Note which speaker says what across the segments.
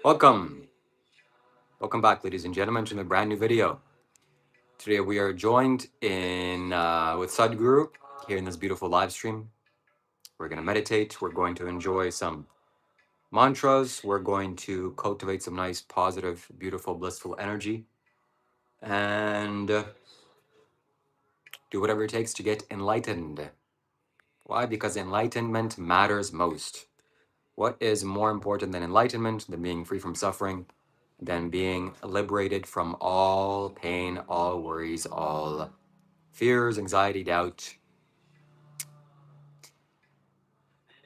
Speaker 1: Welcome. Welcome back, ladies and gentlemen, to a brand new video. Today we are joined with Sadhguru here in this beautiful live stream. We're going to meditate. We're going to enjoy some mantras. We're going to cultivate some nice, positive, beautiful, blissful energy. And do whatever it takes to get enlightened. Why? Because enlightenment matters most. What is more important than enlightenment, than being free from suffering, than being liberated from all pain, all worries, all fears, anxiety, doubt?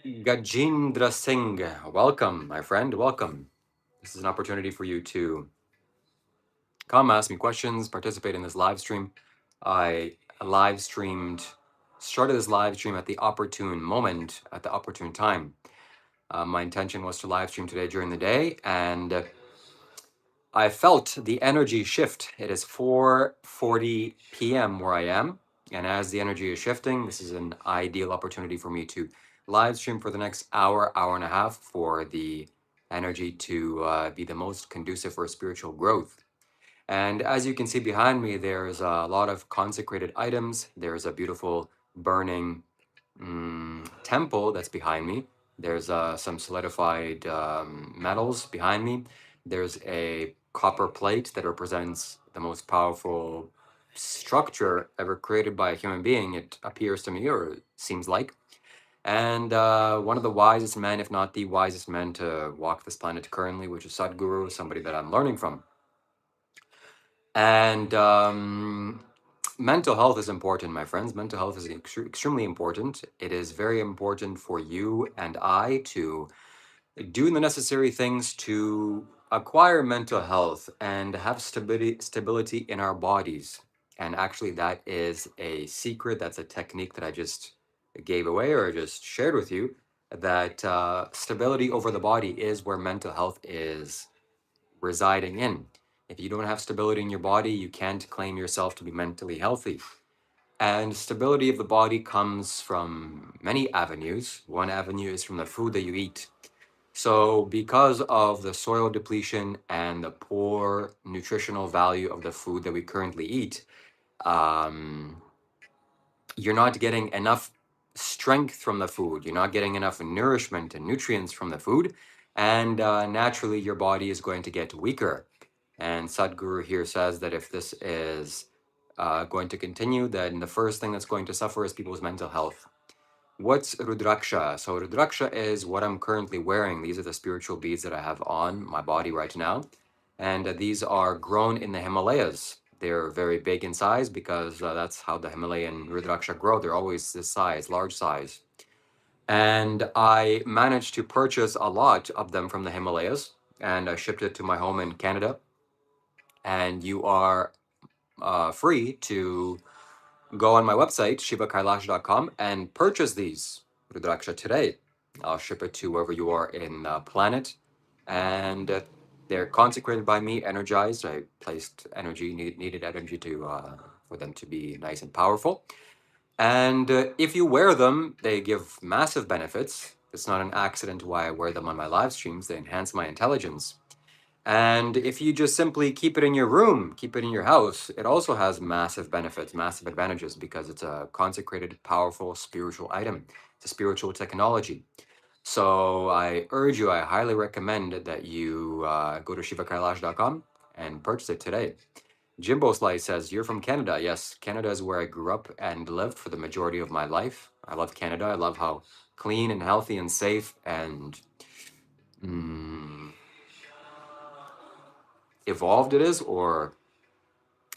Speaker 1: Gajendra Singh, welcome, my friend, welcome. This is an opportunity for you to come ask me questions, participate in this live stream. I started this live stream at the opportune moment, at the opportune time. My intention was to live stream today during the day, and I felt the energy shift. It is 4:40 p.m. where I am, and as the energy is shifting, this is an ideal opportunity for me to live stream for the next hour, hour and a half, for the energy to be the most conducive for spiritual growth. And as you can see behind me, there's a lot of consecrated items. There's a beautiful burning temple that's behind me. There's some solidified metals behind me. There's a copper plate that represents the most powerful structure ever created by a human being, it appears to me, or it seems like. And one of the wisest men, if not the wisest man to walk this planet currently, which is Sadhguru, somebody that I'm learning from. And mental health is important, my friends. Mental health is extremely important. It is very important for you and I to do the necessary things to acquire mental health and have stability in our bodies. And actually, that is a secret. That's a technique that I just gave away or just shared with you, that stability over the body is where mental health is residing in. If you don't have stability in your body, you can't claim yourself to be mentally healthy. And stability of the body comes from many avenues. One avenue is from the food that you eat. So because of the soil depletion and the poor nutritional value of the food that we currently eat, you're not getting enough strength from the food. You're not getting enough nourishment and nutrients from the food. And naturally, your body is going to get weaker. And Sadhguru here says that if this is going to continue, then the first thing that's going to suffer is people's mental health. What's Rudraksha? So Rudraksha is what I'm currently wearing. These are the spiritual beads that I have on my body right now. And these are grown in the Himalayas. They're very big in size because that's how the Himalayan Rudraksha grow. They're always this size, large size. And I managed to purchase a lot of them from the Himalayas, and I shipped it to my home in Canada. And you are free to go on my website, shivakailash.com, and purchase these Rudraksha today. I'll ship it to wherever you are in the planet. And they're consecrated by me, energized. I placed needed energy to for them to be nice and powerful. And if you wear them, they give massive benefits. It's not an accident why I wear them on my live streams. They enhance my intelligence. And if you just simply keep it in your room, keep it in your house, it also has massive benefits, massive advantages, because it's a consecrated, powerful spiritual item. It's a spiritual technology. So I urge you, I highly recommend that you go to shivakailash.com and purchase it today. Jimbo Slice says, you're from Canada. Yes, Canada is where I grew up and lived for the majority of my life. I love Canada. I love how clean and healthy and safe and evolved it is, or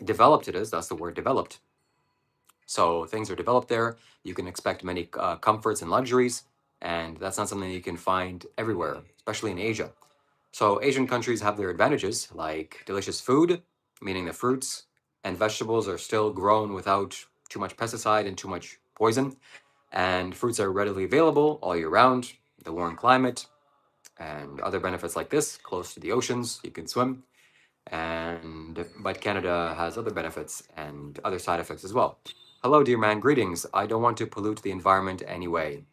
Speaker 1: developed it is. That's the word, developed. So things are developed there. You can expect many comforts and luxuries, and that's not something you can find everywhere, especially in Asia. So Asian countries have their advantages, like delicious food, meaning the fruits and vegetables are still grown without too much pesticide and too much poison, and fruits are readily available all year round, the warm climate, and other benefits like this, close to the oceans, you can swim. But Canada has other benefits and other side effects as well. Hello, dear man, greetings. I don't want to pollute the environment anyway.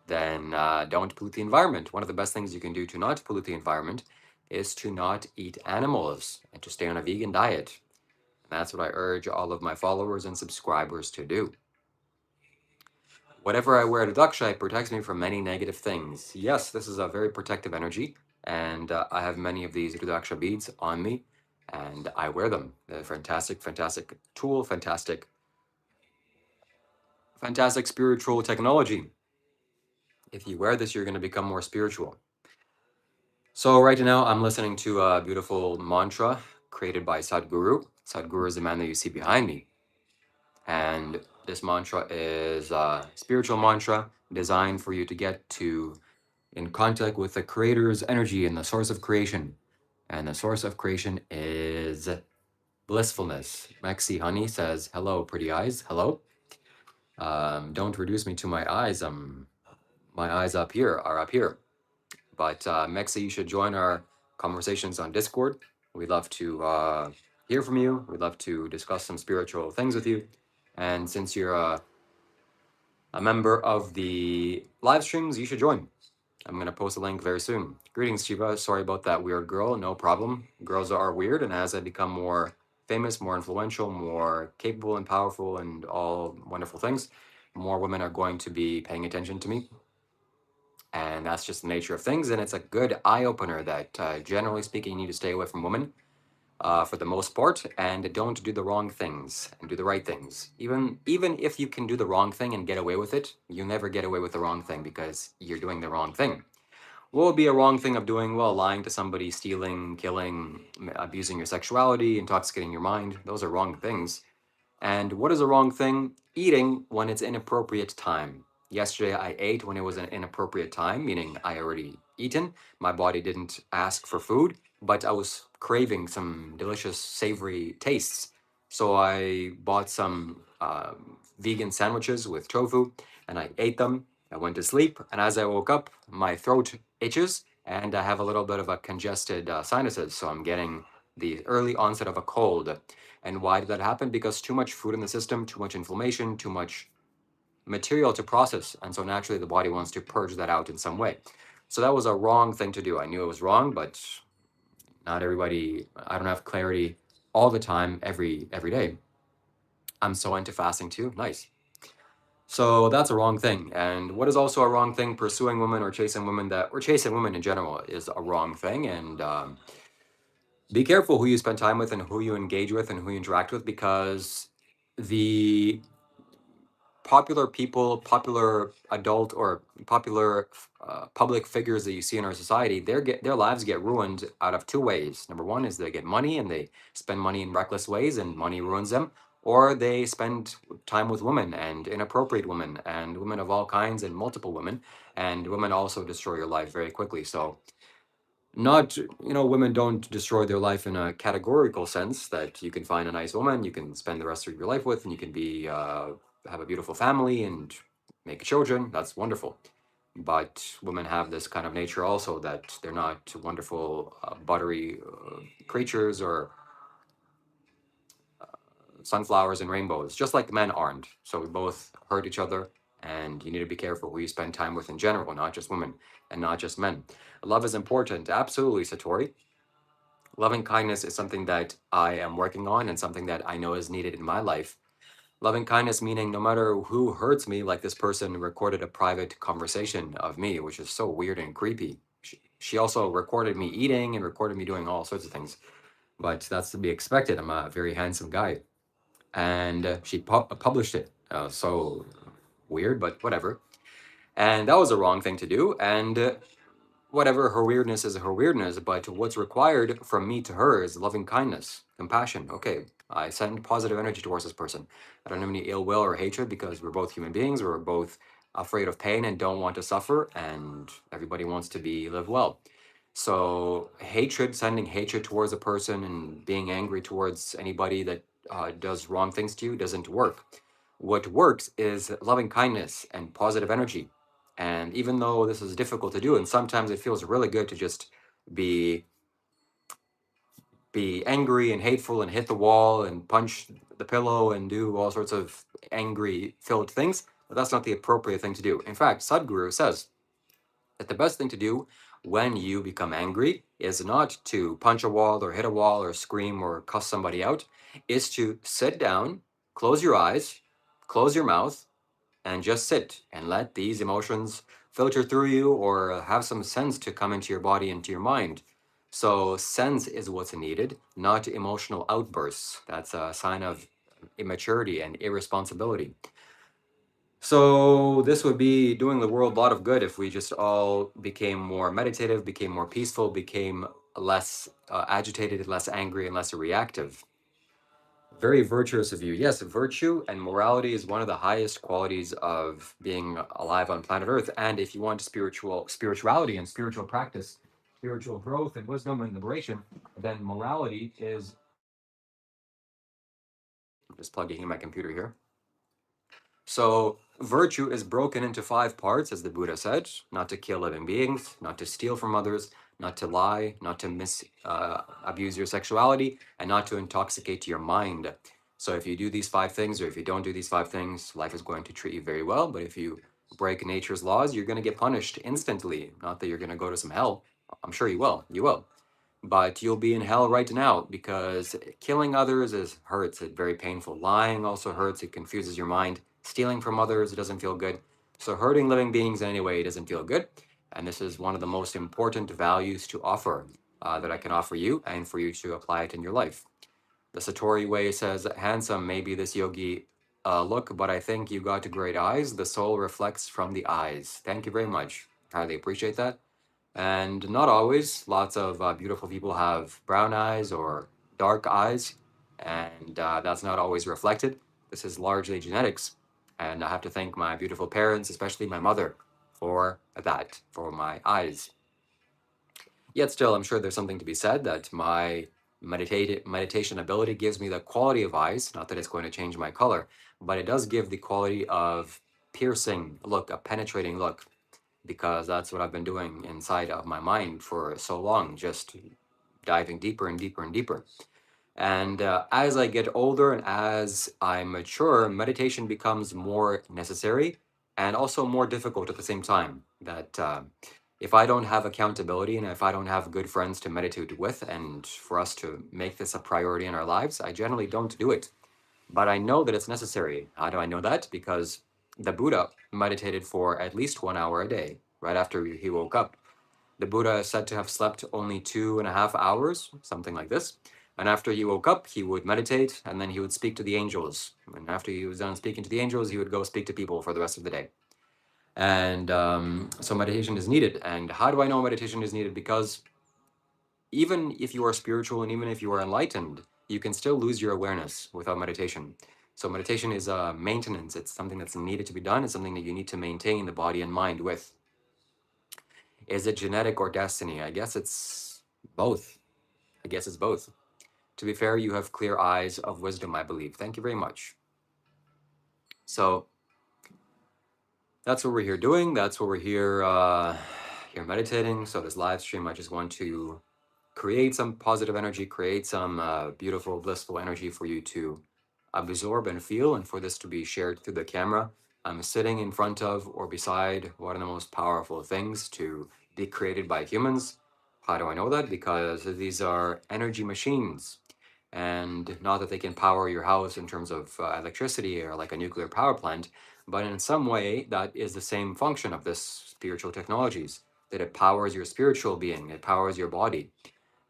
Speaker 1: Then don't pollute the environment. One of the best things you can do to not pollute the environment is to not eat animals and to stay on a vegan diet. And that's what I urge all of my followers and subscribers to do. Whatever I wear to Daksha, it protects me from many negative things. Yes, this is a very protective energy, and I have many of these Rudraksha beads on me, and I wear them. They're fantastic, fantastic tool, fantastic, fantastic spiritual technology. If you wear this, you're going to become more spiritual. So right now, I'm listening to a beautiful mantra created by Sadhguru. Sadhguru is the man that you see behind me. And this mantra is a spiritual mantra designed for you to get to in contact with the creator's energy and the source of creation. And the source of creation is blissfulness. Maxi Honey says, hello, pretty eyes. Hello. Don't reduce me to my eyes. My eyes up here are up here. But Maxi, you should join our conversations on Discord. We'd love to hear from you. We'd love to discuss some spiritual things with you. And since you're a member of the live streams, you should join. I'm going to post a link very soon. Greetings, Shiva. Sorry about that weird girl. No problem. Girls are weird, and as I become more famous, more influential, more capable and powerful, and all wonderful things, more women are going to be paying attention to me. And that's just the nature of things. And it's a good eye opener that, generally speaking, you need to stay away from women for the most part, and don't do the wrong things and do the right things. Even if you can do the wrong thing and get away with it, you never get away with the wrong thing because you're doing the wrong thing. What would be a wrong thing of doing? Well, lying to somebody, stealing, killing, abusing your sexuality, intoxicating your mind. Those are wrong things. And what is a wrong thing? Eating when it's inappropriate time. Yesterday I ate when it was an inappropriate time, meaning I already eaten. My body didn't ask for food, but I was craving some delicious savory tastes. So I bought some vegan sandwiches with tofu and I ate them. I went to sleep, and as I woke up, my throat itches and I have a little bit of a congested sinuses. So I'm getting the early onset of a cold. And why did that happen? Because too much food in the system, too much inflammation, too much material to process. And so naturally the body wants to purge that out in some way. So that was a wrong thing to do. I knew it was wrong, but not everybody, I don't have clarity all the time, every day. I'm so into fasting too. Nice. So that's a wrong thing. And what is also a wrong thing? Pursuing women or chasing women or chasing women in general is a wrong thing. And be careful who you spend time with and who you engage with and who you interact with, because the popular people, popular adult or popular public figures that you see in our society, their lives get ruined out of two ways. Number one is they get money and they spend money in reckless ways and money ruins them, or they spend time with women and inappropriate women and women of all kinds and multiple women, and women also destroy your life very quickly. So not, women don't destroy their life in a categorical sense that you can find a nice woman you can spend the rest of your life with and you can be have a beautiful family and make children. That's wonderful. But women have this kind of nature also, that they're not wonderful buttery creatures or sunflowers and rainbows, just like men aren't. So we both hurt each other, and you need to be careful who you spend time with in general, not just women and not just men. Love is important, absolutely, Satori. Loving kindness is something that I am working on and something that I know is needed in my life. Loving kindness meaning no matter who hurts me, like this person recorded a private conversation of me, which is so weird and creepy. She also recorded me eating and recorded me doing all sorts of things, but that's to be expected. I'm a very handsome guy. And she published it. So weird, but whatever. And that was a wrong thing to do. And whatever, her weirdness is her weirdness, but what's required from me to her is loving kindness, compassion. Okay, I send positive energy towards this person. I don't have any ill will or hatred, because we're both human beings. We're both afraid of pain and don't want to suffer, and everybody wants to live well. So hatred, sending hatred towards a person and being angry towards anybody that does wrong things to you doesn't work. What works is loving kindness and positive energy. And even though this is difficult to do, and sometimes it feels really good to just be angry and hateful and hit the wall and punch the pillow and do all sorts of angry filled things, but that's not the appropriate thing to do. In fact, Sadhguru says that the best thing to do when you become angry is not to punch a wall or hit a wall or scream or cuss somebody out. Is to sit down, close your eyes, close your mouth, and just sit and let these emotions filter through you, or have some sense to come into your body, into your mind. So sense is what's needed, not emotional outbursts. That's a sign of immaturity and irresponsibility. So this would be doing the world a lot of good if we just all became more meditative, became more peaceful, became less agitated, less angry, and less reactive. Very virtuous of you. Yes, virtue and morality is one of the highest qualities of being alive on planet Earth. And if you want spirituality and spiritual practice, spiritual growth and wisdom and liberation, then morality is. I'm just plugging in my computer here. So virtue is broken into 5 parts, as the Buddha said: not to kill living beings, not to steal from others, not to lie, not to abuse your sexuality, and not to intoxicate your mind. So if you do these 5 things, or if you don't do these 5 things, life is going to treat you very well. But if you break nature's laws, you're going to get punished instantly. Not that you're going to go to some hell. I'm sure you will. You will. But you'll be in hell right now, because killing others hurts. It's very painful. Lying also hurts. It confuses your mind. Stealing from others, it doesn't feel good. So hurting living beings in any way doesn't feel good. And this is one of the most important values to offer, that I can offer you, and for you to apply it in your life. The Satori way says, handsome may be this yogi look, but I think you got great eyes. The soul reflects from the eyes. Thank you very much. Highly appreciate that. And not always. Lots of beautiful people have brown eyes or dark eyes, and that's not always reflected. This is largely genetics, and I have to thank my beautiful parents, especially my mother, for that, for my eyes. Yet still, I'm sure there's something to be said that my meditation ability gives me the quality of eyes. Not that it's going to change my color, but it does give the quality of piercing look, a penetrating look, because that's what I've been doing inside of my mind for so long, just diving deeper and deeper and deeper. And as I get older and as I mature, meditation becomes more necessary and also more difficult at the same time. That if I don't have accountability and if I don't have good friends to meditate with, and for us to make this a priority in our lives, I generally don't do it. But I know that it's necessary. How do I know that? Because the Buddha meditated for at least 1 hour a day, right after he woke up. The Buddha is said to have slept only 2.5 hours, something like this. And after he woke up, he would meditate, and then he would speak to the angels. And after he was done speaking to the angels, he would go speak to people for the rest of the day. And so meditation is needed. And how do I know meditation is needed? Because even if you are spiritual and even if you are enlightened, you can still lose your awareness without meditation. So meditation is a maintenance. It's something that's needed to be done. It's something that you need to maintain the body and mind with. Is it genetic or destiny? I guess it's both. I guess it's both. To be fair, you have clear eyes of wisdom, I believe. Thank you very much. So that's what we're here doing. That's what we're here meditating. So this live stream, I just want to create some positive energy, create some beautiful, blissful energy for you to absorb and feel, and for this to be shared through the camera. I'm sitting in front of or beside one of the most powerful things to be created by humans. How do I know that? Because these are energy machines. And not that they can power your house in terms of electricity or like a nuclear power plant, but in some way that is the same function of this spiritual technologies, that it powers your spiritual being, it powers your body.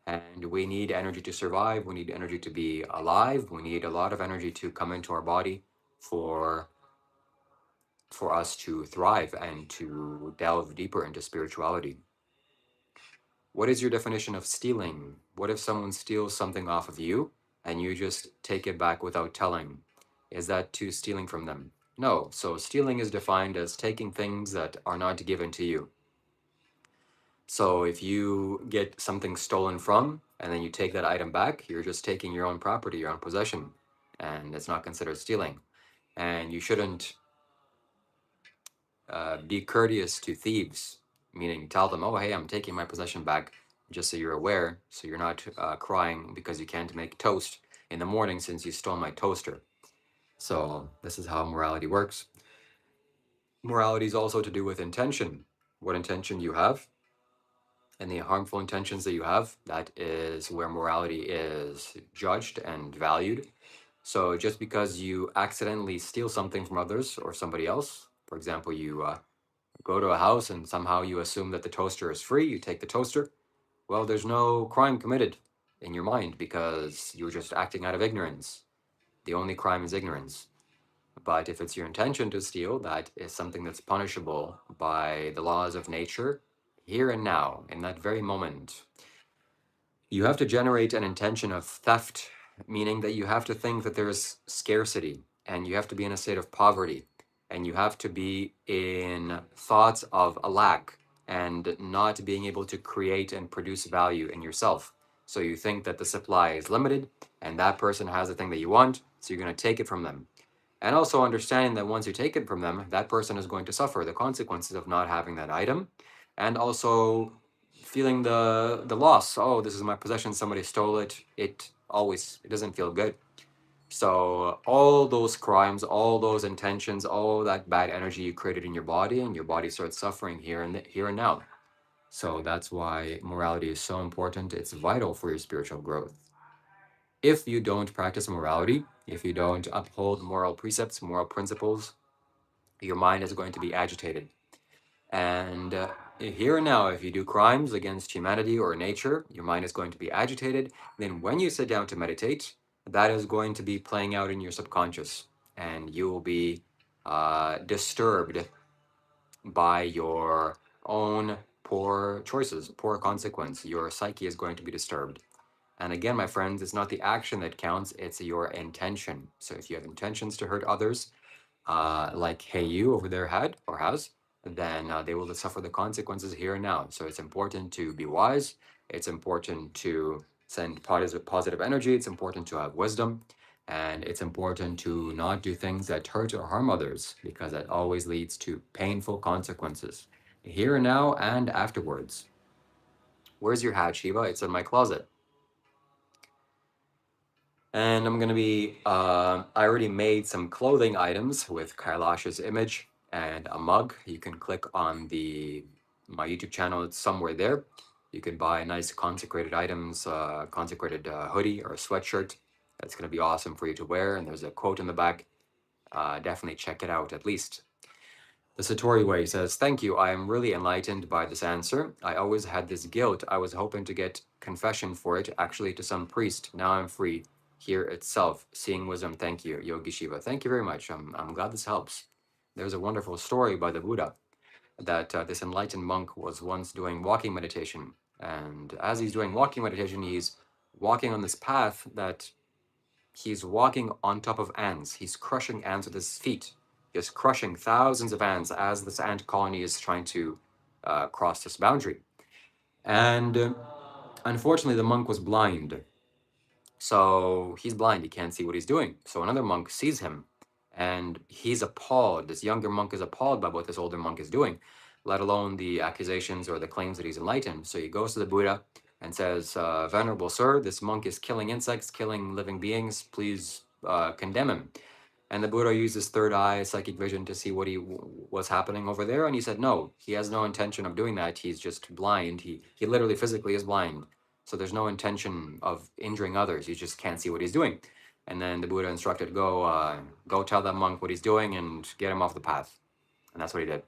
Speaker 1: And we need energy to survive. We need energy to be alive. We need a lot of energy to come into our body for us to thrive and to delve deeper into spirituality. What is your definition of stealing? What if someone steals something off of you and you just take it back without telling? Is that to stealing from them? No. So stealing is defined as taking things that are not given to you. So if you get something stolen from and then you take that item back, you're just taking your own property, your own possession, and it's not considered stealing. And you shouldn't be courteous to thieves, meaning tell them, oh, hey, I'm taking my possession back, just so you're aware, so you're not crying because you can't make toast in the morning since you stole my toaster. So this is how morality works. Morality is also to do with intention, what intention you have. any harmful intentions that you have, that is where morality is judged and valued. So just because you accidentally steal something from others or somebody else, for example, you go to a house and somehow you assume that the toaster is free, you take the toaster, well, there's no crime committed in your mind because you're just acting out of ignorance. The only crime is ignorance. But if it's your intention to steal, that is something that's punishable by the laws of nature here and now, in that very moment. You have to generate an intention of theft, meaning that you have to think that there's scarcity and you have to be in a state of poverty and you have to be in thoughts of a lack and not being able to create and produce value in yourself. So you think that the supply is limited and that person has the thing that you want, so you're going to take it from them. And also understanding that once you take it from them, that person is going to suffer the consequences of not having that item. And also feeling the loss. Oh, this is my possession, somebody stole it. It doesn't feel good. So all those crimes, all those intentions, all that bad energy you created in your body, and your body starts suffering here and now. So that's why morality is so important. It's vital for your spiritual growth. If you don't practice morality, if you don't uphold moral precepts, moral principles, your mind is going to be agitated. And here and now, if you do crimes against humanity or nature, your mind is going to be agitated. Then when you sit down to meditate, that is going to be playing out in your subconscious, and you will be disturbed by your own poor choices, poor consequence. Your psyche is going to be disturbed. And again, my friends, it's not the action that counts, it's your intention. So if you have intentions to hurt others, like Hey You over there had or has, then they will suffer the consequences here and now. So it's important to be wise. It's important to send positive energy. It's important to have wisdom. And it's important to not do things that hurt or harm others because that always leads to painful consequences here and now and afterwards. Where's your hat, Shiva? It's in my closet. And I'm gonna be, I already made some clothing items with Kailash's image and a mug. You can click on my YouTube channel, it's somewhere there. You can buy nice consecrated items, consecrated hoodie or a sweatshirt. That's gonna be awesome for you to wear. And there's a quote in the back. Definitely check it out at least. The Satori Way says, "Thank you. I am really enlightened by this answer. I always had this guilt. I was hoping to get confession for it, actually to some priest. Now I'm free. Here itself. Seeing wisdom. Thank you, Yogi Shiva." Thank you very much. I'm glad this helps. There's a wonderful story by the Buddha that this enlightened monk was once doing walking meditation. And as he's doing walking meditation, he's walking on this path that he's walking on top of ants. He's crushing ants with his feet. He's crushing thousands of ants as this ant colony is trying to cross this boundary. And unfortunately, the monk was blind. So he's blind. He can't see what he's doing. So another monk sees him and he's appalled. This younger monk is appalled by what this older monk is doing, let alone the accusations or the claims that he's enlightened. So he goes to the Buddha and says, "Venerable sir, this monk is killing insects, killing living beings. Please condemn him." And the Buddha used his third eye, psychic vision, to see what was happening over there. And he said, no, he has no intention of doing that. He's just blind. He literally physically is blind. So there's no intention of injuring others. He just can't see what he's doing. And then the Buddha instructed, go tell that monk what he's doing and get him off the path. And that's what he did.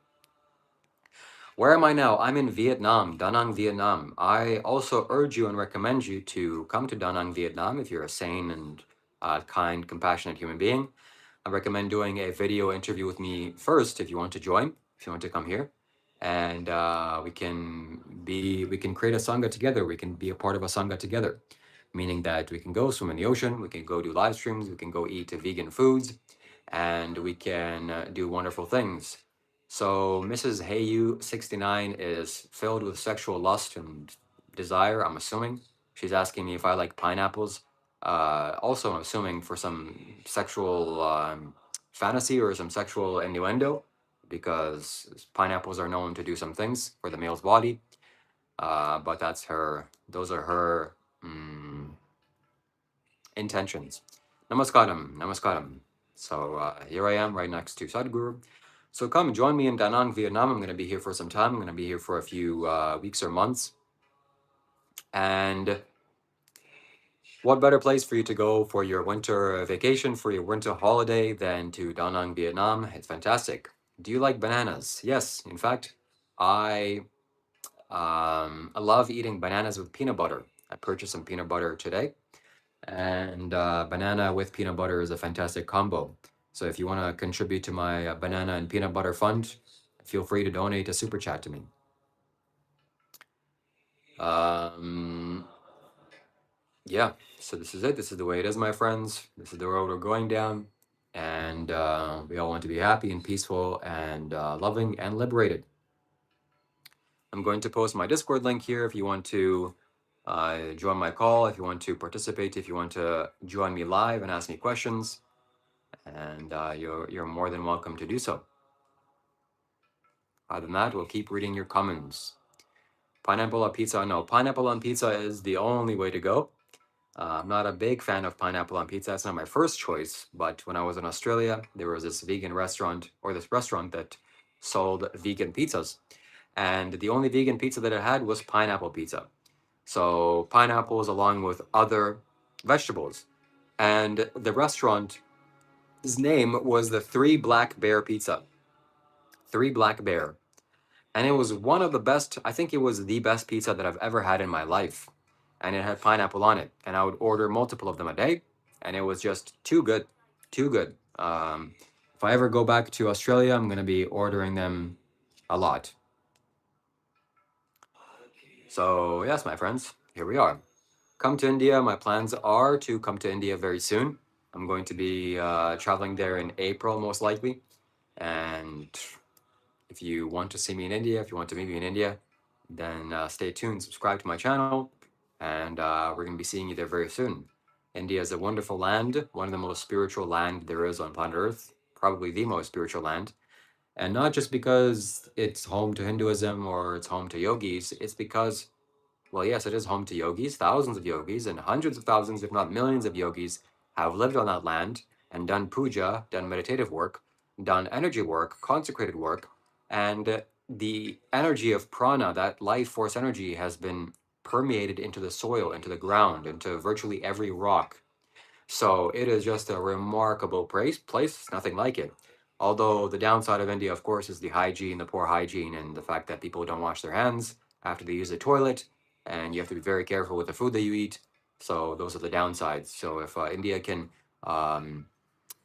Speaker 1: Where am I now? I'm in Vietnam, Da Nang, Vietnam. I also urge you and recommend you to come to Da Nang, Vietnam if you're a sane and kind, compassionate human being. I recommend doing a video interview with me first if you want to join, if you want to come here. And we can create a sangha together. We can be a part of a sangha together, meaning that we can go swim in the ocean, we can go do live streams, we can go eat vegan foods, and we can do wonderful things. So Mrs. Heyu 69 is filled with sexual lust and desire, I'm assuming. She's asking me if I like pineapples. Also, I'm assuming for some sexual fantasy or some sexual innuendo, because pineapples are known to do some things for the male's body. But those are her intentions. Namaskaram, namaskaram. So here I am right next to Sadhguru. So come join me in Da Nang, Vietnam. I'm going to be here for some time. I'm going to be here for a few weeks or months. And what better place for you to go for your winter vacation, for your winter holiday than to Da Nang, Vietnam? It's fantastic. Do you like bananas? Yes, in fact, I love eating bananas with peanut butter. I purchased some peanut butter today, and banana with peanut butter is a fantastic combo. So if you want to contribute to my banana and peanut butter fund, feel free to donate a super chat to me. Um, yeah, so this is it. This is the way it is, my friends. This is the road we're going down. And we all want to be happy and peaceful and loving and liberated. I'm going to post my Discord link here if you want to join my call, if you want to participate, if you want to join me live and ask me questions. And you're more than welcome to do so. Other than that, we'll keep reading your comments. Pineapple on pizza? No, pineapple on pizza is the only way to go. I'm not a big fan of pineapple on pizza. It's not my first choice, but when I was in Australia, there was this vegan restaurant, or this restaurant that sold vegan pizzas. And the only vegan pizza that it had was pineapple pizza. So pineapples along with other vegetables. And the restaurant's name was the Three Black Bear Pizza. Three Black Bear. And it was one of the best, I think it was the best pizza that I've ever had in my life. And it had pineapple on it. And I would order multiple of them a day. And it was just too good. Too good. If I ever go back to Australia, I'm going to be ordering them a lot. So, yes, my friends, here we are. Come to India. My plans are to come to India very soon. I'm going to be traveling there in April, most likely. And if you want to see me in India, if you want to meet me in India, then stay tuned, subscribe to my channel, and we're going to be seeing you there very soon. India is a wonderful land, one of the most spiritual land there is on planet Earth, probably the most spiritual land. And not just because it's home to Hinduism or it's home to yogis, it's because, well, yes, it is home to yogis, thousands of yogis, and hundreds of thousands, if not millions of yogis have lived on that land and done puja, done meditative work, done energy work, consecrated work, and the energy of prana, that life force energy, has been permeated into the soil, into the ground, into virtually every rock. So it is just a remarkable place, nothing like it. Although the downside of India, of course, is the hygiene, the poor hygiene, and the fact that people don't wash their hands after they use the toilet, and you have to be very careful with the food that you eat. So those are the downsides. So if India can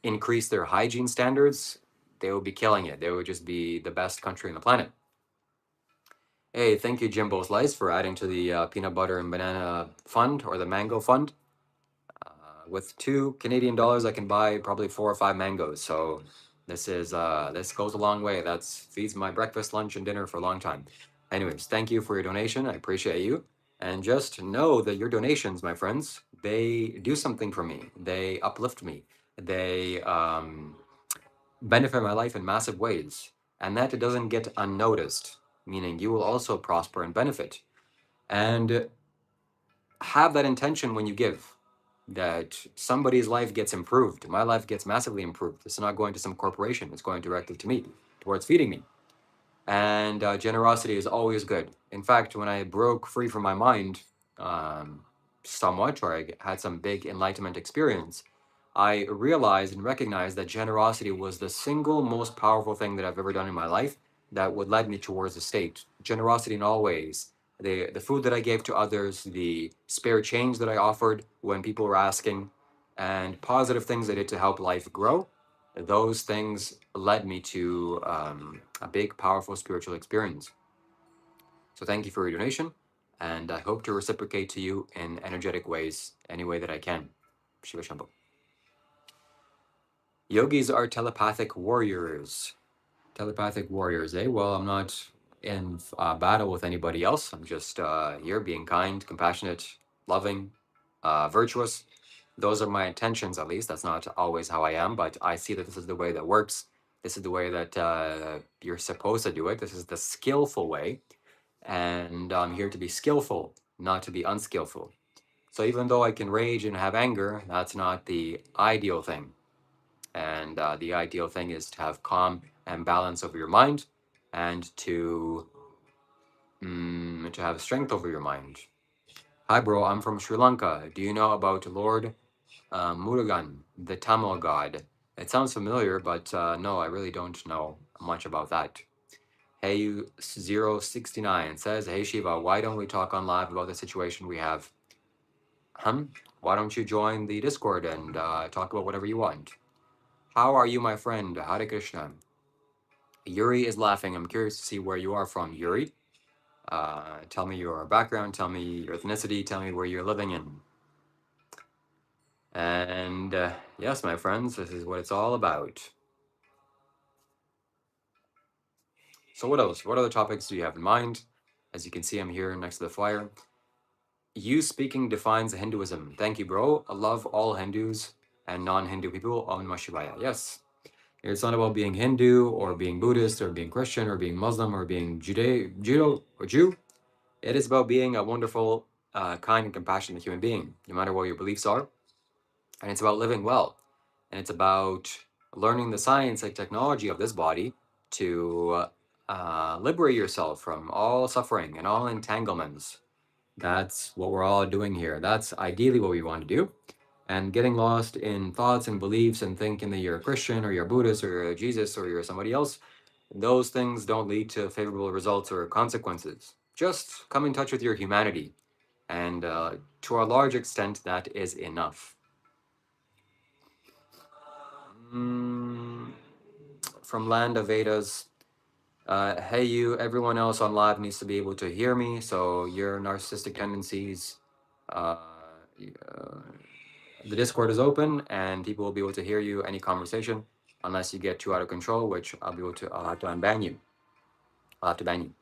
Speaker 1: increase their hygiene standards, they would be killing it. They would just be the best country on the planet. Hey, thank you, Jimbo Slice, for adding to the peanut butter and banana fund, or the mango fund. With 2 Canadian dollars, I can buy probably 4 or 5 mangoes. So this goes a long way. That's feeds my breakfast, lunch, and dinner for a long time. Anyways, thank you for your donation. I appreciate you. And just know that your donations, my friends, they do something for me. They uplift me. They benefit my life in massive ways. And that doesn't get unnoticed, meaning you will also prosper and benefit. And have that intention when you give, that somebody's life gets improved. My life gets massively improved. It's not going to some corporation. It's going directly to me, towards feeding me. And generosity is always good. In fact, when I broke free from my mind somewhat, or I had some big enlightenment experience, I realized and recognized that generosity was the single most powerful thing that I've ever done in my life that would lead me towards the state. Generosity in all ways. The food that I gave to others, the spare change that I offered when people were asking, and positive things I did to help life grow. Those things led me to a big, powerful spiritual experience. So thank you for your donation, and I hope to reciprocate to you in energetic ways, any way that I can. Shiva Shambho. Yogis are telepathic warriors. Telepathic warriors, eh? Well, I'm not in battle with anybody else. I'm just here being kind, compassionate, loving, virtuous. Those are my intentions, at least. That's not always how I am, but I see that this is the way that works. This is the way that you're supposed to do it. This is the skillful way. And I'm here to be skillful, not to be unskillful. So even though I can rage and have anger, that's not the ideal thing. And the ideal thing is to have calm and balance over your mind, and to have strength over your mind. Hi, bro. I'm from Sri Lanka. Do you know about Lord Murugan, the Tamil god? It sounds familiar, but no, I really don't know much about that. Hey, you 069 says, Hey, Shiva, why don't we talk on live about the situation we have? Why don't you join the Discord and talk about whatever you want? How are you, my friend? Hare Krishna. Yuri is laughing. I'm curious to see where you are from, Yuri. Tell me your background, tell me your ethnicity, tell me where you're living in. And yes, my friends, this is what it's all about. So what else? What other topics do you have in mind? As you can see, I'm here next to the flyer. You speaking defines Hinduism. Thank you, bro. I love all Hindus and non-Hindu people. Om Namah Shivaya. Yes. It's not about being Hindu or being Buddhist or being Christian or being Muslim or being Judo or Jew. It is about being a wonderful, kind and compassionate human being, no matter what your beliefs are. And it's about living well. And it's about learning the science and technology of this body to liberate yourself from all suffering and all entanglements. That's what we're all doing here. That's ideally what we want to do. And getting lost in thoughts and beliefs and thinking that you're a Christian or you're a Buddhist or you're a Jesus or you're somebody else, those things don't lead to favorable results or consequences. Just come in touch with your humanity. And to a large extent, that is enough. From Land of Vedas, hey you, everyone else on live needs to be able to hear me, so your narcissistic tendencies, uh, the Discord is open and people will be able to hear you, any conversation, unless you get too out of control, which I'll have to unban you. I'll have to ban you.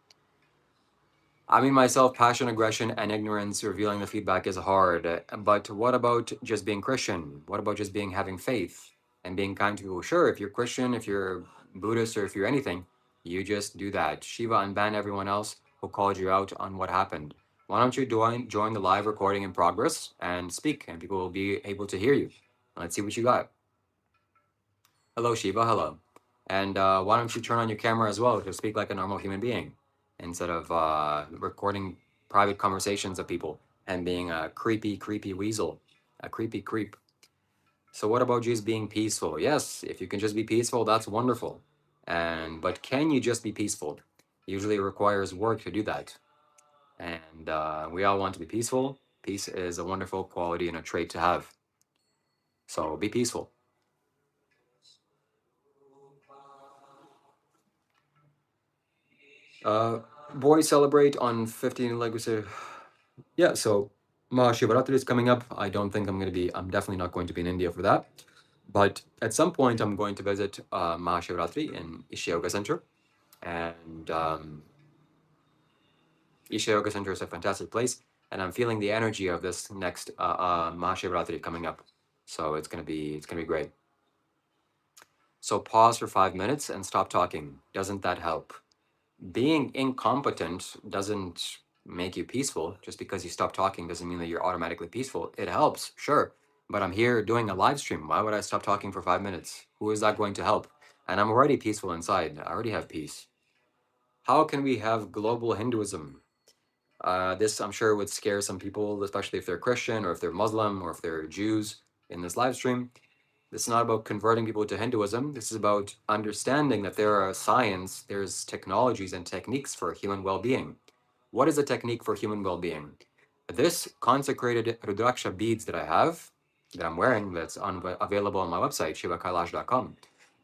Speaker 1: I mean, myself, passion, aggression, and ignorance, revealing the feedback is hard. But what about just being Christian? What about just being having faith and being kind to people? Sure, if you're Christian, if you're Buddhist, or if you're anything, you just do that. Shiva, unban everyone else who called you out on what happened. Why don't you join the live recording in progress and speak, and people will be able to hear you. Let's see what you got. Hello, Shiva. Hello. And why don't you turn on your camera as well to speak like a normal human being instead of recording private conversations of people and being a creepy weasel, a creepy creep. So what about just being peaceful? Yes, if you can just be peaceful, that's wonderful. But can you just be peaceful? Usually it requires work to do that. And we all want to be peaceful. Peace is a wonderful quality and a trait to have. So be peaceful. Boys celebrate on 15 legacy. Yeah, so Mahashivratri is coming up. I don't think I'm definitely not going to be in India for that. But at some point, I'm going to visit Mahashivratri in Isha Yoga Center. And Isha Yoga Center is a fantastic place. And I'm feeling the energy of this next Mahashivratri coming up. So it's gonna be great. So pause for 5 minutes and stop talking. Doesn't that help? Being incompetent doesn't make you peaceful. Just because you stop talking doesn't mean that you're automatically peaceful. It helps, sure. But I'm here doing a live stream. Why would I stop talking for 5 minutes? Who is that going to help? And I'm already peaceful inside. I already have peace. How can we have global Hinduism? This, I'm sure, would scare some people, especially if they're Christian or if they're Muslim or if they're Jews in this live stream. This is not about converting people to Hinduism. This is about understanding that there are science, there's technologies and techniques for human well-being. What is a technique for human well-being? This consecrated Rudraksha beads that I have, that I'm wearing, that's available on my website, shivakailash.com,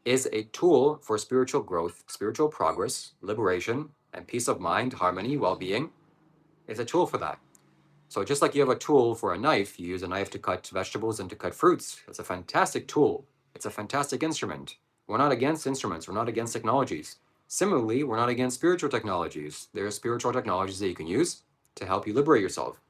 Speaker 1: is a tool for spiritual growth, spiritual progress, liberation, and peace of mind, harmony, well-being. It's a tool for that. So just like you have a tool for a knife, you use a knife to cut vegetables and to cut fruits. It's a fantastic tool. It's a fantastic instrument. We're not against instruments. We're not against technologies. Similarly, we're not against spiritual technologies. There are spiritual technologies that you can use to help you liberate yourself.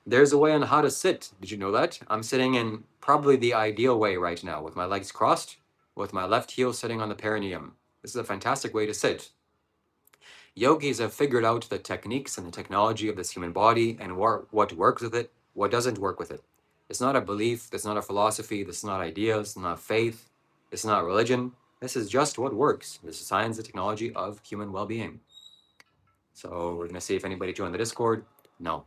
Speaker 1: There's a way on how to sit. Did you know that? I'm sitting in probably the ideal way right now, with my legs crossed, with my left heel sitting on the perineum. This is a fantastic way to sit. Yogis have figured out the techniques and the technology of this human body and what works with it, what doesn't work with it. It's not a belief, it's not a philosophy, this is not ideas, it's not faith, it's not religion. This is just what works. This is science and technology of human well-being. So we're gonna see if anybody joined the Discord. No.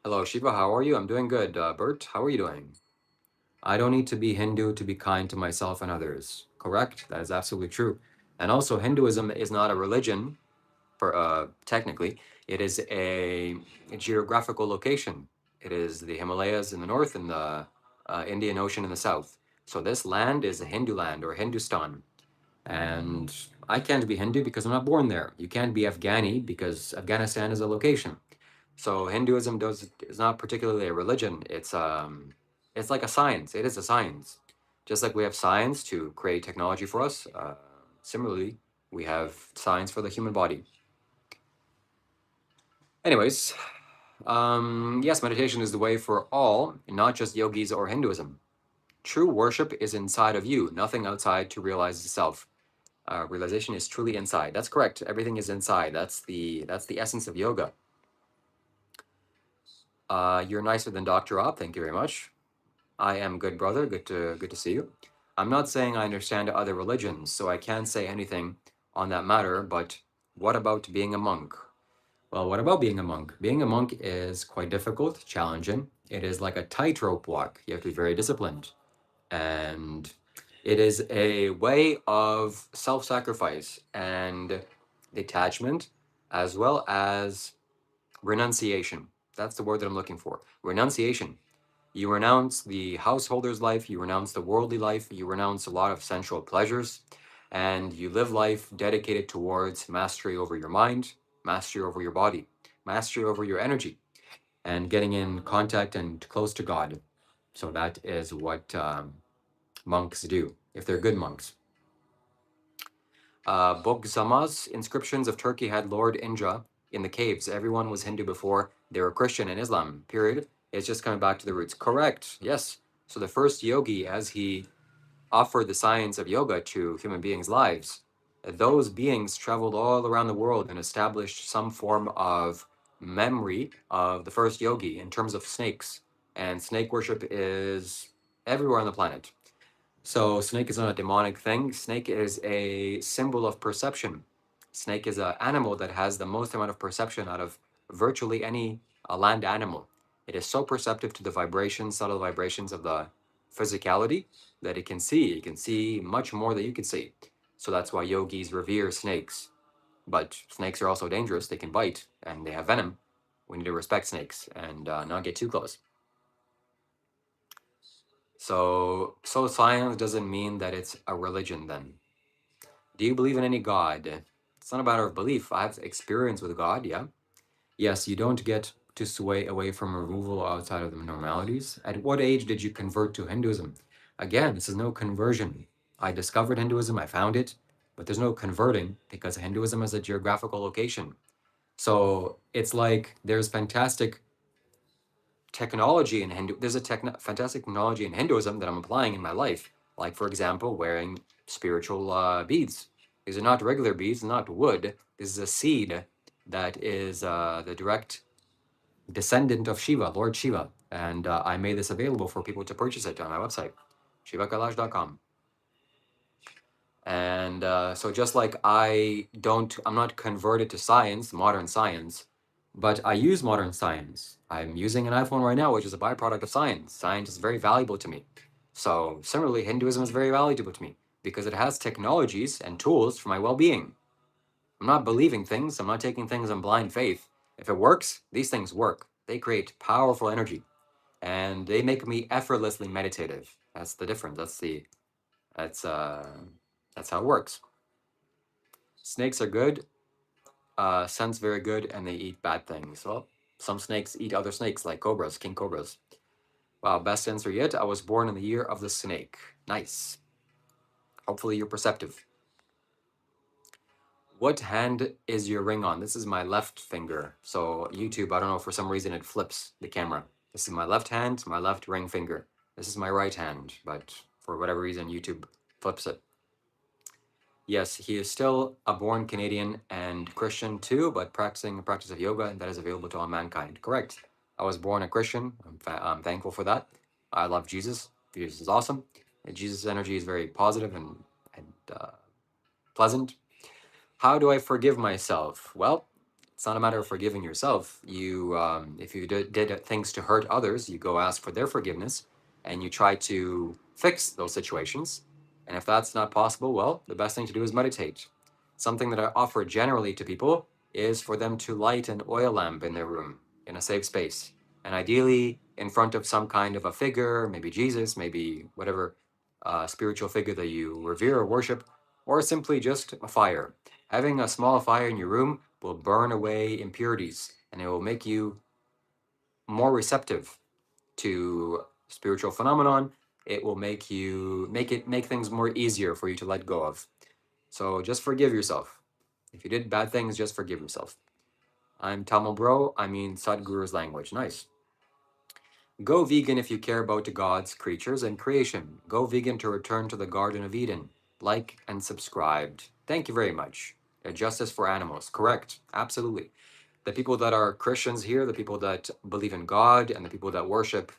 Speaker 1: Hello, Shiva. How are you? I'm doing good. Bert, how are you doing? I don't need to be Hindu to be kind to myself and others. Correct? That is absolutely true. And also, Hinduism is not a religion, technically. It is a geographical location. It is the Himalayas in the north and the Indian Ocean in the south. So this land is a Hindu land or Hindustan. And I can't be Hindu because I'm not born there. You can't be Afghani because Afghanistan is a location. So Hinduism is not particularly a religion. It's like a science. It is a science. Just like we have science to create technology for us, similarly, we have science for the human body. Anyways, yes, meditation is the way for all, not just yogis or Hinduism. True worship is inside of you, nothing outside to realize the self. Realization is truly inside. That's correct. Everything is inside. That's the essence of yoga. You're nicer than Dr. Op. Thank you very much. I am good, brother. Good to see you. I'm not saying I understand other religions, so I can't say anything on that matter, but what about being a monk? Well, what about being a monk? Being a monk is quite difficult, challenging. It is like a tightrope walk. You have to be very disciplined. And it is a way of self-sacrifice and detachment, as well as renunciation. That's the word that I'm looking for. Renunciation. You renounce the householder's life, you renounce the worldly life, you renounce a lot of sensual pleasures, and you live life dedicated towards mastery over your mind, mastery over your body, mastery over your energy, and getting in contact and close to God. So that is what monks do, if they're good monks. Bogzama's inscriptions of Turkey had Lord Indra in the caves. Everyone was Hindu before they were Christian in Islam, period. It's just coming back to the roots. Correct, yes. So the first yogi, as he offered the science of yoga to human beings' lives, those beings traveled all around the world and established some form of memory of the first yogi in terms of snakes. And snake worship is everywhere on the planet. So snake is not a demonic thing. Snake is a symbol of perception. Snake is an animal that has the most amount of perception out of virtually any land animal. It is so perceptive to the vibrations, subtle vibrations of the physicality that it can see. It can see much more than you can see. So that's why yogis revere snakes. But snakes are also dangerous. They can bite and they have venom. We need to respect snakes and not get too close. So science doesn't mean that it's a religion then. Do you believe in any God? It's not a matter of belief. I have experience with God, yeah. Yes, you don't get to sway away from removal outside of the normalities. At what age did you convert to Hinduism? Again, this is no conversion. I discovered Hinduism, I found it, but there's no converting because Hinduism is a geographical location. So it's like there's fantastic technology in there's a fantastic technology in Hinduism that I'm applying in my life. Like, for example, wearing spiritual beads. These are not regular beads, not wood. This is a seed that is the direct descendant of Shiva, Lord Shiva. And I made this available for people to purchase it on my website, shivakailash.com. And so just like I'm not converted to science, modern science, but I use modern science. I'm using an iPhone right now, which is a byproduct of science. Science is very valuable to me. So similarly, Hinduism is very valuable to me because it has technologies and tools for my well-being. I'm not believing things. I'm not taking things on blind faith. If it works, these things work. They create powerful energy and they make me effortlessly meditative. That's the difference. That's how it works. Snakes are good, scent's very good, and they eat bad things. Well, some snakes eat other snakes, like cobras, king cobras. Wow, best answer yet. I was born in the year of the snake. Nice. Hopefully you're perceptive. What hand is your ring on? This is my left finger. So YouTube, I don't know, for some reason it flips the camera. This is my left hand, my left ring finger. This is my right hand, but for whatever reason, YouTube flips it. Yes, he is still a born Canadian and Christian too, but practicing a practice of yoga that is available to all mankind. Correct. I was born a Christian. I'm thankful for that. I love Jesus. Jesus is awesome. And Jesus' energy is very positive and pleasant. How do I forgive myself? Well, It's not a matter of forgiving yourself. If you did things to hurt others, you go ask for their forgiveness, and you try to fix those situations. And if that's not possible, well, the best thing to do is meditate. Something that I offer generally to people is for them to light an oil lamp in their room in a safe space, and ideally in front of some kind of a figure, maybe Jesus, maybe whatever spiritual figure that you revere or worship, or simply just a fire. Having a small fire in your room will burn away impurities, and it will make you more receptive to spiritual phenomenon. It will make things more easier for you to let go of. So just forgive yourself. If you did bad things, just forgive yourself. I'm Tamil bro. I mean Sadhguru's language. Nice. Go vegan if you care about the gods, creatures, and creation. Go vegan to return to the Garden of Eden. Like and subscribed. Thank you very much. Justice for animals. Correct. Absolutely. The people that are Christians here, the people that believe in God, and the people that worship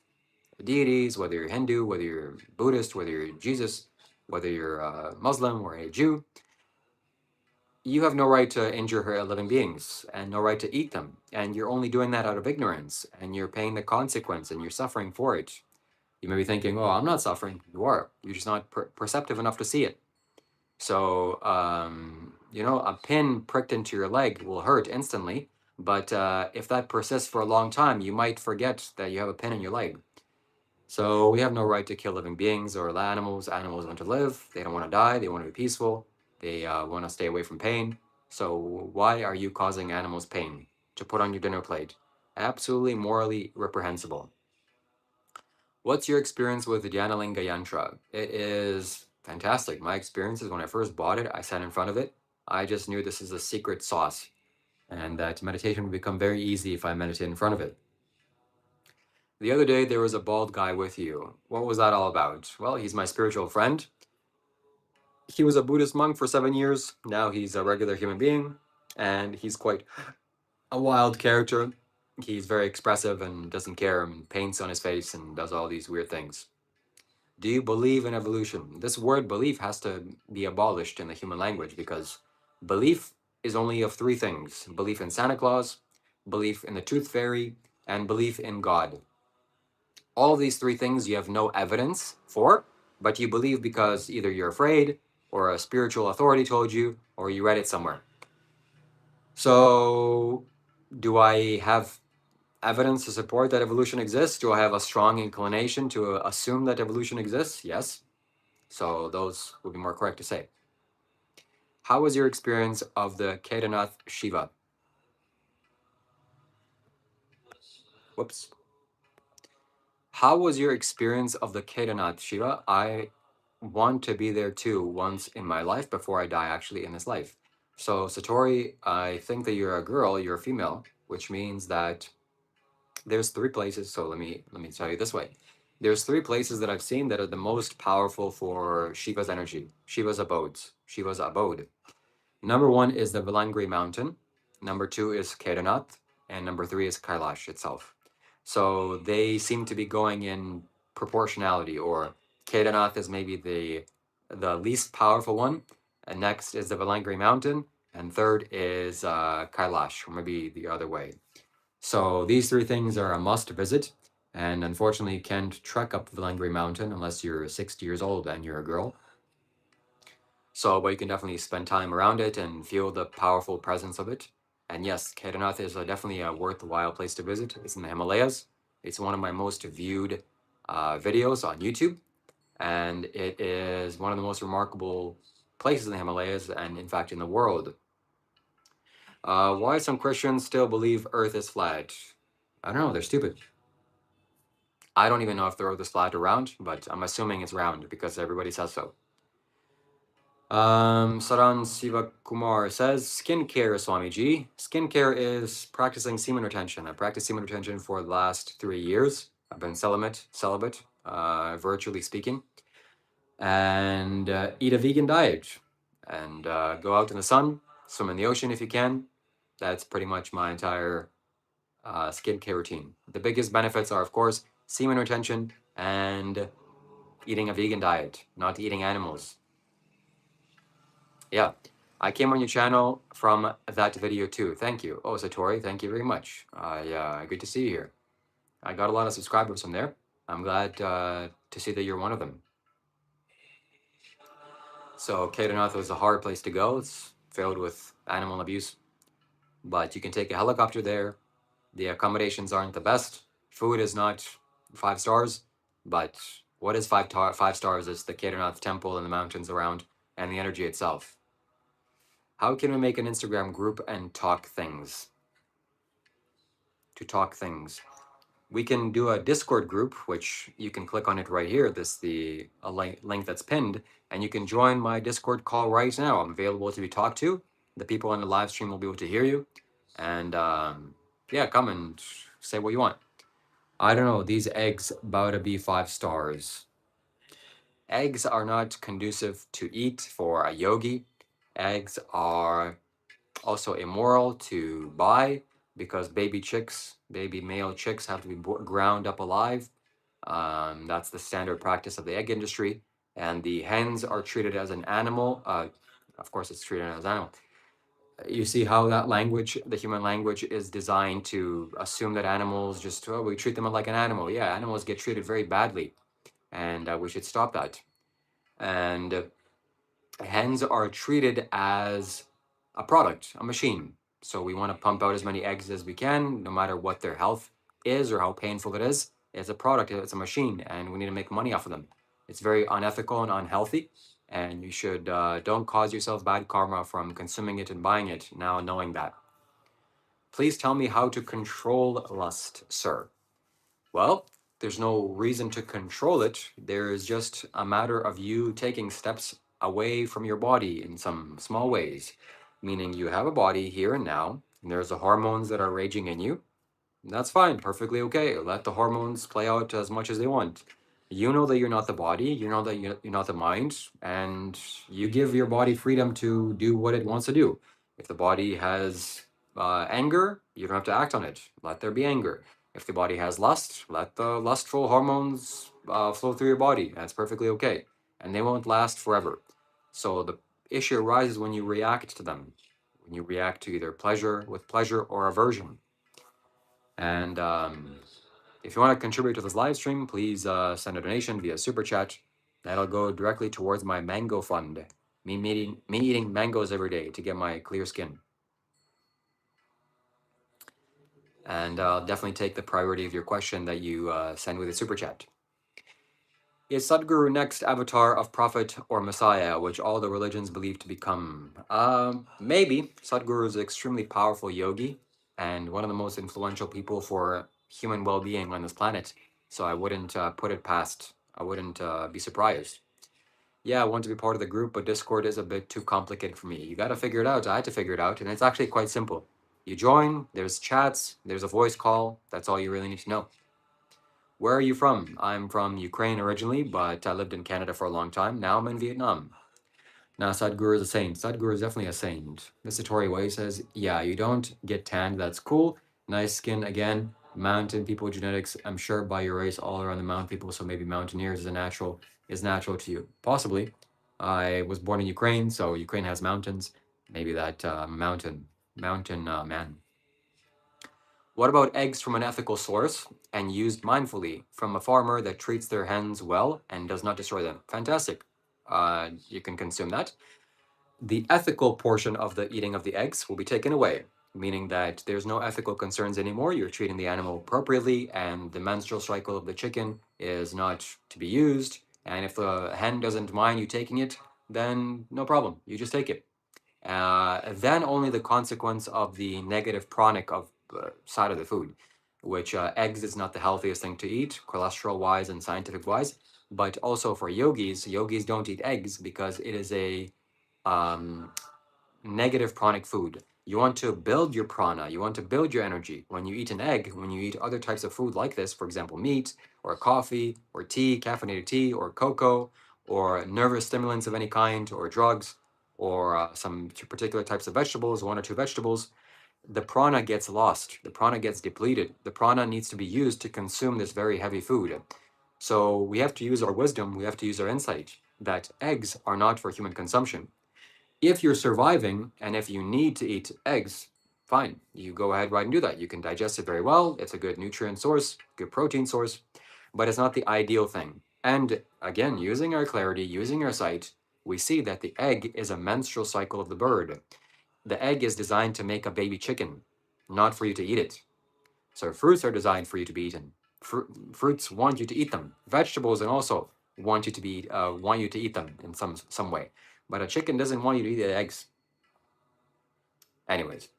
Speaker 1: deities, whether you're Hindu, whether you're Buddhist, whether you're Jesus, whether you're a Muslim or a Jew, you have no right to injure living beings and no right to eat them. And you're only doing that out of ignorance, and you're paying the consequence and you're suffering for it. You may be thinking, oh, I'm not suffering. You are. You're just not perceptive enough to see it. So, a pin pricked into your leg will hurt instantly. But if that persists for a long time, you might forget that you have a pin in your leg. So we have no right to kill living beings or animals. Animals want to live. They don't want to die. They want to be peaceful. They want to stay away from pain. So why are you causing animals pain to put on your dinner plate? Absolutely morally reprehensible. What's your experience with the Dhanalinga Yantra? It is fantastic. My experience is when I first bought it, I sat in front of it. I just knew this is a secret sauce, and that meditation would become very easy if I meditate in front of it. The other day, there was a bald guy with you. What was that all about? Well, he's my spiritual friend. He was a Buddhist monk for 7 years. Now he's a regular human being, and he's quite a wild character. He's very expressive and doesn't care and paints on his face and does all these weird things. Do you believe in evolution? This word belief has to be abolished in the human language because belief is only of three things: belief in Santa Claus, belief in the tooth fairy, and belief in God. All these three things you have no evidence for, but you believe because either you're afraid, or a spiritual authority told you, or you read it somewhere. So, do I have evidence to support that evolution exists? Do I have a strong inclination to assume that evolution exists? Yes. So those would be more correct to say. How was your experience of the Kedarnath Shiva? Whoops. How was your experience of the Kedarnath Shiva? I want to be there too once in my life before I die, actually, in this life. So, Satori, I think that you're a girl, you're a female, which means that there's three places. So let me tell you this way. There's three places that I've seen that are the most powerful for Shiva's energy, Shiva's abode. Number one is the Vilangri mountain. Number two is Kedarnath. And number three is Kailash itself. So they seem to be going in proportionality, or Kedarnath is maybe the least powerful one. And next is the Vilangri mountain. And third is Kailash, or maybe the other way. So these three things are a must visit. And unfortunately, you can't trek up Vilangri mountain unless you're 60 years old and you're a girl. So, but you can definitely spend time around it and feel the powerful presence of it. And yes, Kedarnath is definitely a worthwhile place to visit. It's in the Himalayas. It's one of my most viewed videos on YouTube. And it is one of the most remarkable places in the Himalayas and, in fact, in the world. Why some Christians still believe Earth is flat? I don't know, they're stupid. I don't even know if the Earth is flat or round, but I'm assuming it's round because everybody says so. Saran Siva Kumar says, skincare, Swamiji. Skincare is practicing semen retention. I practiced semen retention for the last 3 years. I've been celibate, virtually speaking, and eat a vegan diet, and go out in the sun, swim in the ocean if you can. That's pretty much my entire skincare routine. The biggest benefits are, of course, semen retention and eating a vegan diet, not eating animals. Yeah. I came on your channel from that video too. Thank you. Oh, Satori, thank you very much. Good to see you here. I got a lot of subscribers from there. I'm glad to see that you're one of them. So Kedarnath was a hard place to go. It's filled with animal abuse, but you can take a helicopter there. The accommodations aren't the best. Food is not 5 stars, but what is 5 stars is the Kedarnath temple and the mountains around and the energy itself. How can we make an Instagram group and talk things? To talk things. We can do a Discord group, which you can click on it right here. This the a link that's pinned, and you can join my Discord call right now. I'm available to be talked to. The people on the live stream will be able to hear you, and yeah, come and say what you want. I don't know. These eggs about to be 5 stars. Eggs are not conducive to eat for a yogi. Eggs are also immoral to buy because baby male chicks have to be ground up alive. That's the standard practice of the egg industry. And the hens are treated as an animal. Of course, it's treated as an animal. You see how that language, the human language, is designed to assume that animals just, oh, we treat them like an animal. Yeah, animals get treated very badly, and we should stop that. And hens are treated as a product, a machine. So we want to pump out as many eggs as we can, no matter what their health is or how painful it is. It's a product, it's a machine, and we need to make money off of them. It's very unethical and unhealthy, and you should don't cause yourself bad karma from consuming it and buying it now knowing that. Please tell me how to control lust, sir. Well, there's no reason to control it. There is just a matter of you taking steps away from your body in some small ways, meaning you have a body here and now, and there's the hormones that are raging in you. That's fine, perfectly okay. Let the hormones play out as much as they want. You know that you're not the body, you know that you're not the mind, and you give your body freedom to do what it wants to do. If the body has anger, you don't have to act on it. Let there be anger. If the body has lust, let the lustful hormones flow through your body. That's perfectly okay. And they won't last forever. So the issue arises when you react to them, when you react to either pleasure with pleasure or aversion. And if you want to contribute to this live stream, please send a donation via Super Chat. That'll go directly towards my mango fund. Me eating mangoes every day to get my clear skin. And I'll definitely take the priority of your question that you send with a Super Chat. Is Sadhguru next avatar of prophet or messiah, which all the religions believe to become? Maybe. Sadhguru is an extremely powerful yogi and one of the most influential people for human well-being on this planet. So I wouldn't put it past. I wouldn't be surprised. Yeah, I want to be part of the group, but Discord is a bit too complicated for me. You got to figure it out. I had to figure it out, and it's actually quite simple. You join, there's chats, there's a voice call. That's all you really need to know. Where are you from? I'm from Ukraine originally, but I lived in Canada for a long time. Now I'm in Vietnam. Now Sadhguru is a saint. Sadhguru is definitely a saint. Mr. Tori Way says, yeah, you don't get tanned. That's cool. Nice skin again. Mountain people genetics, I'm sure by your race all around the mountain people, so maybe mountaineers is natural to you. Possibly. I was born in Ukraine, so Ukraine has mountains. Maybe that mountain man. What about eggs from an ethical source and used mindfully from a farmer that treats their hens well and does not destroy them? Fantastic. You can consume that. The ethical portion of the eating of the eggs will be taken away, meaning that there's no ethical concerns anymore. You're treating the animal appropriately, and the menstrual cycle of the chicken is not to be used. And if the hen doesn't mind you taking it, then no problem. You just take it. Then only the consequence of the negative pranic of side of the food, which eggs is not the healthiest thing to eat, cholesterol wise and scientific wise. But also for yogis don't eat eggs because it is a negative pranic food. You want to build your prana, you want to build your energy. When you eat an egg, when you eat other types of food like this, for example, meat or coffee or tea, caffeinated tea or cocoa or nervous stimulants of any kind or drugs or some particular types of vegetables, 1 or 2 vegetables, the prana gets lost, the prana gets depleted. The prana needs to be used to consume this very heavy food. So we have to use our wisdom, we have to use our insight that eggs are not for human consumption. If you're surviving and if you need to eat eggs, fine, you go ahead right and do that. You can digest it very well. It's a good nutrient source, good protein source, but it's not the ideal thing. And again, using our clarity, using our sight, we see that the egg is a menstrual cycle of the bird. The egg is designed to make a baby chicken, not for you to eat it. So fruits are designed for you to be eaten. Fruits want you to eat them. Vegetables and also want you to eat them in some way. But a chicken doesn't want you to eat the eggs. Anyways,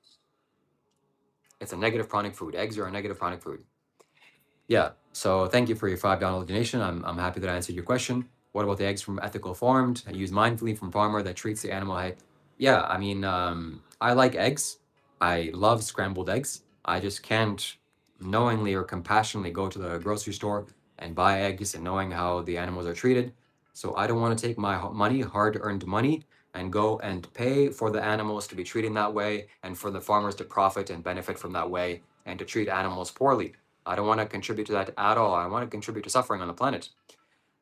Speaker 1: it's a negative pranic food. Eggs are a negative pranic food. Yeah. So thank you for your $5 donation. I'm happy that I answered your question. What about the eggs from ethical farmed? Used mindfully from farmer that treats the animal. Yeah, I mean, I like eggs. I love scrambled eggs. I just can't knowingly or compassionately go to the grocery store and buy eggs and knowing how the animals are treated. So I don't want to take my money, hard-earned money, and go and pay for the animals to be treated that way and for the farmers to profit and benefit from that way and to treat animals poorly. I don't want to contribute to that at all. I want to contribute to suffering on the planet.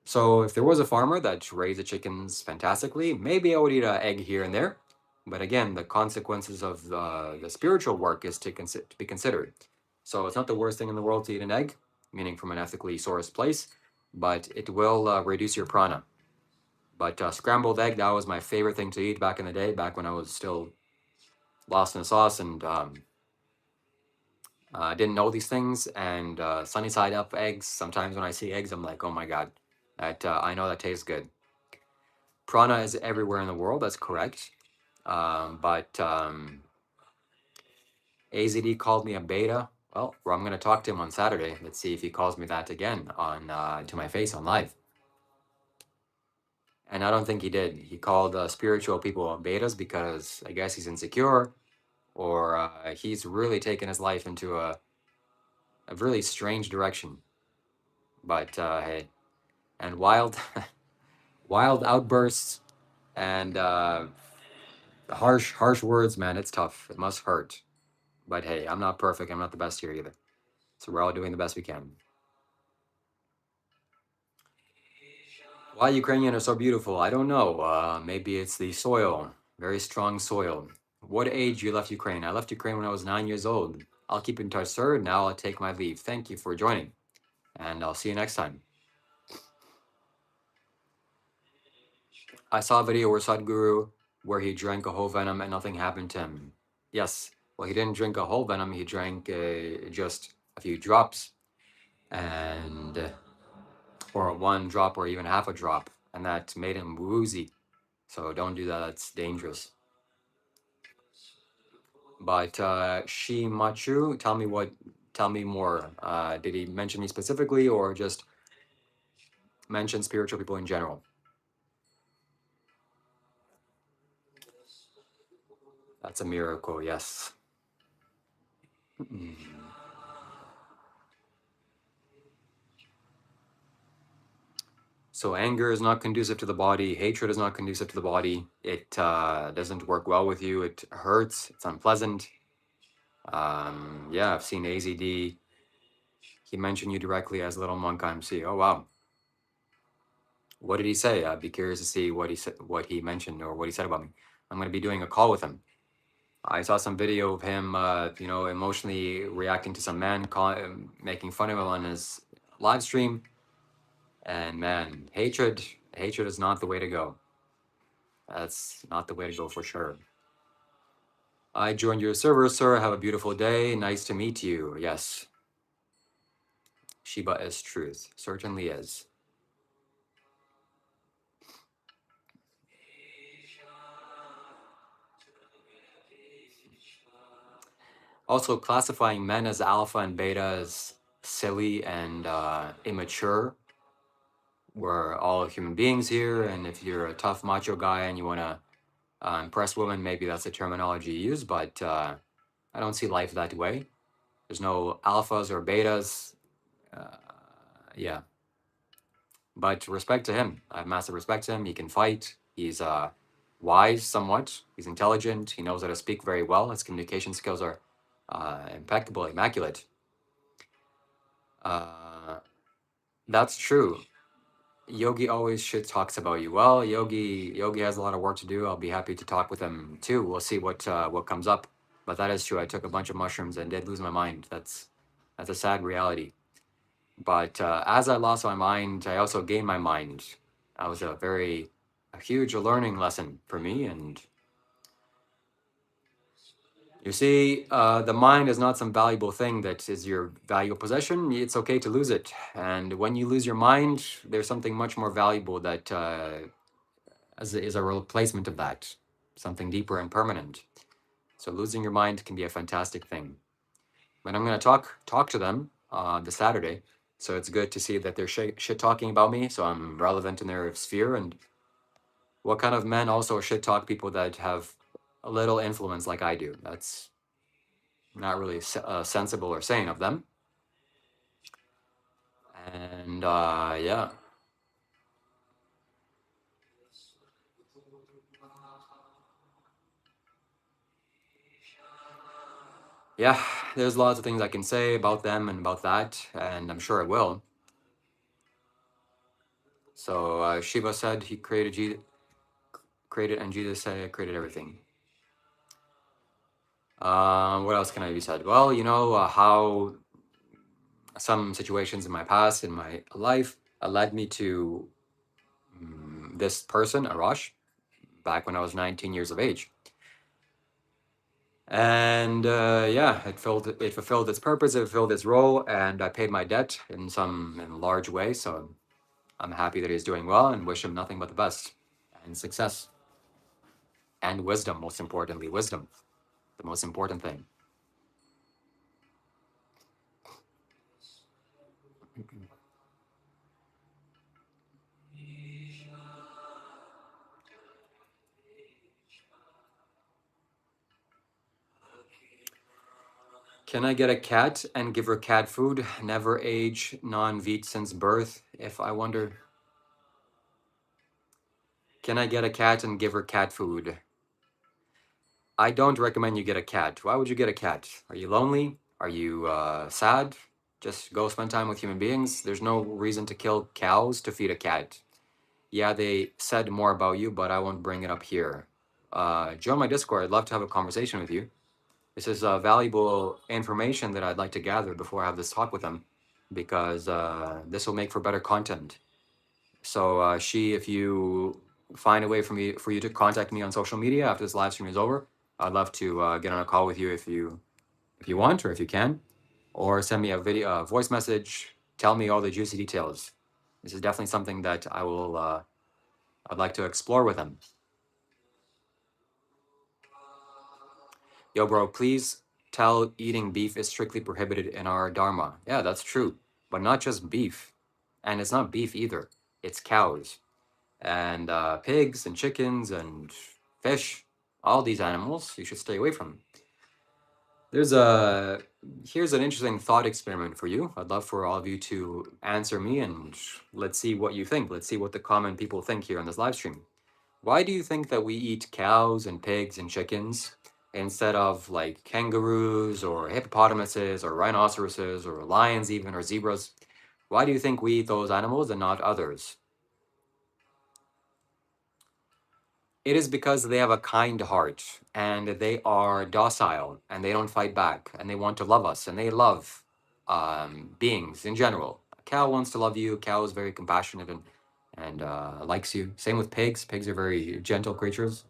Speaker 1: So if there was a farmer that raised the chickens fantastically, maybe I would eat an egg here and there. But again, the consequences of the spiritual work is to be considered. So it's not the worst thing in the world to eat an egg, meaning from an ethically sourced place, but it will reduce your prana. But scrambled egg, that was my favorite thing to eat back in the day, back when I was still lost in the sauce and didn't know these things. And sunny side up eggs, sometimes when I see eggs, I'm like, oh my God, that I know that tastes good. Prana is everywhere in the world, that's correct. But AZD called me a beta. Well, I'm going to talk to him on Saturday. Let's see if he calls me that again on to my face on live. And I don't think he did. He called spiritual people betas because I guess he's insecure, or he's really taken his life into a really strange direction. But hey, and wild, wild outbursts and harsh words, man. It's tough. It must hurt. But hey, I'm not perfect. I'm not the best here either. So we're all doing the best we can. Why Ukrainian are so beautiful? I don't know. Maybe it's the soil. Very strong soil. What age you left Ukraine? I left Ukraine when I was 9 years old. I'll keep in touch, sir. Now I'll take my leave. Thank you for joining. And I'll see you next time. I saw a video where Sadhguru, where he drank a whole venom and nothing happened to him. Yes. Well, he didn't drink a whole venom. He drank just a few drops. And or one drop or even half a drop, and that made him woozy. So don't do that, that's dangerous. But Shimachu, tell me more. Did he mention me specifically or just mention spiritual people in general? That's a miracle, yes. So anger is not conducive to the body. Hatred is not conducive to the body. It doesn't work well with you. It hurts. It's unpleasant. Yeah, I've seen AZD. He mentioned you directly as Little Monk IMC. Oh, wow. What did he say? I'd be curious to see what he said, what he mentioned, or what he said about me. I'm going to be doing a call with him. I saw some video of him, emotionally reacting to some man making fun of him on his live stream. And man, hatred is not the way to go. That's not the way to go for sure. I joined your server, sir. Have a beautiful day. Nice to meet you. Yes. Shiva is truth. Certainly is. Also, classifying men as alpha and beta is silly and immature. We're all human beings here, and if you're a tough macho guy and you want to impress women, maybe that's the terminology you use, but I don't see life that way. There's no alphas or betas. Yeah. But respect to him. I have massive respect to him. He can fight. He's wise somewhat. He's intelligent. He knows how to speak very well. His communication skills are impeccable, immaculate. That's true. Yogi always shit talks about you. Well, Yogi has a lot of work to do. I'll be happy to talk with him too. We'll see what comes up. But that is true. I took a bunch of mushrooms and did lose my mind. That's a sad reality. But as I lost my mind, I also gained my mind. That was a huge learning lesson for me. And you see, the mind is not some valuable thing that is your valuable possession. It's okay to lose it. And when you lose your mind, there's something much more valuable that is a replacement of that, something deeper and permanent. So losing your mind can be a fantastic thing. But I'm going to talk to them this Saturday. So it's good to see that they're shit talking about me. So I'm relevant in their sphere. And what kind of men also shit talk people that have a little influence like I do? That's not really sensible or sane of them. And yeah. Yeah, there's lots of things I can say about them and about that, and I'm sure I will. So Shiva said he created, and Jesus said I created everything. What else can I be said? Well, you know how some situations in my past, in my life, led me to this person, Arash, back when I was 19 years of age. And yeah, it fulfilled its purpose, it fulfilled its role, and I paid my debt in a large way. So I'm happy that he's doing well and wish him nothing but the best and success and wisdom. Most importantly, wisdom, the most important thing. Can I get a cat and give her cat food? Never age, non-veet since birth. If I wonder, can I get a cat and give her cat food? I don't recommend you get a cat. Why would you get a cat? Are you lonely? Are you sad? Just go spend time with human beings. There's no reason to kill cows to feed a cat. Yeah, they said more about you, but I won't bring it up here. Join my Discord. I'd love to have a conversation with you. This is valuable information that I'd like to gather before I have this talk with them, because this will make for better content. So, if you find a way for you to contact me on social media after this live stream is over, I'd love to get on a call with you if you want or if you can, or send me a voice message. Tell me all the juicy details. This is definitely something that I'd like to explore with them. Yo, bro, please tell eating beef is strictly prohibited in our Dharma. Yeah, that's true. But not just beef. And it's not beef either. It's cows and pigs and chickens and fish. All these animals you should stay away from. There's a Here's an interesting thought experiment for you. I'd love for all of you to answer me and let's see what you think. Let's see what the common people think here on this live stream. Why do you think that we eat cows and pigs and chickens instead of like kangaroos or hippopotamuses or rhinoceroses or lions even or zebras? Why do you think we eat those animals and not others? It is because they have a kind heart and they are docile and they don't fight back and they want to love us and they love beings in general. A cow wants to love you. A cow is very compassionate and likes you. Same with pigs. Pigs are very gentle creatures.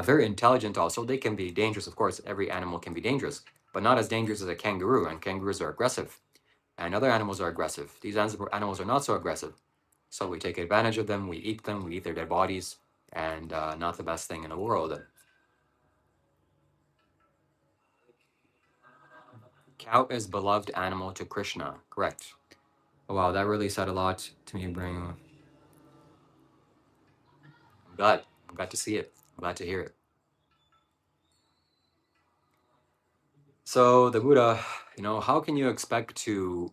Speaker 1: Very intelligent also. They can be dangerous, of course. Every animal can be dangerous, but not as dangerous as a kangaroo. And kangaroos are aggressive, and other animals are aggressive. These animals are not so aggressive, so we take advantage of them. We eat them. We eat their dead bodies, and not the best thing in the world. Cow is beloved animal to Krishna. Correct. Oh, wow, that really said a lot to me, bring. I'm glad. I'm glad to see it. I'm glad to hear it. So the Buddha, how can you expect you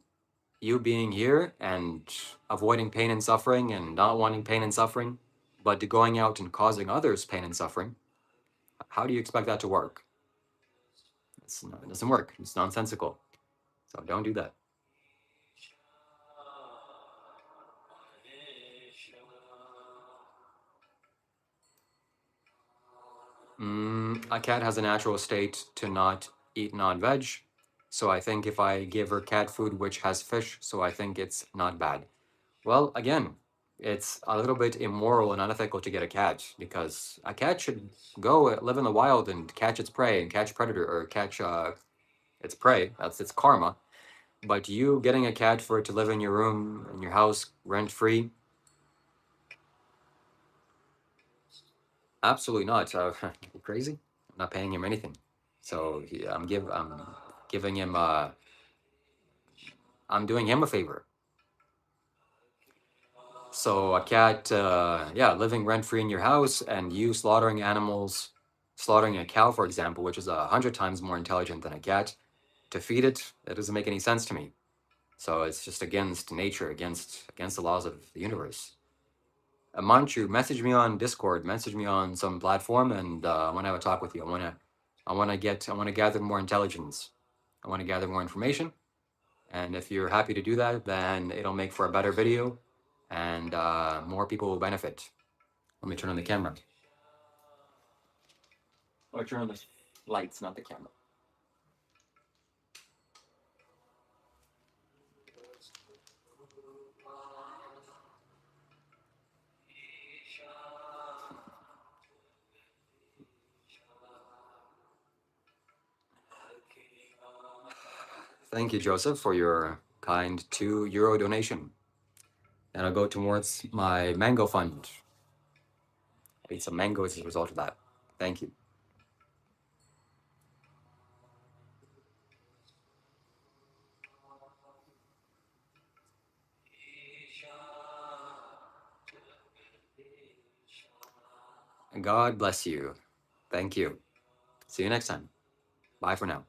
Speaker 1: being here and avoiding pain and suffering and not wanting pain and suffering, but to going out and causing others pain and suffering? How do you expect that to work? It doesn't work. It's nonsensical. So don't do that. A cat has a natural state to not eat non-veg. So I think if I give her cat food which has fish, so I think it's not bad. Well, again, it's a little bit immoral and unethical to get a cat because a cat should go live in the wild and catch its prey and catch predator or catch its prey. That's its karma. But you getting a cat for it to live in your room, in your house, rent free, absolutely not. You crazy? I'm not paying him anything. So I'm giving him I'm doing him a favor. So a cat, yeah, living rent free in your house, and you slaughtering animals, slaughtering a cow, for example, which is 100 times more intelligent than a cat, to feed it, that doesn't make any sense to me. So it's just against nature, against the laws of the universe. Manchu, message me on Discord, message me on some platform, and I want to have a talk with you. I want to gather more intelligence. I want to gather more information. And if you're happy to do that, then it'll make for a better video and more people will benefit. Let me turn on the camera. Or turn on the lights, not the camera. Thank you, Joseph, for your kind €2 donation. That'll go towards my mango fund. I ate some mangoes as a result of that. Thank you. God bless you. Thank you. See you next time. Bye for now.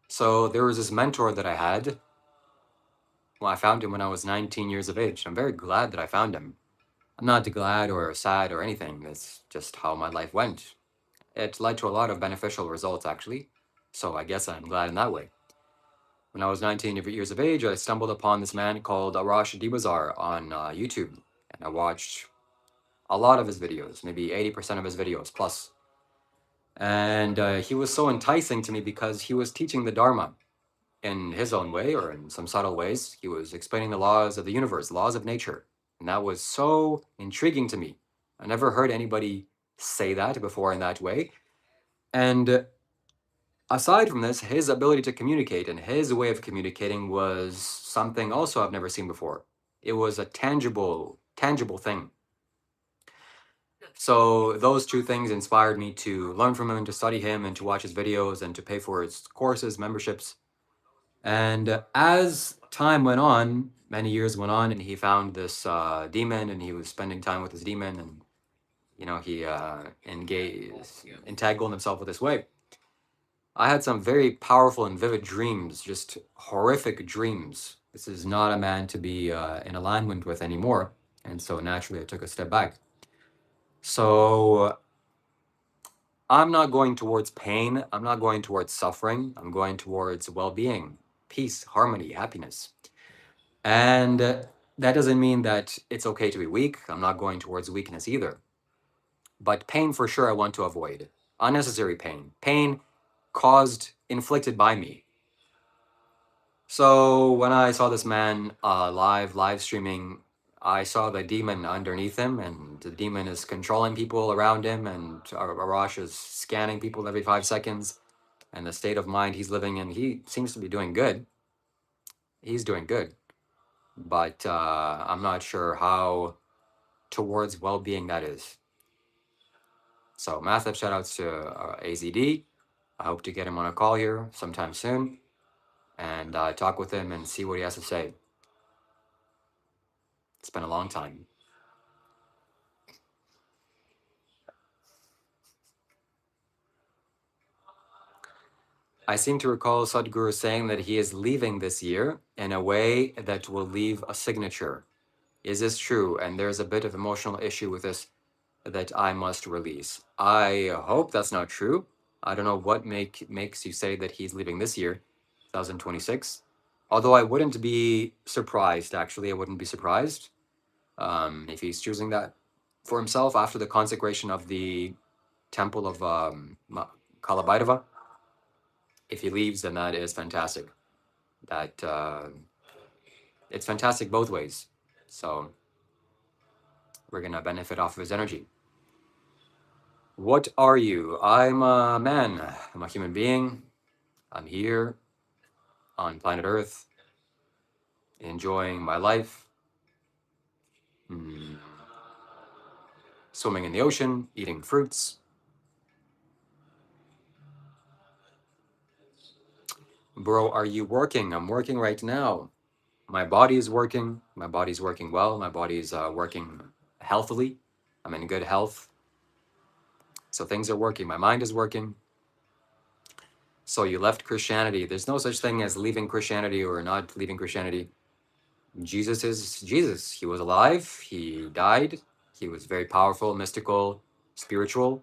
Speaker 1: So there was this mentor that I had. Well, I found him when I was 19 years of age. I'm very glad that I found him. I'm not glad or sad or anything. It's just how my life went. It led to a lot of beneficial results, actually. So I guess I'm glad in that way. When I was 19 years of age, I stumbled upon this man called Arash Dibazar on YouTube. And I watched a lot of his videos, maybe 80% of his videos plus. And he was so enticing to me because he was teaching the Dharma in his own way or in some subtle ways. He was explaining the laws of the universe, laws of nature. And that was so intriguing to me. I never heard anybody say that before in that way. And aside from this, his ability to communicate and his way of communicating was something also I've never seen before. It was a tangible thing. So those two things inspired me to learn from him, to study him, and to watch his videos, and to pay for his courses, memberships. And as time went on, many years went on, and he found this demon, and he was spending time with his demon, and he entangled himself with this way. I had some very powerful and vivid dreams, just horrific dreams. This is not a man to be in alignment with anymore, and so naturally I took a step back. So I'm not going towards pain. I'm not going towards suffering. I'm going towards well-being, peace, harmony, happiness. And that doesn't mean that it's okay to be weak. I'm not going towards weakness either. But pain for sure I want to avoid. Unnecessary pain. Pain inflicted by me. So when I saw this man live streaming, I saw the demon underneath him, and the demon is controlling people around him, and Arash is scanning people every 5 seconds, and the state of mind he's living in, he seems to be doing good. He's doing good. But I'm not sure how towards well-being that is. So massive shout outs to AZD. I hope to get him on a call here sometime soon and talk with him and see what he has to say. It's been a long time. I seem to recall Sadhguru saying that he is leaving this year in a way that will leave a signature. Is this true? And there's a bit of emotional issue with this that I must release. I hope that's not true. I don't know what makes you say that he's leaving this year, 2026. Although I wouldn't be surprised, actually. I wouldn't be surprised if he's choosing that. for himself after the consecration of the temple of Kalabhairava. If he leaves, then that is fantastic. That it's fantastic both ways. So we're gonna benefit off of his energy. What are you? I'm a man. I'm a human being. I'm here on planet Earth, enjoying my life, swimming in the ocean, eating fruits. Bro, are you working? I'm working right now. My body is working. My body's working well. My body's working healthily. I'm in good health. So things are working. My mind is working. So you left Christianity. There's no such thing as leaving Christianity or not leaving Christianity. Jesus is Jesus. He was alive. He died. He was very powerful, mystical, spiritual,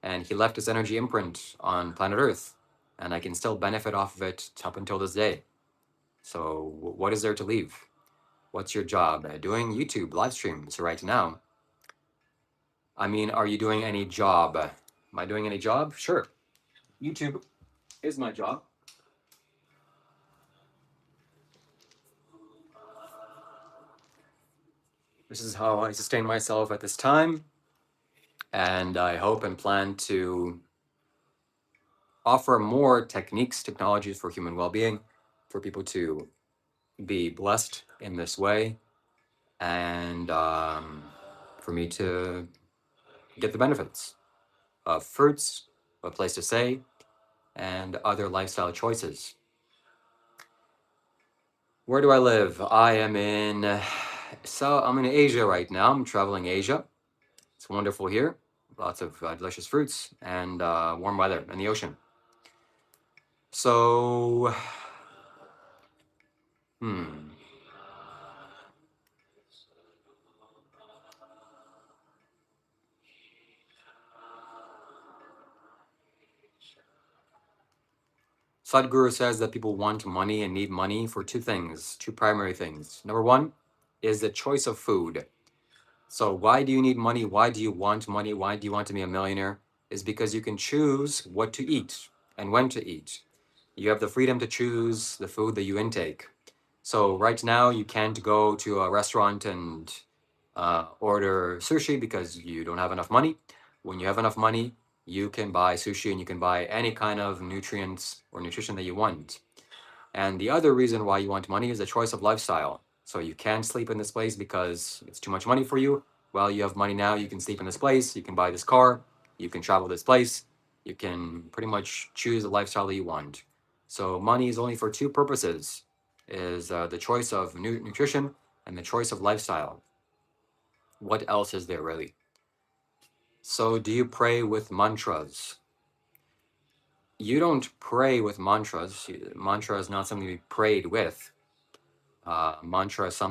Speaker 1: and he left his energy imprint on planet Earth. And I can still benefit off of it up until this day. So what is there to leave? What's your job? Doing YouTube live streams right now. I mean, are you doing any job? Am I doing any job? Sure. YouTube is my job. This is how I sustain myself at this time. And I hope and plan to offer more techniques, technologies for human well-being, for people to be blessed in this way, and for me to get the benefits of fruits, a place to stay, and other lifestyle choices. Where do I live? I am in I'm in Asia right now. I'm traveling Asia. It's wonderful here. Lots of delicious fruits and warm weather and the ocean. So, Sadhguru says that people want money and need money for two things, two primary things. Number one is the choice of food. So why do you need money? Why do you want money? Why do you want to be a millionaire? Is because you can choose what to eat and when to eat. You have the freedom to choose the food that you intake. So right now you can't go to a restaurant and order sushi because you don't have enough money. When you have enough money, you can buy sushi and you can buy any kind of nutrients or nutrition that you want. And the other reason why you want money is the choice of lifestyle. So you can't sleep in this place because it's too much money for you. Well, you have money now, you can sleep in this place, you can buy this car, you can travel this place, you can pretty much choose the lifestyle that you want. So money is only for two purposes, is the choice of nutrition and the choice of lifestyle. What else is there really? So do you pray with mantras? You don't pray with mantras. Mantra is not something to be prayed with. Mantra is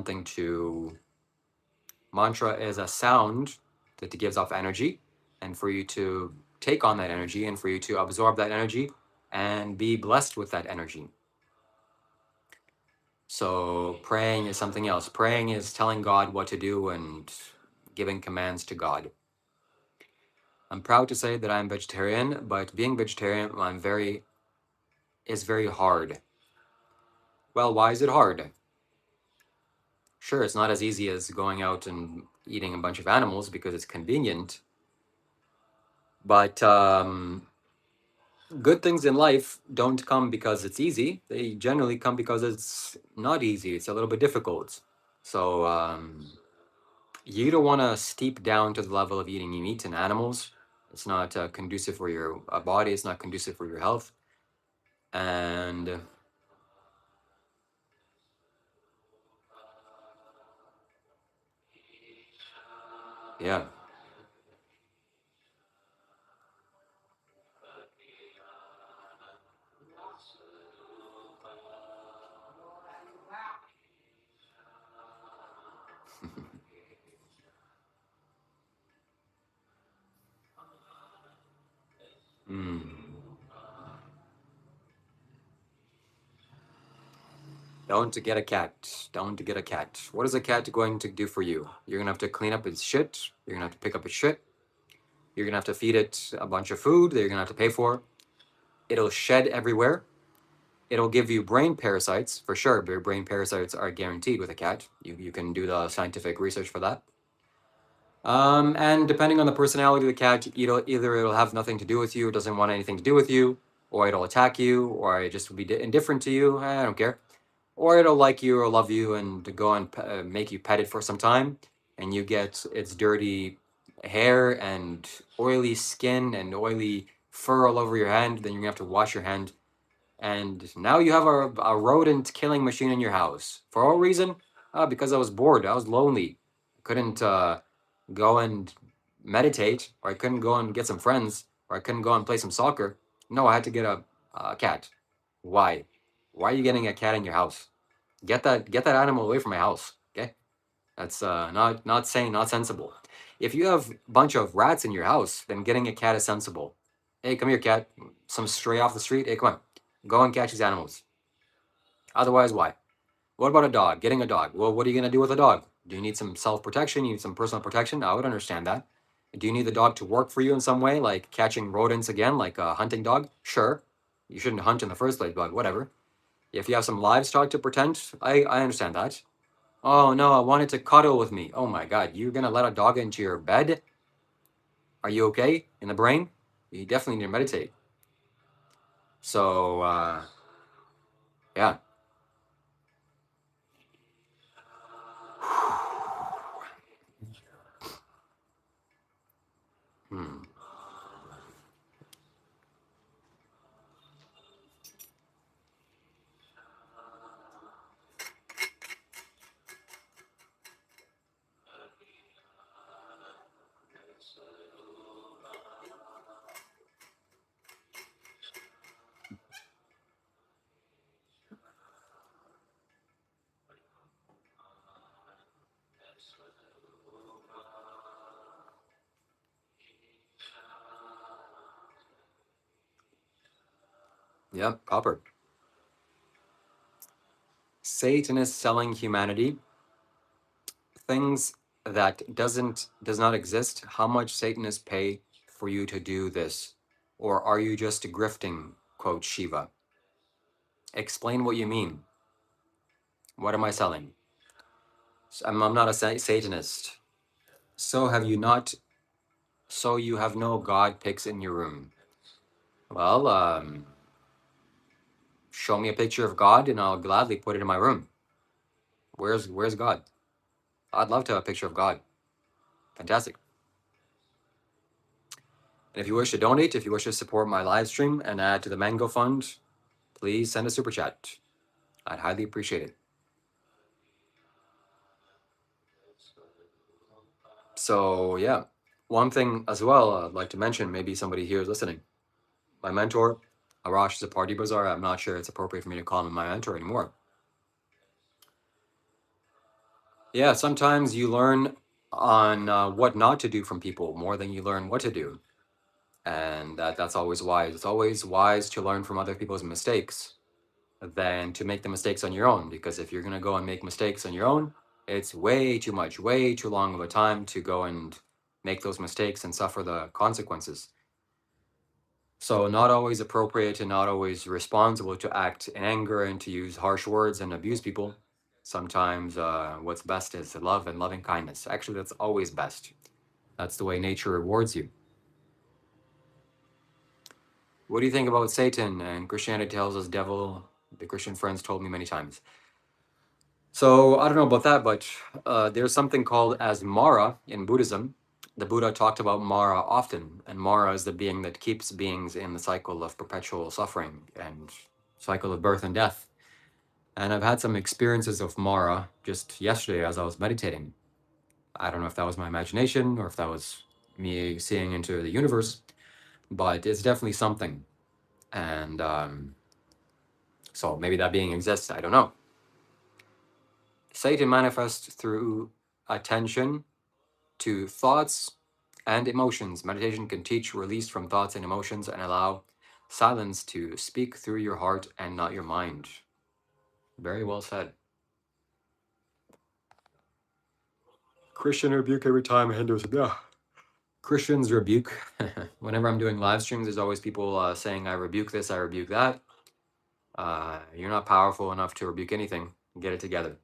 Speaker 1: mantra is a sound that gives off energy, and for you to take on that energy and for you to absorb that energy and be blessed with that energy. So praying is something else. Praying is telling God what to do and giving commands to God. I'm proud to say that I'm vegetarian, but being vegetarian is very hard. Well, why is it hard? Sure, it's not as easy as going out and eating a bunch of animals because it's convenient. But good things in life don't come because it's easy. They generally come because it's not easy. It's a little bit difficult. So you don't want to steep down to the level of eating meat and animals. It's not conducive for your body. It's not conducive for your health. And yeah. Mm. Don't get a cat. Don't get a cat. What is a cat going to do for you? You're gonna have to clean up its shit. You're gonna have to pick up its shit. You're gonna have to feed it a bunch of food that you're gonna have to pay for. It'll shed everywhere. It'll give you brain parasites for sure. But brain parasites are guaranteed with a cat. You can do the scientific research for that. And depending on the personality of the cat, either it'll have nothing to do with you, doesn't want anything to do with you, or it'll attack you, or it just will be indifferent to you. I don't care. Or it'll like you or love you and to go and make you pet it for some time, and you get its dirty hair and oily skin and oily fur all over your hand. Then you're gonna have to wash your hand, and now you have a rodent killing machine in your house. For what reason? Because I was bored. I was lonely. I couldn't go and meditate, or I couldn't go and get some friends, or I couldn't go and play some soccer. No, I had to get a cat. Why? Why are you getting a cat in your house? Get that animal away from my house. Okay, that's not sane, not sensible. If you have a bunch of rats in your house, then getting a cat is sensible. Hey, come here, cat. Some stray off the street. Hey, come on, go and catch these animals. Otherwise, why? What about a dog? Getting a dog. Well, what are you gonna do with a dog? Do you need some self-protection? You need some personal protection? I would understand that. Do you need the dog to work for you in some way, like catching rodents again, like a hunting dog? Sure. You shouldn't hunt in the first place, but whatever. If you have some livestock to pretend, I understand that. Oh no, I wanted to cuddle with me. Oh my God, you're gonna let a dog into your bed? Are you okay in the brain? You definitely need to meditate. So, yeah. Hmm. Yep, copper. Satan is selling humanity things that does not exist. How much Satanists pay for you to do this? Or are you just grifting, quote Shiva? Explain what you mean. What am I selling? I'm not a Satanist. So have you not? So you have no God pics in your room? Well, show me a picture of God and I'll gladly put it in my room. Where's God? I'd love to have a picture of God. Fantastic. And if you wish to donate, if you wish to support my live stream and add to the Mango Fund, please send a super chat. I'd highly appreciate it. So yeah, one thing as well I'd like to mention, maybe somebody here is listening. My mentor, Arash, is a party bazaar. I'm not sure it's appropriate for me to call him my mentor anymore. Yeah, sometimes you learn on what not to do from people more than you learn what to do. And that's always wise. It's always wise to learn from other people's mistakes than to make the mistakes on your own. Because if you're going to go and make mistakes on your own, it's way too much, way too long of a time to go and make those mistakes and suffer the consequences. So not always appropriate and not always responsible to act in anger and to use harsh words and abuse people. Sometimes what's best is love and loving kindness. Actually, that's always best. That's the way nature rewards you. What do you think about Satan? And Christianity tells us devil. The Christian friends told me many times. So I don't know about that, but there's something called as Mara in Buddhism. The Buddha talked about Mara often, and Mara is the being that keeps beings in the cycle of perpetual suffering and cycle of birth and death. And I've had some experiences of Mara just yesterday as I was meditating. I don't know if that was my imagination or if that was me seeing into the universe, but it's definitely something. And so maybe that being exists, I don't know. Satan manifests through attention to thoughts and emotions. Meditation can teach release from thoughts and emotions and allow silence to speak through your heart and not your mind. Very well said. Christian rebuke every time, Hinduism. Yeah. Christians rebuke. Whenever I'm doing live streams, there's always people saying, I rebuke this, I rebuke that. You're not powerful enough to rebuke anything. Get it together.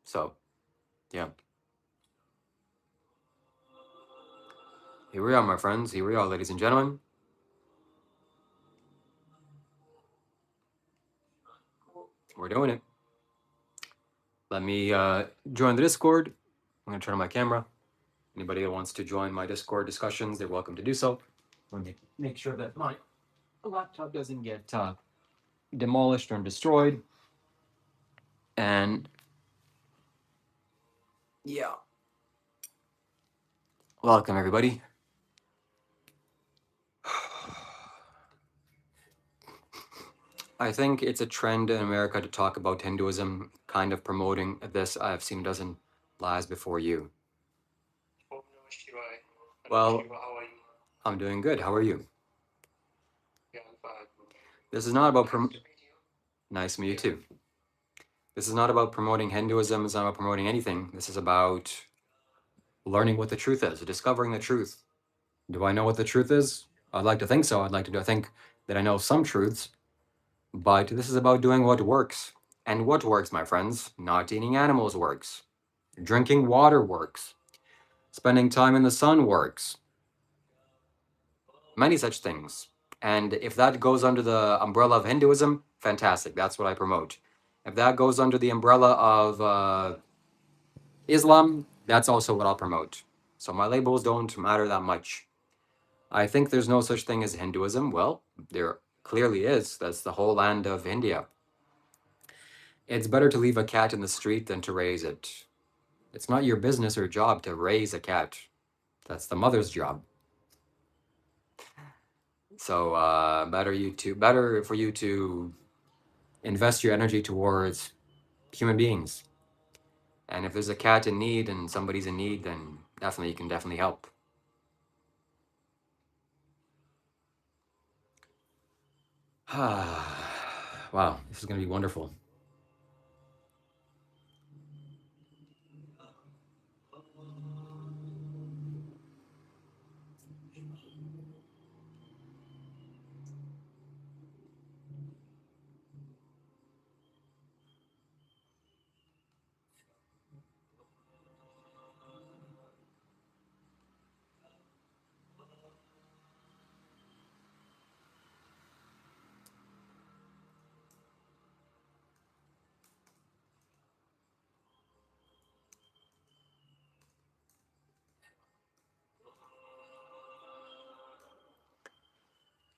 Speaker 1: So, yeah. Here we are, my friends. Here we are, ladies and gentlemen. We're doing it. Let me join the Discord. I'm going to turn on my camera. Anybody that wants to join my Discord discussions, they're welcome to do so. Let me make sure that my laptop doesn't get demolished or destroyed. And yeah. Welcome, everybody. I think it's a trend in America to talk about Hinduism, kind of promoting this. I've seen a dozen lives before you. Well, I'm doing good. How are you? This is not about nice to meet you too. This is not about promoting Hinduism. It's not about promoting anything. This is about learning what the truth is, discovering the truth. Do I know what the truth is? I'd like to think so. I'd like to think that I know some truths, but this is about doing what works. And what works, my friends? Not eating animals works. Drinking water works. Spending time in the sun works. Many such things. And if that goes under the umbrella of Hinduism, fantastic. That's what I promote. If that goes under the umbrella of Islam, that's also what I'll promote. So my labels don't matter that much. I think there's no such thing as Hinduism. Well, there clearly is. That's the whole land of India. It's better to leave a cat in the street than to raise it. It's not your business or job to raise a cat. That's the mother's job. So better for you to invest your energy towards human beings. And if there's a cat in need and somebody's in need, then definitely you can definitely help. Wow, this is going to be wonderful.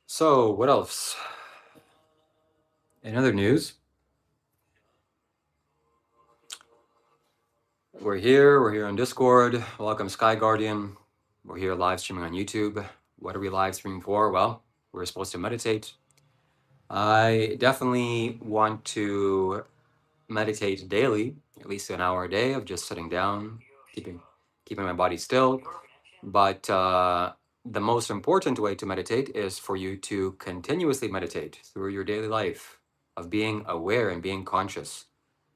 Speaker 1: So, what else? In other news, we're here on Discord. Welcome, Sky Guardian. We're here live streaming on YouTube. What are we live streaming for? Well, we're supposed to meditate. I definitely want to meditate daily, at least an hour a day of just sitting down, keeping my body still. But the most important way to meditate is for you to continuously meditate through your daily life of being aware and being conscious,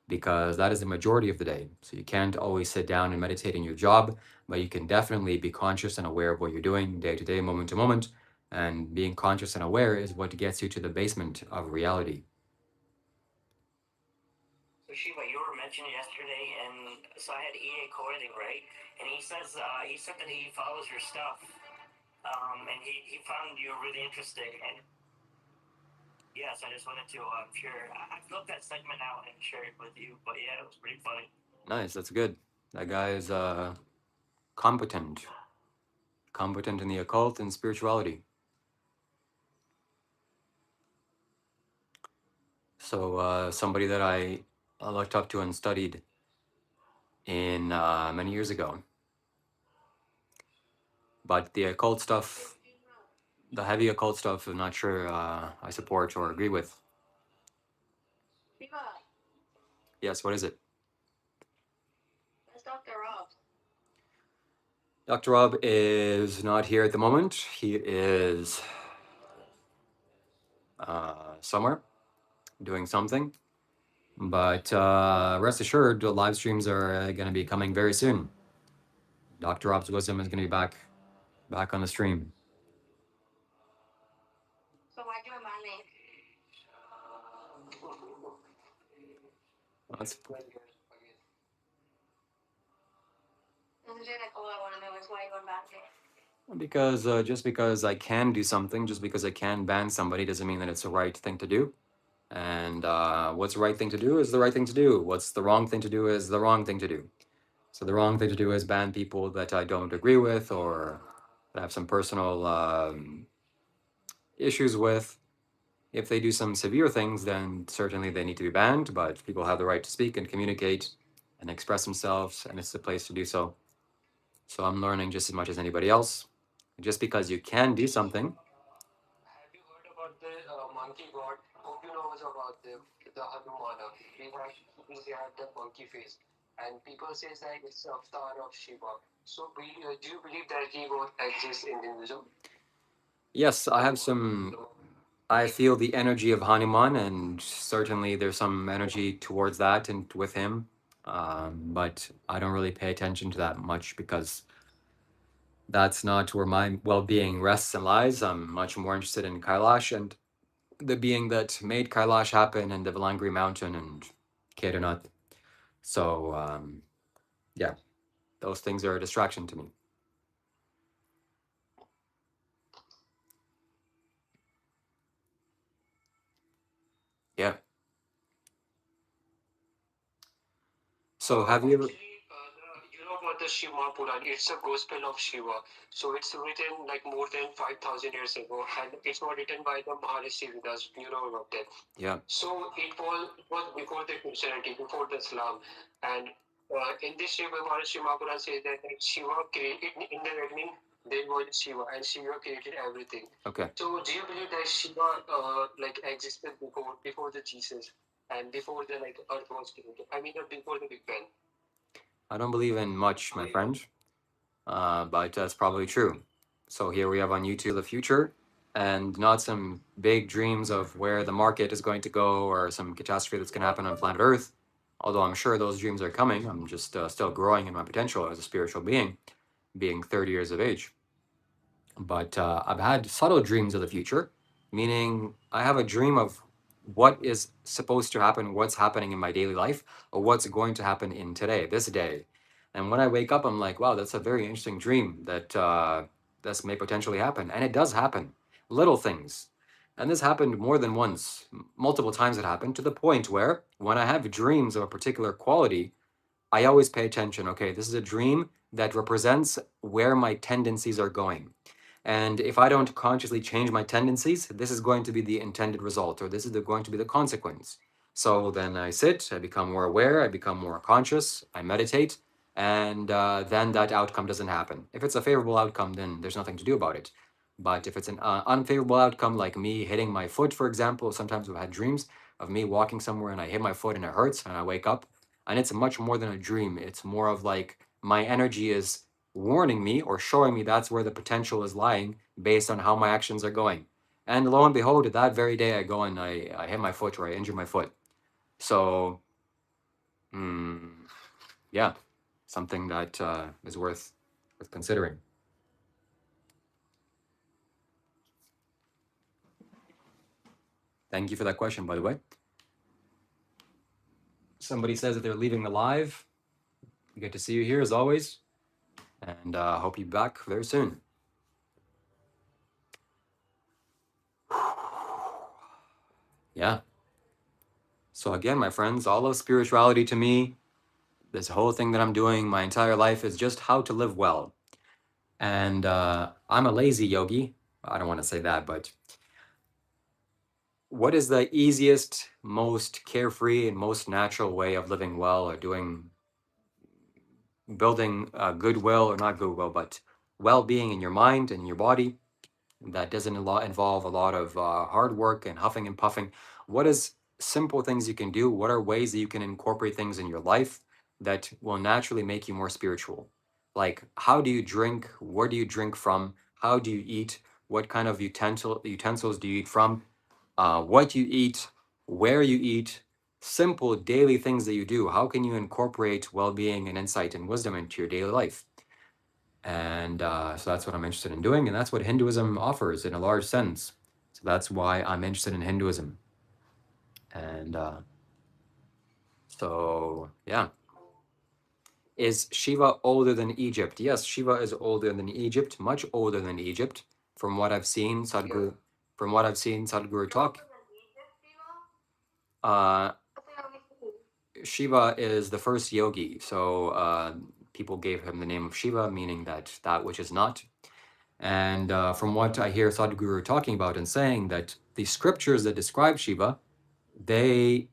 Speaker 1: because that is the majority of the day. So you can't always sit down and meditate in your job, but you can definitely be conscious and aware of what you're doing day to day, moment to moment. And being conscious and aware is what gets you to the basement of reality.
Speaker 2: So Shiva, you were mentioning yesterday, and so I had EA Clothing, right? And he said that he follows your stuff, and he found you really interesting. And yes, I just wanted to share. I flipped that segment out and share it with you, but yeah, it was pretty funny.
Speaker 1: Nice, that's good. That guy is competent in the occult and spirituality. So somebody that I looked up to and studied in many years ago. But the occult stuff, the heavy occult stuff, I'm not sure I support or agree with. Yes, what is it?
Speaker 2: That's Dr. Rob.
Speaker 1: Dr. Rob is not here at the moment. He is somewhere. doing something. But rest assured, the live streams are going to be coming very soon. Dr. Rob's Wisdom is going to be back on the stream.
Speaker 2: So why do my name?
Speaker 1: That's
Speaker 2: Like all I want to know is why you want back there.
Speaker 1: because just because I can do something, just because I can ban somebody, doesn't mean that it's the right thing to do. And what's the right thing to do is the right thing to do. What's the wrong thing to do is the wrong thing to do. So the wrong thing to do is ban people that I don't agree with or that I have some personal issues with. If they do some severe things, then certainly they need to be banned, but people have the right to speak and communicate and express themselves, and it's the place to do so. So I'm learning just as much as anybody else. Just because you can do something.
Speaker 2: Have you heard about the monkey god? Hope you know about the Hanumana. They have the monkey face, and people say that it's the avatar of Shiva. So do you believe that he won't exist in Hinduism?
Speaker 1: Yes, I have some. I feel the energy of Hanuman, and certainly there's some energy towards that and with him. But I don't really pay attention to that much because that's not where my well-being rests and lies. I'm much more interested in Kailash and the being that made Kailash happen and the Valangri Mountain and Kedarnath. So yeah, those things are a distraction to me. Yeah. So have you ever?
Speaker 2: You know about the Shiva Puran? It's a gospel of Shiva. So it's written like more than 5,000 years ago, and it's not written by the Maharishi Vedas. You know about that.
Speaker 1: Yeah.
Speaker 2: So it was before the Christianity, before the Islam, and in this Shiva Maharishi Mahapuran says that Shiva created in the beginning. There was Shiva, and Shiva created everything.
Speaker 1: Okay.
Speaker 2: So do you believe that Shiva like existed before the Jesus and before the like Earth was created? I mean, before the Big Bang.
Speaker 1: I don't believe in much, my friend, but that's probably true. So here we have on YouTube the future, and not some big dreams of where the market is going to go or some catastrophe that's going to happen on planet Earth. Although I'm sure those dreams are coming. I'm just still growing in my potential as a spiritual being 30 years of age. But I've had subtle dreams of the future, meaning I have a dream of what is supposed to happen, what's happening in my daily life, or what's going to happen in today, this day. And when I wake up, I'm like, wow, that's a very interesting dream that this may potentially happen. And it does happen, little things. And this happened more than once, multiple times it happened, to the point where when I have dreams of a particular quality, I always pay attention. Okay, this is a dream that represents where my tendencies are going. And if I don't consciously change my tendencies, this is going to be the intended result, or this is going to be the consequence. So then I sit, I become more aware, I become more conscious, I meditate, and then that outcome doesn't happen. If it's a favorable outcome, then there's nothing to do about it. But if it's an unfavorable outcome, like me hitting my foot, for example, sometimes I've had dreams of me walking somewhere and I hit my foot and it hurts, and I wake up, and it's much more than a dream. It's more of like my energy is warning me or showing me that's where the potential is lying based on how my actions are going. And lo and behold, that very day I go and I hit my foot or I injure my foot. So, yeah, something that is worth considering. Thank you for that question, by the way. Somebody says that they're leaving the live. Good to see you here as always, and hope you back very soon. Yeah. So again, my friends, all of spirituality to me, this whole thing that I'm doing my entire life is just how to live well. And I'm a lazy yogi. I don't want to say that, but what is the easiest, most carefree, and most natural way of living well or building goodwill, or not goodwill, but well-being in your mind and your body that doesn't involve a lot of hard work and huffing and puffing? What is simple things you can do? What are ways that you can incorporate things in your life that will naturally make you more spiritual? Like, how do you drink? Where do you drink from? How do you eat? What kind of utensils do you eat from? What you eat, where you eat, simple daily things that you do. How can you incorporate well-being and insight and wisdom into your daily life? And so that's what I'm interested in doing, and that's what Hinduism offers in a large sense. So that's why I'm interested in Hinduism. And so, yeah. Is Shiva older than Egypt? Yes, Shiva is older than Egypt, much older than Egypt. From what I've seen, Sadhguru, from what I've seen Sadhguru talk, uh, Shiva is the first yogi. So people gave him the name of Shiva, meaning that which is not. And from what I hear Sadhguru talking about and saying, that the scriptures that describe Shiva, they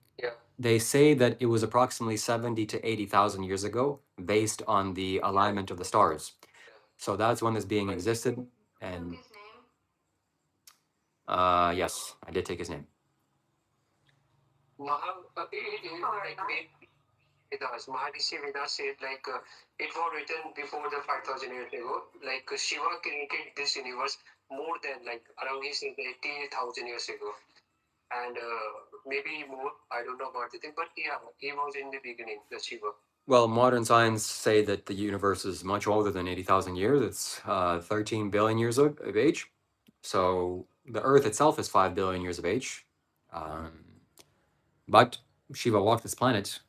Speaker 1: they say that it was approximately 70 to 80,000 years ago, based on the alignment of the stars. So that's when this being existed. And yes, I did take his name.
Speaker 2: Vedas, Maharishi Vedas said it was written before the 5,000 years ago. Shiva created this universe more than around he said 80,000 years ago, and maybe more. I don't know about the thing, but yeah, he was in the beginning, the Shiva.
Speaker 1: Well, modern science say that the universe is much older than 80,000 years. It's 13 billion years of age. So the Earth itself is 5 billion years of age. But Shiva walked this planet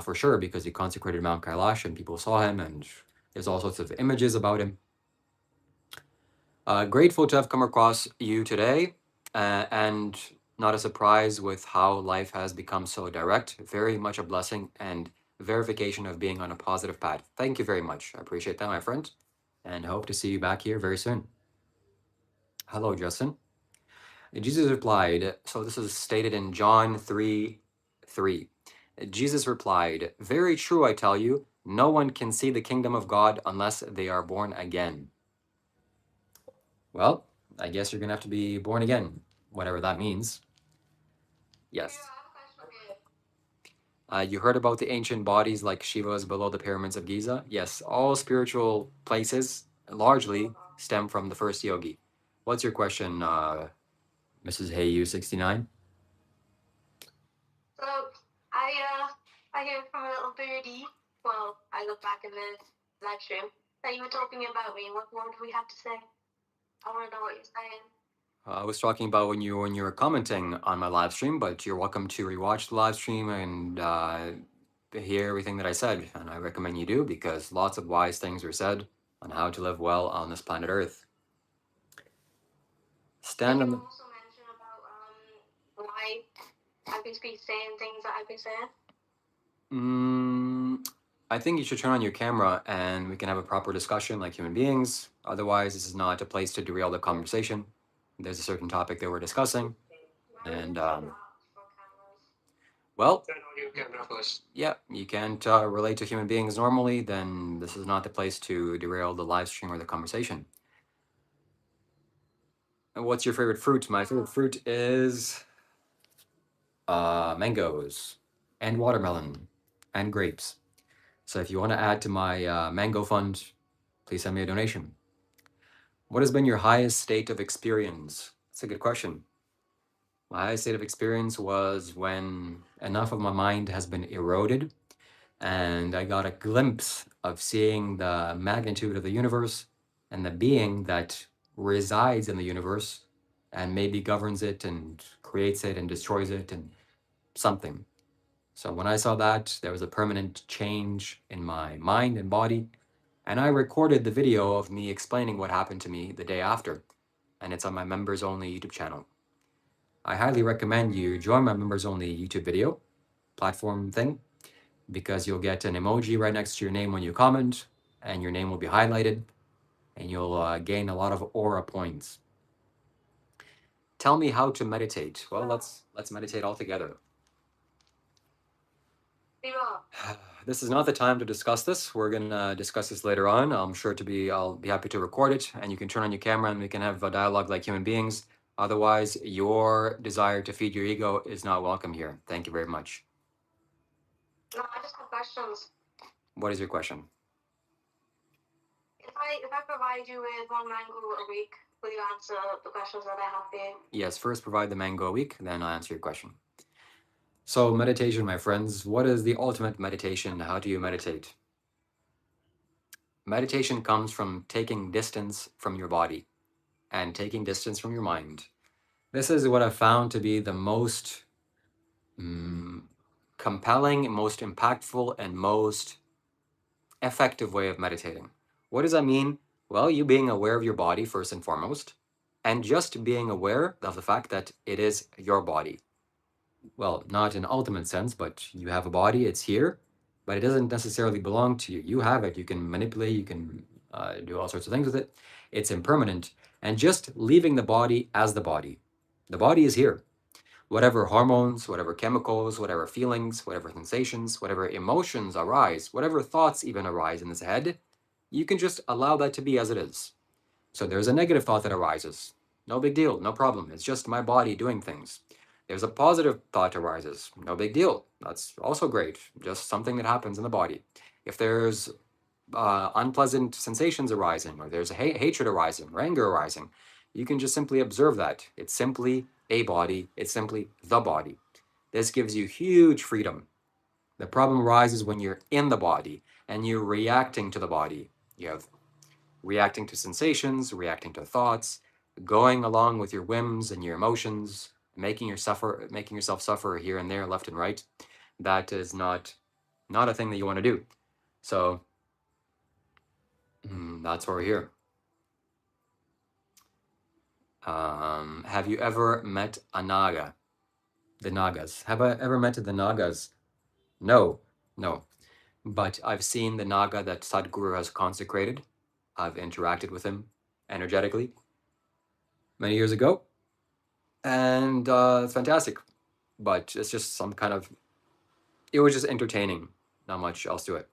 Speaker 1: for sure, because he consecrated Mount Kailash and people saw him, and there's all sorts of images about him. Grateful to have come across you today, and not a surprise with how life has become so direct. Very much a blessing and verification of being on a positive path. Thank you very much. I appreciate that, my friend, and hope to see you back here very soon. Hello, Justin. Jesus replied, so this is stated in John 3:3. Jesus replied, very true, I tell you, no one can see the kingdom of God unless they are born again. Well, I guess you're going to have to be born again, whatever that means. Yes. You heard about the ancient bodies like Shiva's below the pyramids of Giza? Yes, all spiritual places largely stem from the first yogi. What's your question, Mrs. Heyu69?
Speaker 2: So I hear from a little birdie. Well, I look back in the live stream that you were talking about me. What more do we have to say? I want to know what you're saying.
Speaker 1: I was talking about when you were commenting on my live stream, but you're welcome to rewatch the live stream and hear everything that I said, and I recommend you do, because lots of wise things were said on how to live well on this planet Earth. Stand on the.
Speaker 2: Also mention about why I've been saying things that I've been saying.
Speaker 1: I think you should turn on your camera and we can have a proper discussion like human beings. Otherwise, this is not a place to derail the conversation. There's a certain topic that we're discussing, and well,
Speaker 2: Turn on your camera first.
Speaker 1: yeah, you can't relate to human beings normally, then this is not the place to derail the live stream or the conversation. And what's your favorite fruit? My favorite fruit is mangoes and watermelon and grapes. So if you want to add to my mango fund, please send me a donation. What has been your highest state of experience? That's a good question. My highest state of experience was when enough of my mind has been eroded and I got a glimpse of seeing the magnitude of the universe and the being that resides in the universe and maybe governs it and creates it and destroys it and something. So when I saw that, there was a permanent change in my mind and body, and I recorded the video of me explaining what happened to me the day after, and it's on my members only YouTube channel. I highly recommend you join my members only YouTube video platform thing, because you'll get an emoji right next to your name when you comment, and your name will be highlighted, and you'll gain a lot of aura points. Tell me how to meditate. Well, let's meditate all together. This is not the time to discuss this. We're gonna discuss this later on. I'll be happy to record it, and you can turn on your camera and we can have a dialogue like human beings. Otherwise, your desire to feed your ego is not welcome here. Thank you very much.
Speaker 2: No, I just have questions.
Speaker 1: What is your question?
Speaker 2: If I provide you with one mango a week, will you answer the questions that I have for you?
Speaker 1: Yes, first provide the mango a week, then I'll answer your question. So, meditation, my friends, what is the ultimate meditation? How do you meditate? Meditation comes from taking distance from your body and taking distance from your mind. This is what I've found to be the most compelling, most impactful, and most effective way of meditating. What does that mean? Well, you being aware of your body first and foremost, and just being aware of the fact that it is your body. Well, not in ultimate sense, but you have a body, it's here, but it doesn't necessarily belong to you. You have it, you can manipulate, you can do all sorts of things with it. It's impermanent. And just leaving the body as the body. The body is here. Whatever hormones, whatever chemicals, whatever feelings, whatever sensations, whatever emotions arise, whatever thoughts even arise in this head, you can just allow that to be as it is. So there's a negative thought that arises. No big deal, no problem. It's just my body doing things. There's a positive thought arises. No big deal. That's also great. Just something that happens in the body. If there's unpleasant sensations arising, or there's a hatred arising, or anger arising, you can just simply observe that. It's simply a body. It's simply the body. This gives you huge freedom. The problem arises when you're in the body and you're reacting to the body. You have reacting to sensations, reacting to thoughts, going along with your whims and your emotions, making yourself suffer here and there, left and right. That is not a thing that you want to do. So that's why we're here. Have you ever met a Naga? The Nagas. Have I ever met the Nagas? No, no. But I've seen the Naga that Sadhguru has consecrated. I've interacted with him energetically many years ago. And it's fantastic. But it's just it was just entertaining. Not much else to it.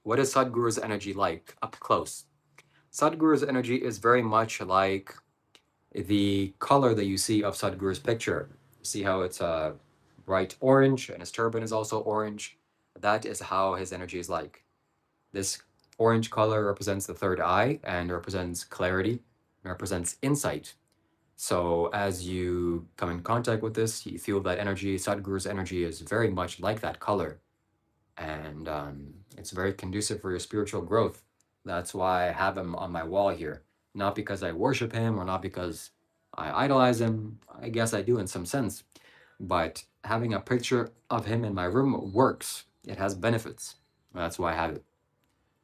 Speaker 1: What is Sadhguru's energy like up close? Sadhguru's energy is very much like the color that you see of Sadhguru's picture. See how it's bright orange and his turban is also orange? That is how his energy is like. This orange color represents the third eye and represents clarity, and represents insight. So as you come in contact with this, you feel that energy, Sadhguru's energy is very much like that color. And it's very conducive for your spiritual growth. That's why I have him on my wall here. Not because I worship him or not because I idolize him. I guess I do in some sense. But having a picture of him in my room works. It has benefits. That's why I have it.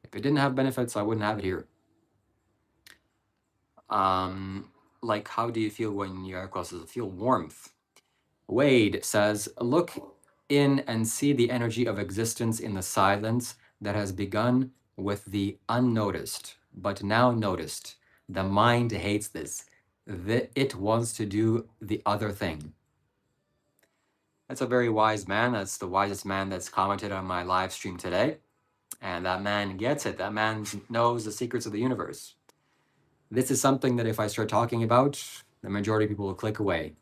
Speaker 1: If it didn't have benefits, I wouldn't have it here. Like, how do you feel when you're close? Does it feel warmth? Wade says, look in and see the energy of existence in the silence that has begun with the unnoticed, but now noticed. The mind hates this. It wants to do the other thing. That's a very wise man. That's the wisest man that's commented on my live stream today. And that man gets it. That man knows the secrets of the universe. This is something that if I start talking about, the majority of people will click away.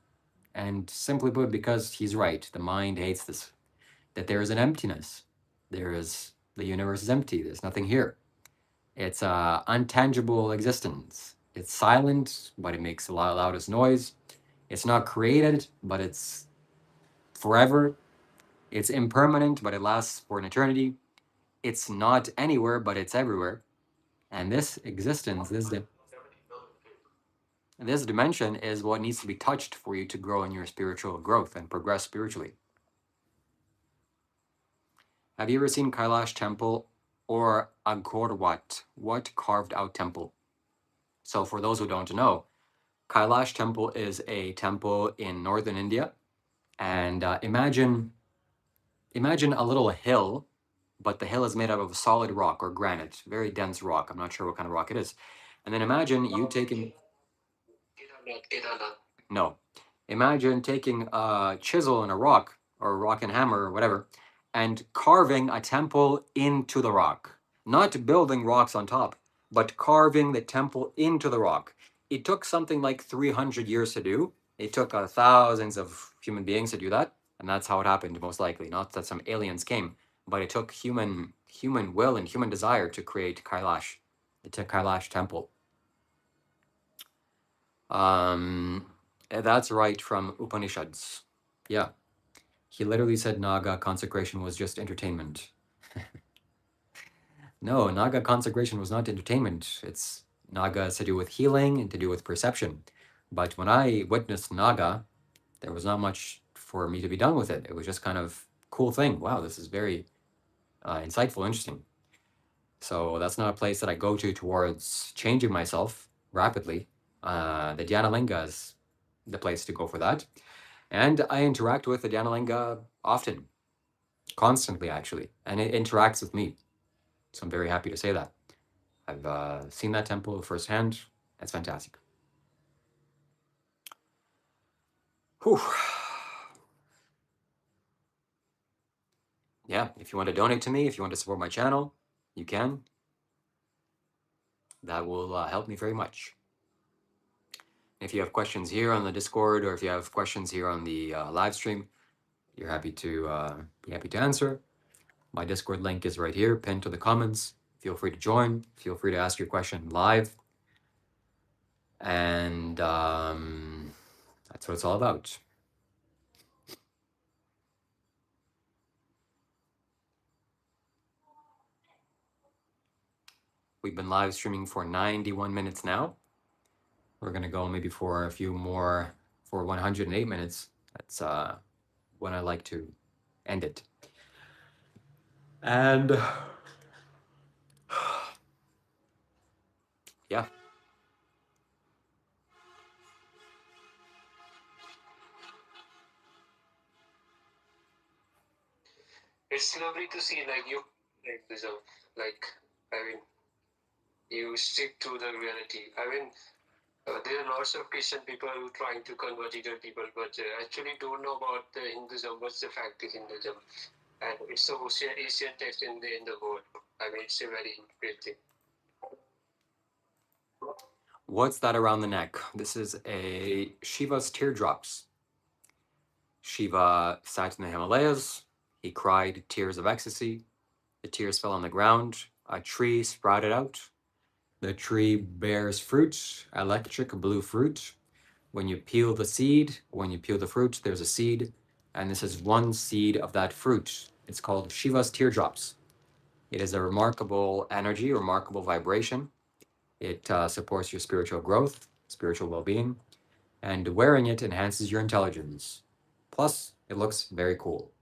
Speaker 1: And simply put, because he's right, the mind hates this, that there is an emptiness. The universe is empty. There's nothing here. It's a untangible existence. It's silent, but it makes the loudest noise. It's not created, but it's forever. It's impermanent, but it lasts for an eternity. It's not anywhere, but it's everywhere. And this existence, this dimension is what needs to be touched for you to grow in your spiritual growth and progress spiritually. Have you ever seen Kailash temple or Angkor Wat carved out temple? So for those who don't know, Kailash temple is a temple in northern India. And imagine a little hill, but the hill is made out of solid rock or granite, very dense rock. I'm not sure what kind of rock it is. And then imagine you taking no. Imagine taking a chisel and a rock, or a rock and hammer, or whatever, and carving a temple into the rock. Not building rocks on top, but carving the temple into the rock. It took something like 300 years to do. It took thousands of human beings to do that, and that's how it happened, most likely. Not that some aliens came, but it took human will and human desire to create Kailash. It took Kailash temple. That's right from Upanishads. Yeah. He literally said Naga consecration was just entertainment. No, Naga consecration was not entertainment. It's Naga is to do with healing and to do with perception. But when I witnessed Naga, there was not much for me to be done with it. It was just kind of cool thing. Wow, this is very insightful, interesting. So that's not a place that I go to towards changing myself rapidly. The Dhyanalinga is the place to go for that. And I interact with the Dhyanalinga often, constantly actually, and it interacts with me. So I'm very happy to say that. I've seen that temple firsthand. It's fantastic. Whew. Yeah, if you want to donate to me, if you want to support my channel, you can. That will help me very much. If you have questions here on the Discord, or if you have questions here on the live stream, you're happy to be happy to answer. My Discord link is right here, pinned to the comments. Feel free to join. Feel free to ask your question live. And that's what it's all about. We've been live streaming for 91 minutes now. We're gonna go maybe for a few more, for 108 minutes. That's when I like to end it. And yeah.
Speaker 2: It's lovely to see like you like this, like I mean, you stick to the reality. I mean, there are lots of Christian people who trying to convert other people, but actually don't know about the Hinduism. What's the fact is Hinduism, and it's the Asian text in the world. I mean, it's a very great thing.
Speaker 1: What's that around the neck? This is a Shiva's teardrops. Shiva sat in the Himalayas. He cried tears of ecstasy. The tears fell on the ground. A tree sprouted out. The tree bears fruit, electric blue fruit. When you peel the seed, when you peel the fruit, there's a seed. And this is one seed of that fruit. It's called Shiva's teardrops. It is a remarkable energy, remarkable vibration. It supports your spiritual growth, spiritual well-being, and wearing it enhances your intelligence. Plus, it looks very cool.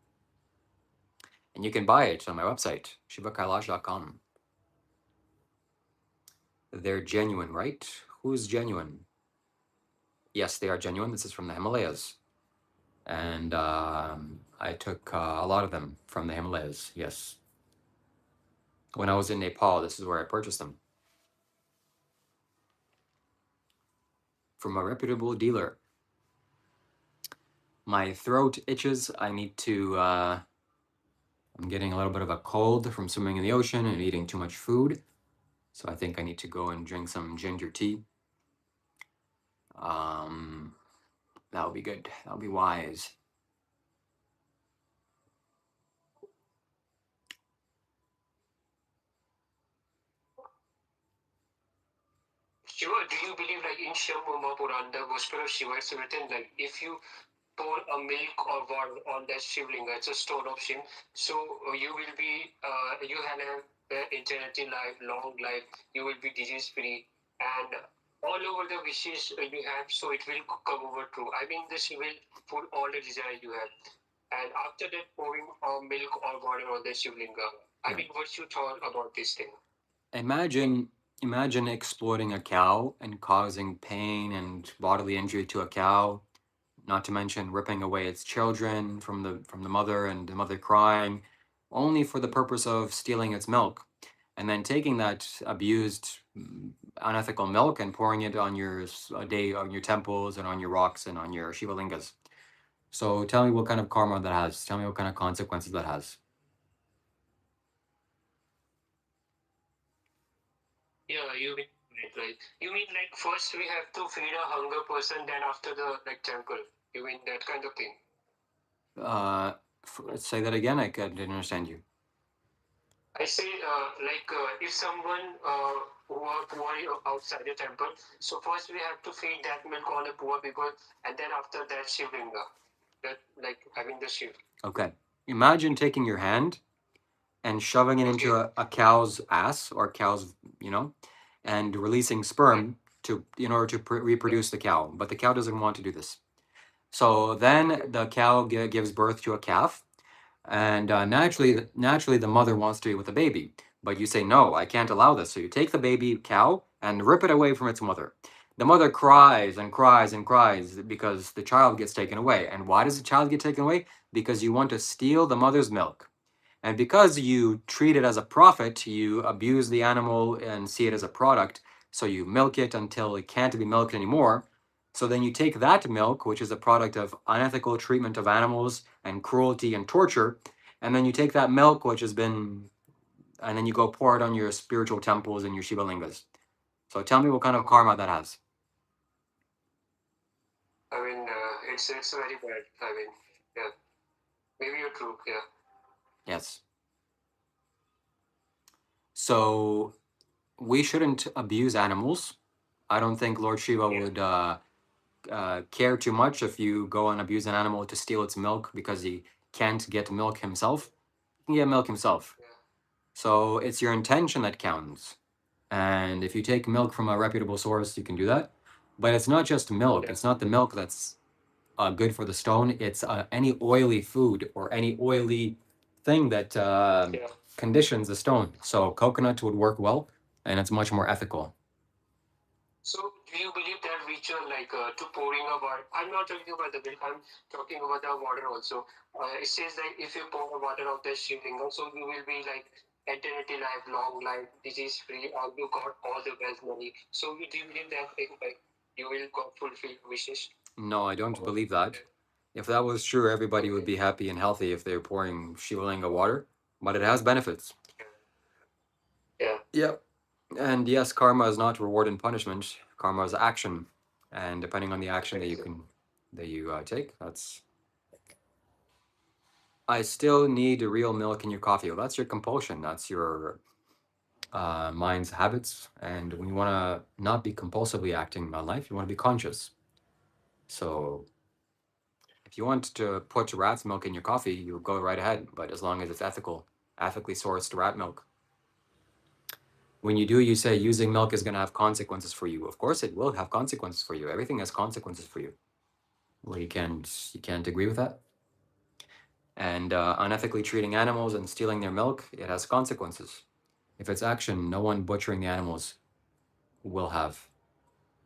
Speaker 1: And you can buy it on my website, shivakailash.com. They're genuine, right? Who's genuine? Yes, they are genuine. This is from the Himalayas. And I took a lot of them from the Himalayas, yes. When I was in Nepal, this is where I purchased them. From a reputable dealer. My throat itches. I need to, I'm getting a little bit of a cold from swimming in the ocean and eating too much food. So I think I need to go and drink some ginger tea. That'll be good. That'll be wise.
Speaker 2: Shiva, do you believe like in Shambho Mahapuran, the Gospel of Shiva, it's written like if you pour a milk or water on that shivlinga, it's a stone of Shiv, so you will be, you have eternity life, long life, you will be disease free, and all over the wishes you have, so it will come over true. I mean, this will full all the desire you have. And after that, pouring milk or water on the shivlinga, I mean, what's your thought about this thing?
Speaker 1: Imagine exploiting a cow and causing pain and bodily injury to a cow, not to mention ripping away its children from the mother and the mother crying, only for the purpose of stealing its milk, and then taking that abused, unethical milk and pouring it on your on your temples and on your rocks and on your Shiva lingas. So tell me what kind of karma that has. Tell me what kind of consequences that has.
Speaker 2: Yeah, you mean right? You mean like first we have to feed a hunger person, then after the like temple. You mean that kind of thing?
Speaker 1: Say that again. I didn't understand you.
Speaker 2: I say if someone who are poor outside the temple, so first we have to feed that milk on the poor people, and then after that Shivlinga, that like I mean the Shiv.
Speaker 1: Okay. Imagine taking your hand and shoving it into a cow's ass or cow's, you know, and releasing sperm to in order to reproduce the cow. But the cow doesn't want to do this. So then the cow gives birth to a calf, and naturally, the mother wants to be with the baby. But you say, no, I can't allow this. So you take the baby cow and rip it away from its mother. The mother cries and cries and cries because the child gets taken away. And why does the child get taken away? Because you want to steal the mother's milk. And because you treat it as a profit, you abuse the animal and see it as a product. So you milk it until it can't be milked anymore. So then you take that milk, which is a product of unethical treatment of animals and cruelty and torture, and then you take that milk, which has been, and then you go pour it on your spiritual temples and your Shiva lingas. So tell me what kind of karma that has.
Speaker 2: I mean, it's very bad. I mean, yeah, maybe you're true. Yeah.
Speaker 1: Yes. So we shouldn't abuse animals. I don't think Lord Shiva would care too much if you go and abuse an animal to steal its milk because he can't get milk himself. He can get milk himself.
Speaker 2: Yeah.
Speaker 1: So it's your intention that counts. And if you take milk from a reputable source, you can do that. But it's not just milk. It's not the milk that's good for the stone. It's any oily food or any oily thing that conditions the stone. So coconut would work well, and it's much more ethical.
Speaker 2: So, do you believe that ritual, like to pouring of water? I'm not talking about the milk. I'm talking about the water also. It says that if you pour water of the Shivlinga, so you will be like eternity life, long life, disease free, or you got all the wealth money. So, do you believe that like you will fulfill wishes?
Speaker 1: No, I don't believe that. If that was true, everybody would be happy and healthy if they're pouring Shivalinga water. But it has benefits.
Speaker 2: Yeah.
Speaker 1: Yep. And yes, karma is not reward and punishment. Karma is action, and depending on the action that you take, that's. I still need real milk in your coffee. Well, that's your compulsion. That's your mind's habits. And when you want to not be compulsively acting on life, you want to be conscious. So if you want to put rat's milk in your coffee, you go right ahead. But as long as it's ethical, ethically sourced rat milk. When you do, you say using milk is going to have consequences for you. Of course, it will have consequences for you. Everything has consequences for you. Well, you can't agree with that. And unethically treating animals and stealing their milk, it has consequences. If it's action, no one butchering the animals will have.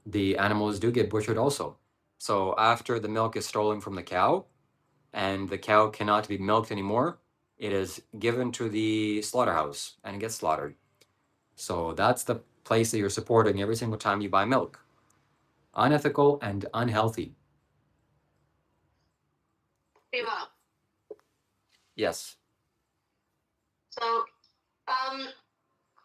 Speaker 1: The animals do get butchered also. So after the milk is stolen from the cow, and the cow cannot be milked anymore, it is given to the slaughterhouse and it gets slaughtered. So that's the place that you're supporting every single time you buy milk. Unethical and unhealthy.
Speaker 2: Shiva.
Speaker 1: Yes.
Speaker 2: So,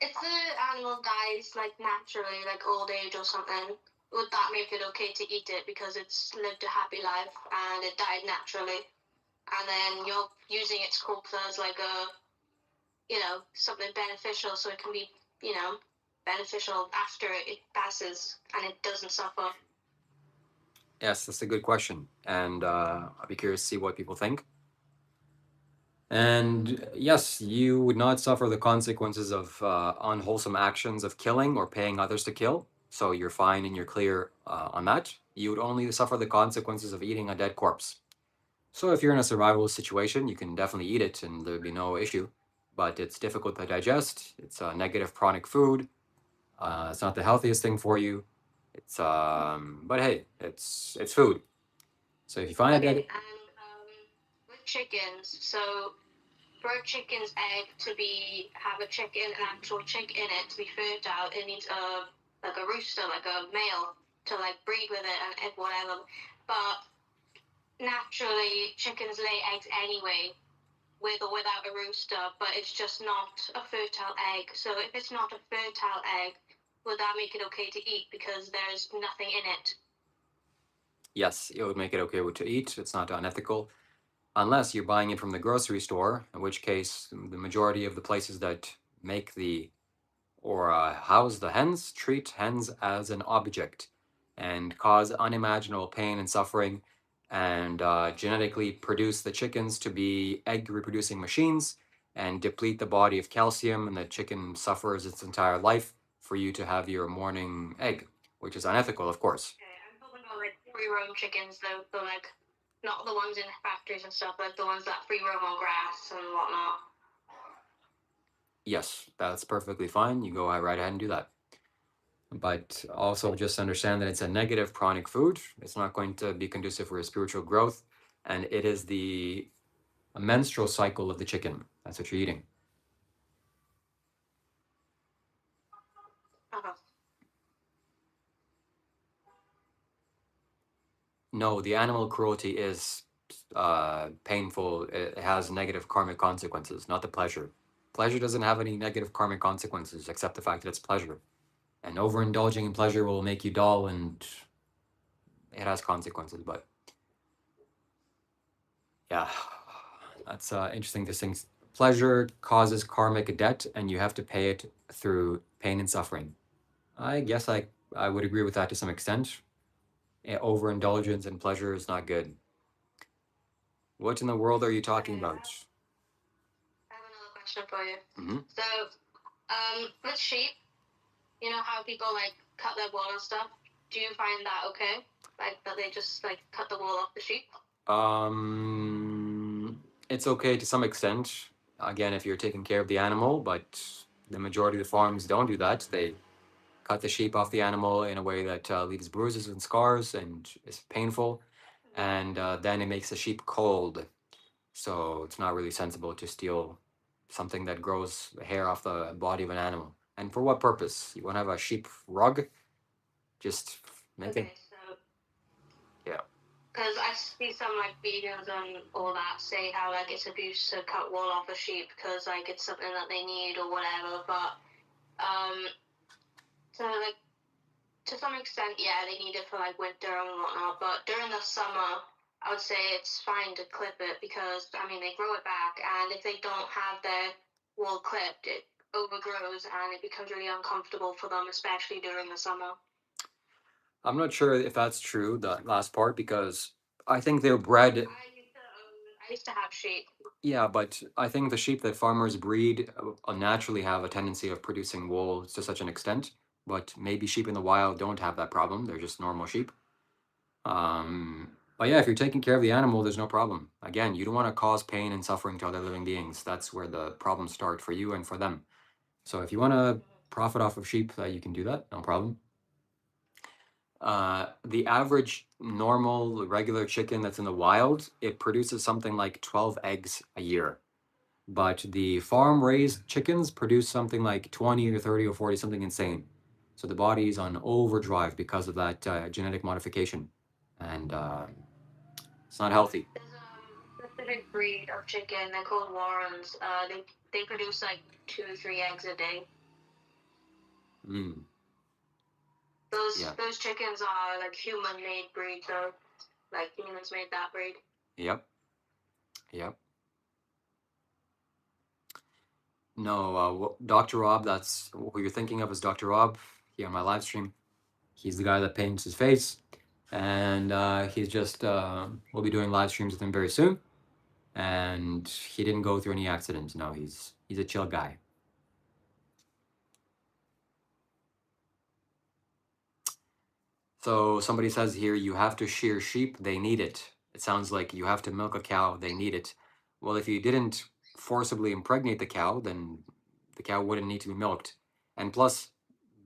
Speaker 2: if the animal dies like naturally, like old age or something, would that make it okay to eat it because it's lived a happy life and it died naturally? And then you're using its corpse as like a, something beneficial, so it can be, beneficial after it passes and it doesn't suffer.
Speaker 1: Yes, that's a good question. And I'll be curious to see what people think. And yes, you would not suffer the consequences of unwholesome actions of killing or paying others to kill. So you're fine and you're clear on that. You would only suffer the consequences of eating a dead corpse. So if you're in a survival situation, you can definitely eat it and there'd be no issue. But it's difficult to digest. It's a negative pranic food. It's not the healthiest thing for you. It's but hey, it's food. So if you find
Speaker 2: Okay,
Speaker 1: it dead,
Speaker 2: and with chickens, so for a chicken's egg to have a chicken, an actual chick in it to be fertile, it needs like a rooster, like a male, to like breed with it and egg whatever. But naturally, chickens lay eggs anyway, with or without a rooster. But it's just not a fertile egg. So if it's not a fertile egg, would that make it okay to eat because there's nothing in it?
Speaker 1: yes, it would make it okay to eat. It's not unethical. Unless you're buying it from the grocery store, in which case the majority of the places that make the or house the hens treat hens as an object and cause unimaginable pain and suffering and genetically produce the chickens to be egg reproducing machines and deplete the body of calcium, and the chicken suffers its entire life for you to have your morning egg, which is unethical, of course.
Speaker 2: Okay, I'm talking about like free roam chickens though, so like not the ones in factories and stuff, like the ones that free roam on grass and whatnot.
Speaker 1: Yes, that's perfectly fine. You go right ahead and do that. But also just understand that it's a negative pranic food. It's not going to be conducive for your spiritual growth. And it is the menstrual cycle of the chicken. That's what you're eating.
Speaker 2: Uh-huh.
Speaker 1: No, the animal cruelty is painful. It has negative karmic consequences, not the pleasure. Pleasure doesn't have any negative karmic consequences except the fact that it's pleasure. And overindulging in pleasure will make you dull, and it has consequences. But yeah, that's interesting distinction. Pleasure causes karmic debt, and you have to pay it through pain and suffering. I guess I would agree with that to some extent. Overindulgence in pleasure is not good. What in the world are you talking
Speaker 2: Okay,
Speaker 1: about?
Speaker 2: I have another question for you.
Speaker 1: Mm-hmm.
Speaker 2: So, with sheep, you know how people like cut their wool and stuff? Do you find that okay? Like that they just like cut the wool off the sheep?
Speaker 1: It's okay to some extent. Again, if you're taking care of the animal, but the majority of the farms don't do that. They cut the sheep off the animal in a way that leaves bruises and scars and is painful, and then it makes the sheep cold. So it's not really sensible to steal something that grows hair off the body of an animal. And for what purpose? You want to have a sheep rug? Just make it.
Speaker 2: Okay, so
Speaker 1: Yeah.
Speaker 2: because I see some like videos and all that say how like it's abuse to cut wool off a sheep because like it's something that they need or whatever. But so like to some extent, yeah, they need it for like winter and whatnot. But during the summer, I would say it's fine to clip it because I mean they grow it back, and if they don't have their wool clipped, it overgrows and it becomes really uncomfortable for them, especially during the summer.
Speaker 1: I'm not sure if that's true, the last part, because I think they're bred.
Speaker 2: I used to have sheep.
Speaker 1: Yeah, but I think the sheep that farmers breed naturally have a tendency of producing wool to such an extent. But maybe sheep in the wild don't have that problem. They're just normal sheep. But yeah, if you're taking care of the animal, there's no problem. Again, you don't want to cause pain and suffering to other living beings. That's where the problems start for you and for them. So if you want to profit off of sheep, you can do that, no problem. The average normal regular chicken that's in the wild, it produces something like 12 eggs a year. But the farm raised chickens produce something like 20 or 30 or 40, something insane. So the body is on overdrive because of that genetic modification. And it's not healthy.
Speaker 2: There's a specific breed of chicken. They're called Warrens. They produce like 2 or 3 eggs a day.
Speaker 1: Mm,
Speaker 2: Those
Speaker 1: yeah.
Speaker 2: those chickens are like human-made breed, so like humans made that breed.
Speaker 1: Yep. Yep. No, Dr. Rob, that's who you're thinking of, is Dr. Rob. He on my live stream. He's the guy that paints his face. And he's just, we'll be doing live streams with him very soon. And he didn't go through any accidents. No, he's a chill guy. So somebody says here, you have to shear sheep, they need it. It sounds like you have to milk a cow, they need it. Well, if you didn't forcibly impregnate the cow, then the cow wouldn't need to be milked. And plus,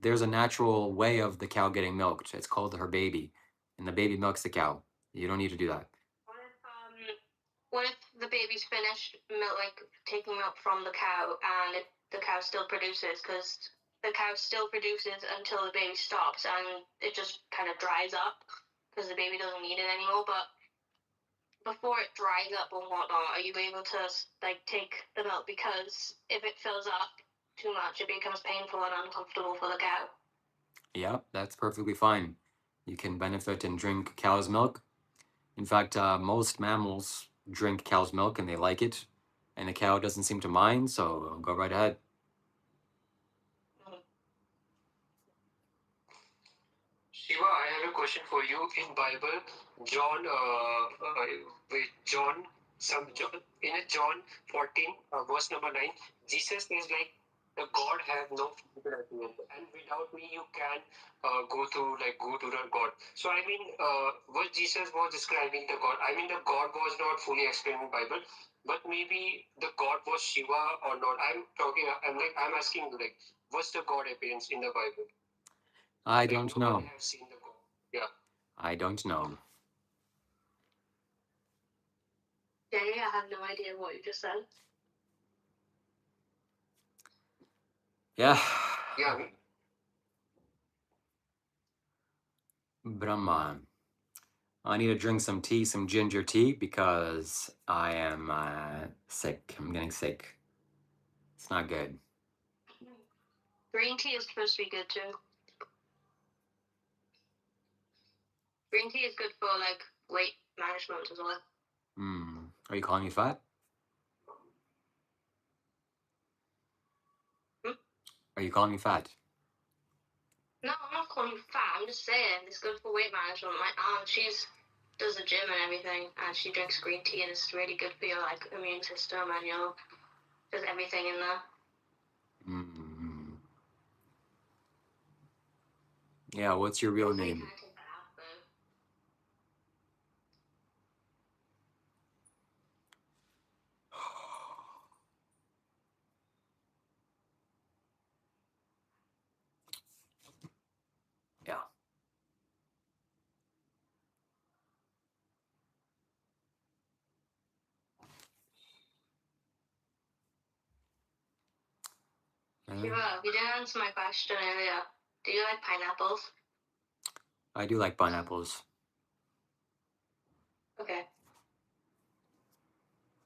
Speaker 1: there's a natural way of the cow getting milked. It's called her baby, and the baby milks the cow. You don't need to do that.
Speaker 2: What if the baby's finished like taking milk from the cow and the cow still produces? Because the cow still produces until the baby stops, and it just kind of dries up because the baby doesn't need it anymore. But before it dries up and whatnot, are you able to like take the milk? Because if it fills up too much, it becomes painful and uncomfortable for the cow.
Speaker 1: Yeah, that's perfectly fine. You can benefit and drink cow's milk. In fact, most mammals drink cow's milk and they like it, and the cow doesn't seem to mind, so go right ahead.
Speaker 2: Shiva, I have a question for you. In Bible, John, John, in a John 14, verse number 9, Jesus is like, the God have no physical appearance, and without me you can go to the God. So I mean, what Jesus was describing the God. I mean, the God was not fully explained in Bible, but maybe the God was Shiva or not. I'm asking like, what's the God appearance in the Bible?
Speaker 1: I don't know.
Speaker 2: Have seen the God. Yeah.
Speaker 1: I don't know.
Speaker 2: Jenny, I have no idea what you just said.
Speaker 1: Yeah.
Speaker 2: Yeah.
Speaker 1: Brahma. I need to drink some tea, some ginger tea, because I am sick. I'm getting sick. It's not good.
Speaker 2: Green tea is supposed to be good too. Green tea is good for like weight management as well.
Speaker 1: Are you calling me fat? Are you calling me fat?
Speaker 2: No, I'm not calling you fat. I'm just saying it's good for weight management. My aunt, does the gym and everything, and she drinks green tea, and it's really good for your like immune system and your there's everything in there.
Speaker 1: Yeah, what's your real name? Yeah.
Speaker 2: Shiva, you didn't answer my question earlier. Do you like pineapples?
Speaker 1: I do like pineapples.
Speaker 2: Okay.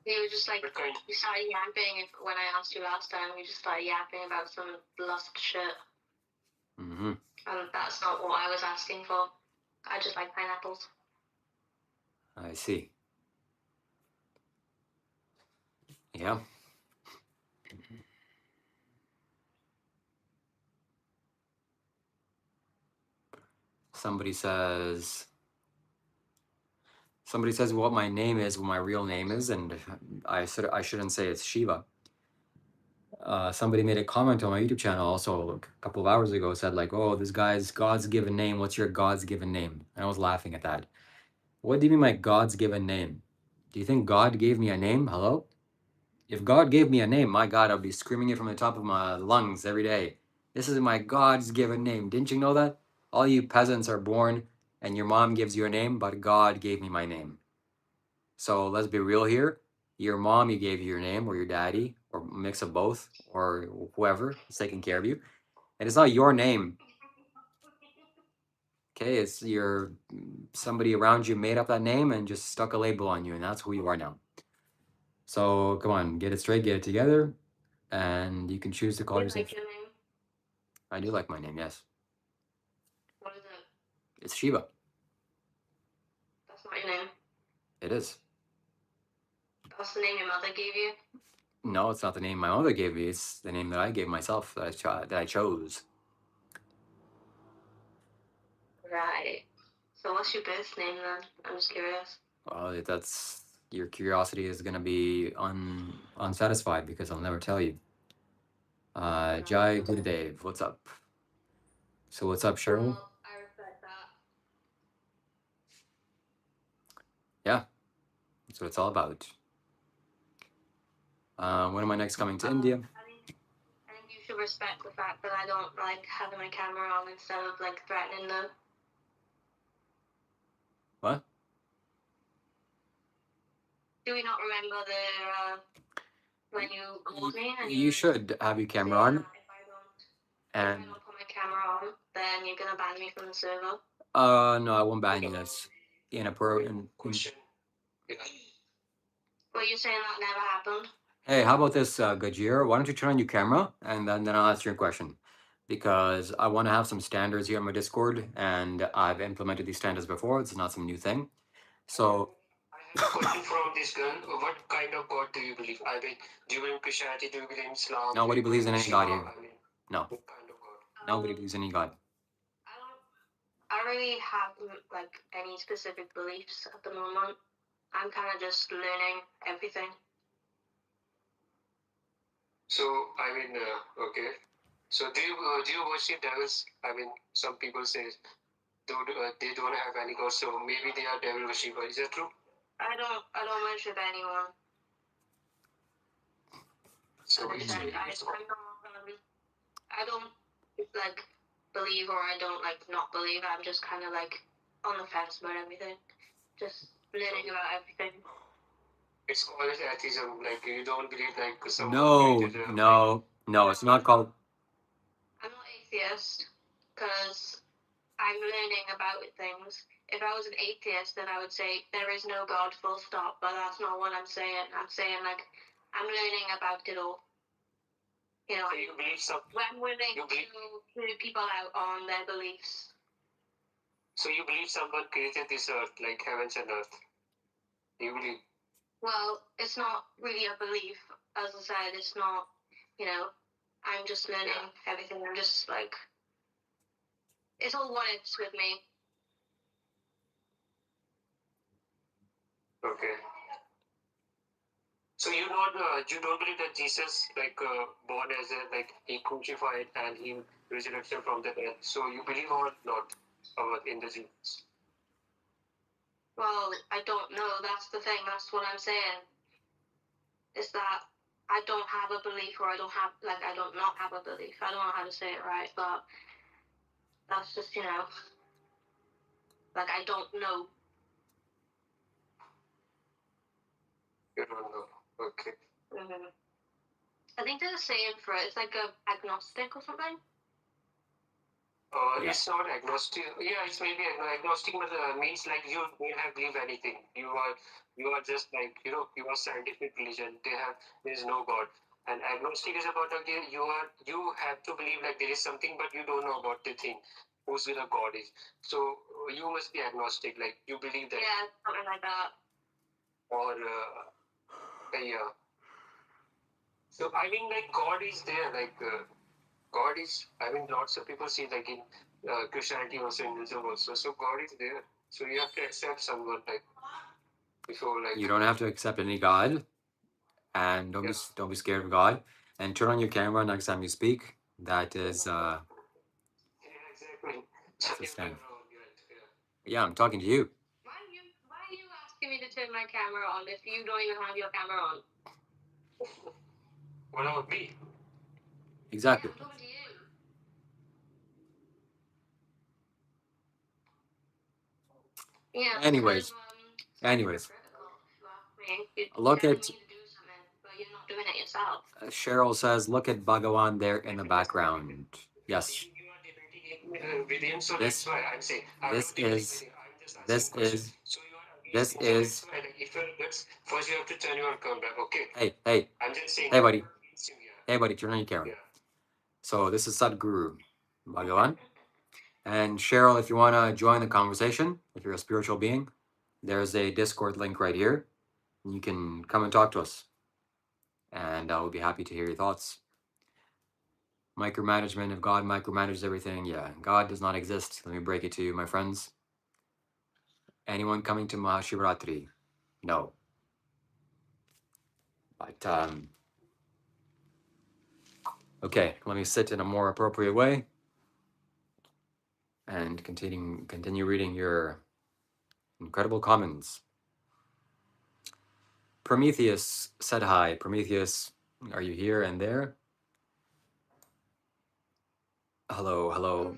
Speaker 2: You were just like, you started yapping when I asked you last time. You just started yapping about some lust shit.
Speaker 1: Mm-hmm.
Speaker 2: And that's not what I was asking for. I just like pineapples.
Speaker 1: I see. Yeah. Somebody says what my name is, what my real name is, and I shouldn't say it's Shiva. Somebody made a comment on my YouTube channel also a couple of hours ago, said like, oh, this guy's God's given name. What's your God's given name? And I was laughing at that. What do you mean my God's given name? Do you think God gave me a name? Hello? If God gave me a name, my God, I'd be screaming it from the top of my lungs every day. This is my God's given name. Didn't you know that? All you peasants are born and your mom gives you a name, but God gave me my name. So let's be real here. Your mommy gave you your name, or your daddy, or a mix of both, or whoever is taking care of you. And it's not your name. Okay, it's somebody around you made up that name and just stuck a label on you, and that's who you are now. So come on, get it straight, get it together, and you can choose to call yourself.
Speaker 2: Like your name?
Speaker 1: I do like my name, yes.
Speaker 2: What is it?
Speaker 1: It's Shiva.
Speaker 2: That's not your name.
Speaker 1: It is.
Speaker 2: That's the name your mother gave you?
Speaker 1: No, it's not the name my mother gave me. It's the name that I gave myself, that I chose.
Speaker 2: Right. So what's your birth name then? I'm just curious.
Speaker 1: Well, that's your curiosity is gonna be unsatisfied because I'll never tell you. Jai Gurudev, what's up? So what's up, Cheryl?
Speaker 2: Well, I respect that.
Speaker 1: Yeah, that's what it's all about. When am I next coming to India?
Speaker 2: I think you should respect the fact that I don't like having my camera on instead of like threatening them.
Speaker 1: What?
Speaker 2: Do we not remember when you called me? And
Speaker 1: You should have your camera on.
Speaker 2: If I don't put my camera on, then you're gonna ban me from the server.
Speaker 1: No, I won't ban you. That's
Speaker 2: Question. Well, you're saying that never happened?
Speaker 1: Hey, how about this, Gajir? Why don't you turn on your camera and then I'll answer your question. Because I want to have some standards here on my Discord, and I've implemented these standards before. It's not some new thing. So
Speaker 2: I have a question from this girl. What kind of God do you believe? I mean, do you believe in Christianity? Do you believe in Islam?
Speaker 1: nobody believes in any God here.
Speaker 2: I mean,
Speaker 1: No.
Speaker 2: what kind of God?
Speaker 1: Nobody believes in any God.
Speaker 2: I really have like any specific beliefs at the moment. I'm kind of just learning everything.
Speaker 3: So I mean, okay. So do you worship devils? I mean, some people say they don't have any god, so maybe they are devil worshipper. Is that true?
Speaker 2: I don't worship anyone.
Speaker 3: So
Speaker 2: I don't like believe or I don't like not believe. I'm just kind of like on the fence about everything, just learning about everything.
Speaker 3: It's called atheism. Like you don't believe like someone
Speaker 1: No,
Speaker 3: created,
Speaker 1: no, it's not called.
Speaker 2: I'm not atheist because I'm learning about things. If I was an atheist, then I would say there is no God, full stop. But that's not what I'm saying. I'm saying like I'm learning about it all. You know,
Speaker 3: So you believe
Speaker 2: I'm willing to hear people out on their beliefs.
Speaker 3: So you believe someone created this earth, like heavens and earth? You believe?
Speaker 2: Well, it's not really a belief. As I said, it's not, you know, I'm just learning everything. I'm just like, it's all what ifs with me.
Speaker 3: Okay. So you don't believe that Jesus born as a like he crucified and he resurrected from the dead. So you believe or not in the Jesus?
Speaker 2: Well, I don't know. That's the thing. That's what I'm saying. Is that I don't have a belief, or I don't not have a belief. I don't know how to say it right, but that's just like I don't know.
Speaker 3: You don't know. Okay.
Speaker 2: Mm-hmm. I think there's a saying for it. It's like a agnostic or something.
Speaker 3: It's not agnostic. Yeah, it's maybe agnostic, but means like you don't have believe anything. You are just like you are scientific religion. There is no God. And agnostic is about again you have to believe like there is something, but you don't know about the thing. Who's with a God is. So you must be agnostic. Like you believe that.
Speaker 2: Yeah, something like that.
Speaker 3: Or yeah. So I mean, like God is there. Like God is. I mean, lots of people see like in Christianity also, Hinduism also. So God is there. So you have to accept someone like before like.
Speaker 1: You don't have to accept any God, and don't be scared of God. And turn on your camera next time you speak. That is
Speaker 3: Yeah, exactly.
Speaker 1: that's a stand. Yeah, I'm talking to you.
Speaker 2: Why are you asking me to turn my camera on if you don't even have your camera on?
Speaker 3: What about me?
Speaker 1: Exactly.
Speaker 2: Yeah, I'm talking to you. Yeah.
Speaker 1: Anyways, anyways, look at Cheryl says, look at Bhagawan there in the background. Yes. This is
Speaker 3: First you have to turn your camera, okay?
Speaker 1: Hey,
Speaker 3: I'm just saying.
Speaker 1: Hey buddy, turn on your camera. So this is Sadhguru Bhagawan. And Cheryl, if you want to join the conversation, if you're a spiritual being, there's a Discord link right here. You can come and talk to us. And I will be happy to hear your thoughts. Micromanagement, if God micromanages everything, yeah, God does not exist. Let me break it to you, my friends. Anyone coming to Mahashivratri? No. But, okay, let me sit in a more appropriate way and continue reading your incredible comments. Prometheus said hi. Prometheus, are you here and there? Hello.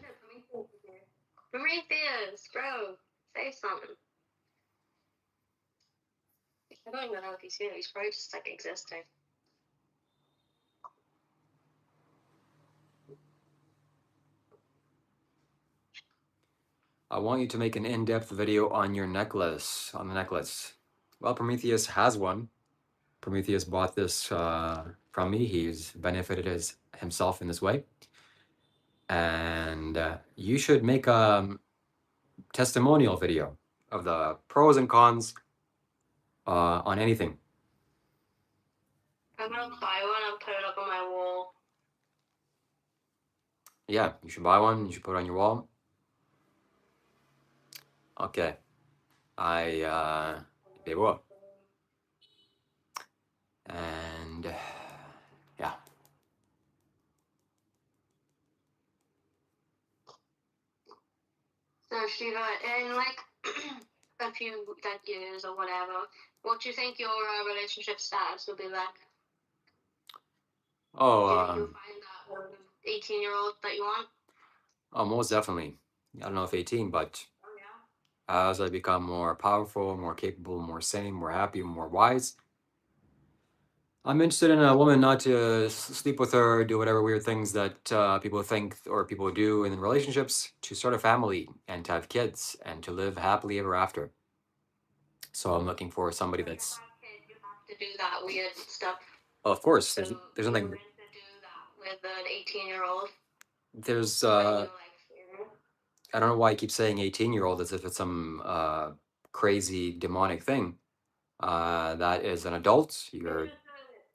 Speaker 2: Prometheus, bro, say something. I don't even know if he's here. He's probably just like existing.
Speaker 1: I want you to make an in-depth video on your necklace, on the necklace. Well, Prometheus has one. Prometheus bought this from me. He's benefited himself in this way. And you should make a testimonial video of the pros and cons on anything.
Speaker 2: I'm gonna buy one and put it up on my wall.
Speaker 1: Yeah, you should buy one. You should put it on your wall. Okay. They will. And yeah.
Speaker 2: So Shiva, in like a few like years or whatever, what do you think your relationship status will be like?
Speaker 1: Oh,
Speaker 2: Do you think you'll find that 18-year-old that you want?
Speaker 1: oh, most definitely. I don't know if 18, but
Speaker 2: Oh yeah.
Speaker 1: as I become more powerful, more capable, more sane, more happy, more wise, I'm interested in a woman not to sleep with her, do whatever weird things that people think or people do in relationships, to start a family and to have kids and to live happily ever after. So I'm looking for somebody
Speaker 2: When you
Speaker 1: that's,
Speaker 2: have kids, you have to do that weird stuff.
Speaker 1: of course,
Speaker 2: So
Speaker 1: there's
Speaker 2: you
Speaker 1: nothing,
Speaker 2: were to do that with an 18-year-old.
Speaker 1: there's,
Speaker 2: When you're like,
Speaker 1: I don't know why I keep saying 18-year-old as if it's some crazy demonic thing. That is an adult. You're,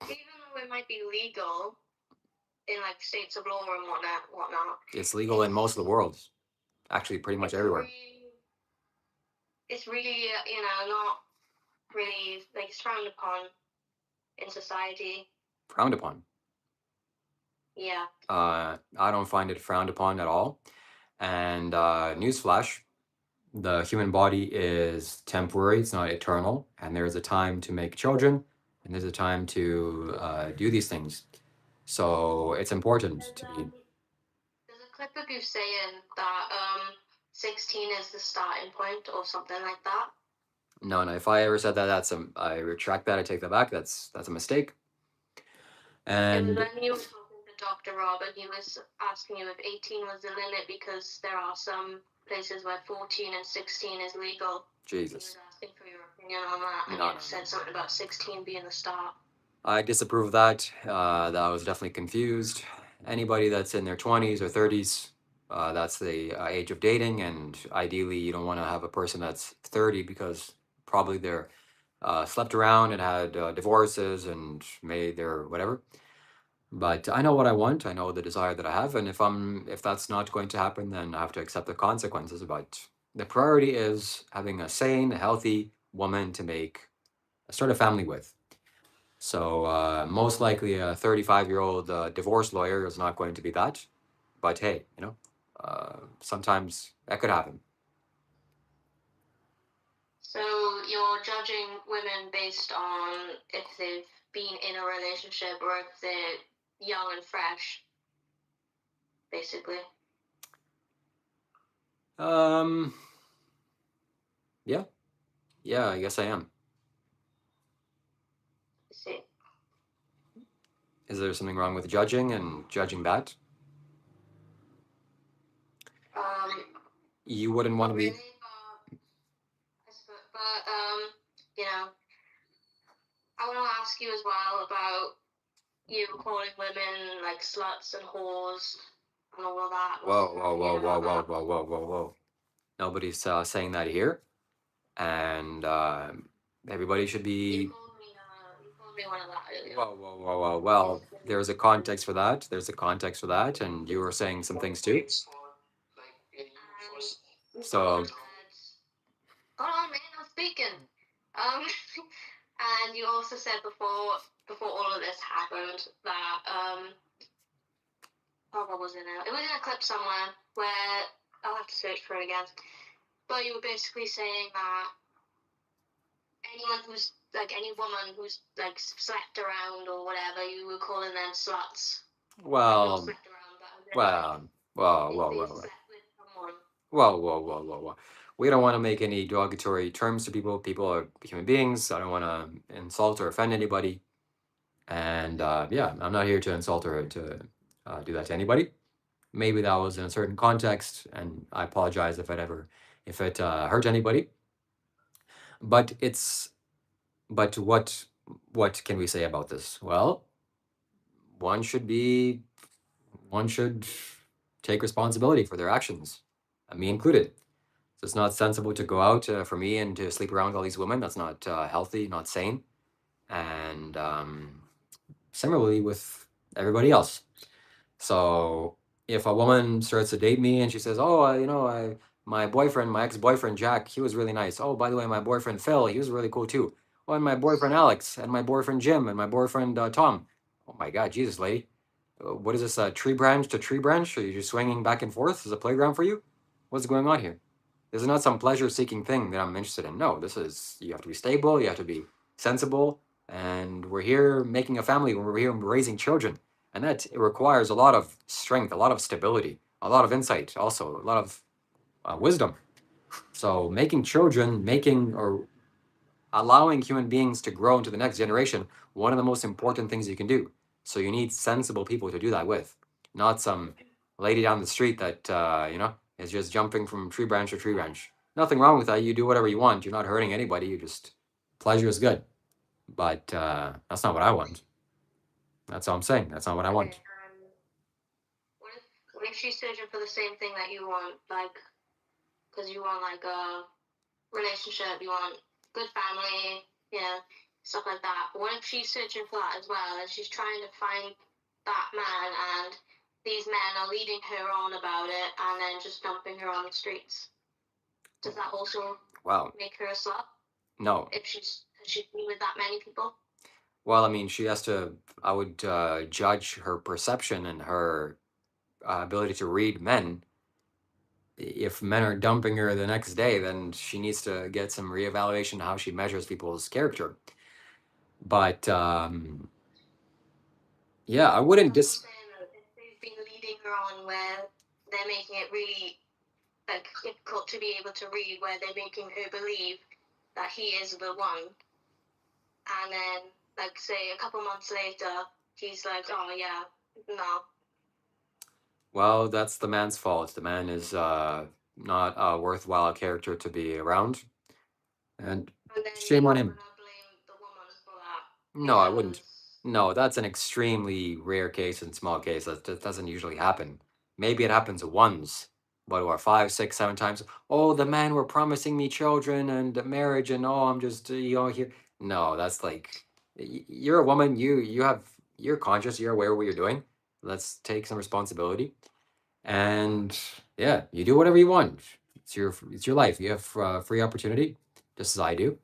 Speaker 2: even though it might be legal in like states of law and whatnot,
Speaker 1: it's legal in most of the world, actually, pretty much everywhere.
Speaker 2: It's really, not really like it's frowned upon in society.
Speaker 1: Frowned upon.
Speaker 2: Yeah.
Speaker 1: I don't find it frowned upon at all. And newsflash, the human body is temporary, it's not eternal, and there's a time to make children, and there's a time to do these things. So it's important to be.
Speaker 2: There's a clip of you saying that 16 is the starting point or something like that.
Speaker 1: No, if I ever said that, I retract that. I take that back. That's a mistake. And
Speaker 2: it was when you were talking to Dr. Rob, and he was asking you if 18 was the limit because there are some places where 14 and 16 is legal.
Speaker 1: Jesus.
Speaker 2: He was asking for your opinion on that, and you said something about 16 being the start.
Speaker 1: I disapprove of that. That I was definitely confused. Anybody that's in their 20s or 30s, that's the age of dating, and ideally, you don't want to have a person that's 30 because probably they're slept around and had divorces and made their whatever. But I know what I want. I know the desire that I have, and if that's not going to happen, then I have to accept the consequences. But the priority is having a sane, healthy woman to start a family with. So most likely a 35-year-old divorce lawyer is not going to be that. But hey, sometimes that could happen.
Speaker 2: So you're judging women based on if they've been in a relationship or if they're young and fresh, basically.
Speaker 1: Yeah. Yeah, I guess I am.
Speaker 2: I see.
Speaker 1: Is there something wrong with judging and judging that? You wouldn't want to be.
Speaker 2: Really, but I want to ask you as well about you calling women like sluts and whores and all of that.
Speaker 1: Whoa. Nobody's saying that here. And everybody should be.
Speaker 2: You called me one of that earlier.
Speaker 1: Whoa. Well, there's a context for that. And you were saying some things too. So.
Speaker 2: Hold on, man, I'm speaking. And you also said before all of this happened that what was it now? It was in a clip somewhere where I'll have to search for it again. But you were basically saying that any woman who's like slept around or whatever, you were calling them sluts.
Speaker 1: Well.
Speaker 2: Slept around, but
Speaker 1: Whoa. We don't want to make any derogatory terms to people. People are human beings. I don't want to insult or offend anybody. And yeah, I'm not here to insult or to do that to anybody. Maybe that was in a certain context, and I apologize if it hurt anybody. But what can we say about this? Well, one should take responsibility for their actions, me included. So it's not sensible to go out for me and to sleep around with all these women. That's not healthy, not sane. And similarly with everybody else. So if a woman starts to date me and she says, "Oh, my boyfriend, my ex-boyfriend Jack, he was really nice. Oh, by the way, my boyfriend Phil, he was really cool too. Oh, and my boyfriend Alex, and my boyfriend Jim, and my boyfriend Tom. Oh my God, Jesus, lady. What is this, tree branch to tree branch? Are you just swinging back and forth? Is it a playground for you? What's going on here? This is not some pleasure-seeking thing that I'm interested in. No, this is, you have to be stable, you have to be sensible, and we're here making a family, we're here raising children. And that requires a lot of strength, a lot of stability, a lot of insight, also a lot of wisdom. So making children, making or allowing human beings to grow into the next generation, one of the most important things you can do. So you need sensible people to do that with, not some lady down the street that is just jumping from tree branch to tree branch. Nothing wrong with that. You do whatever you want. You're not hurting anybody. You just pleasure is good, but that's not what I want. That's all I'm saying. That's not what I want.
Speaker 2: What if she's searching for the same thing that you want, like, because you want like a relationship, you want good family, yeah, stuff like that. But what if she's searching for that as well, and she's trying to find that man, and these men are leading her on about it, and then just dumping her on the streets? Does that also make her a slut?
Speaker 1: No.
Speaker 2: If she's been with that many people?
Speaker 1: Well, I mean, she has to. I would judge her perception and her ability to read men. If men are dumping her the next day, then she needs to get some reevaluation how she measures people's character. But yeah, I wouldn't
Speaker 2: If they've been leading her on where they're making it really like difficult to be able to read, where they're making her believe that he is the one, and then like say a couple months later he's like, oh yeah, no.
Speaker 1: Well, that's the man's fault. The man is not a worthwhile character to be around, and shame on him. No, I wouldn't. No, that's an extremely rare case and small case. That doesn't usually happen. Maybe it happens once, but or 5, 6, 7 times. Oh, the man were promising me children and marriage, and oh, I'm just here. No, that's like you're a woman. You're conscious. You're aware of what you're doing. Let's take some responsibility, and yeah, you do whatever you want. It's your life. You have free opportunity, just as I do.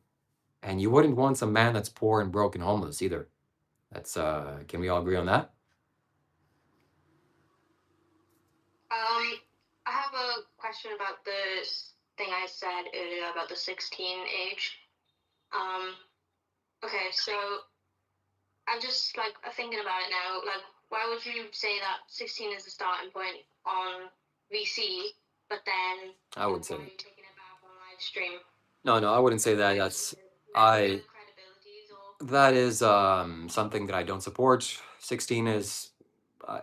Speaker 1: And you wouldn't want some man that's poor and broke and homeless either. That's can we all agree on that?
Speaker 2: I have a question about the thing I said earlier about the 16 age. Okay, so I'm just like thinking about it now. Like, why would you say that 16 is the starting point on VC, but then
Speaker 1: I would say
Speaker 2: taking it back on live stream?
Speaker 1: no, I wouldn't say that. That is something that I don't support. 16 is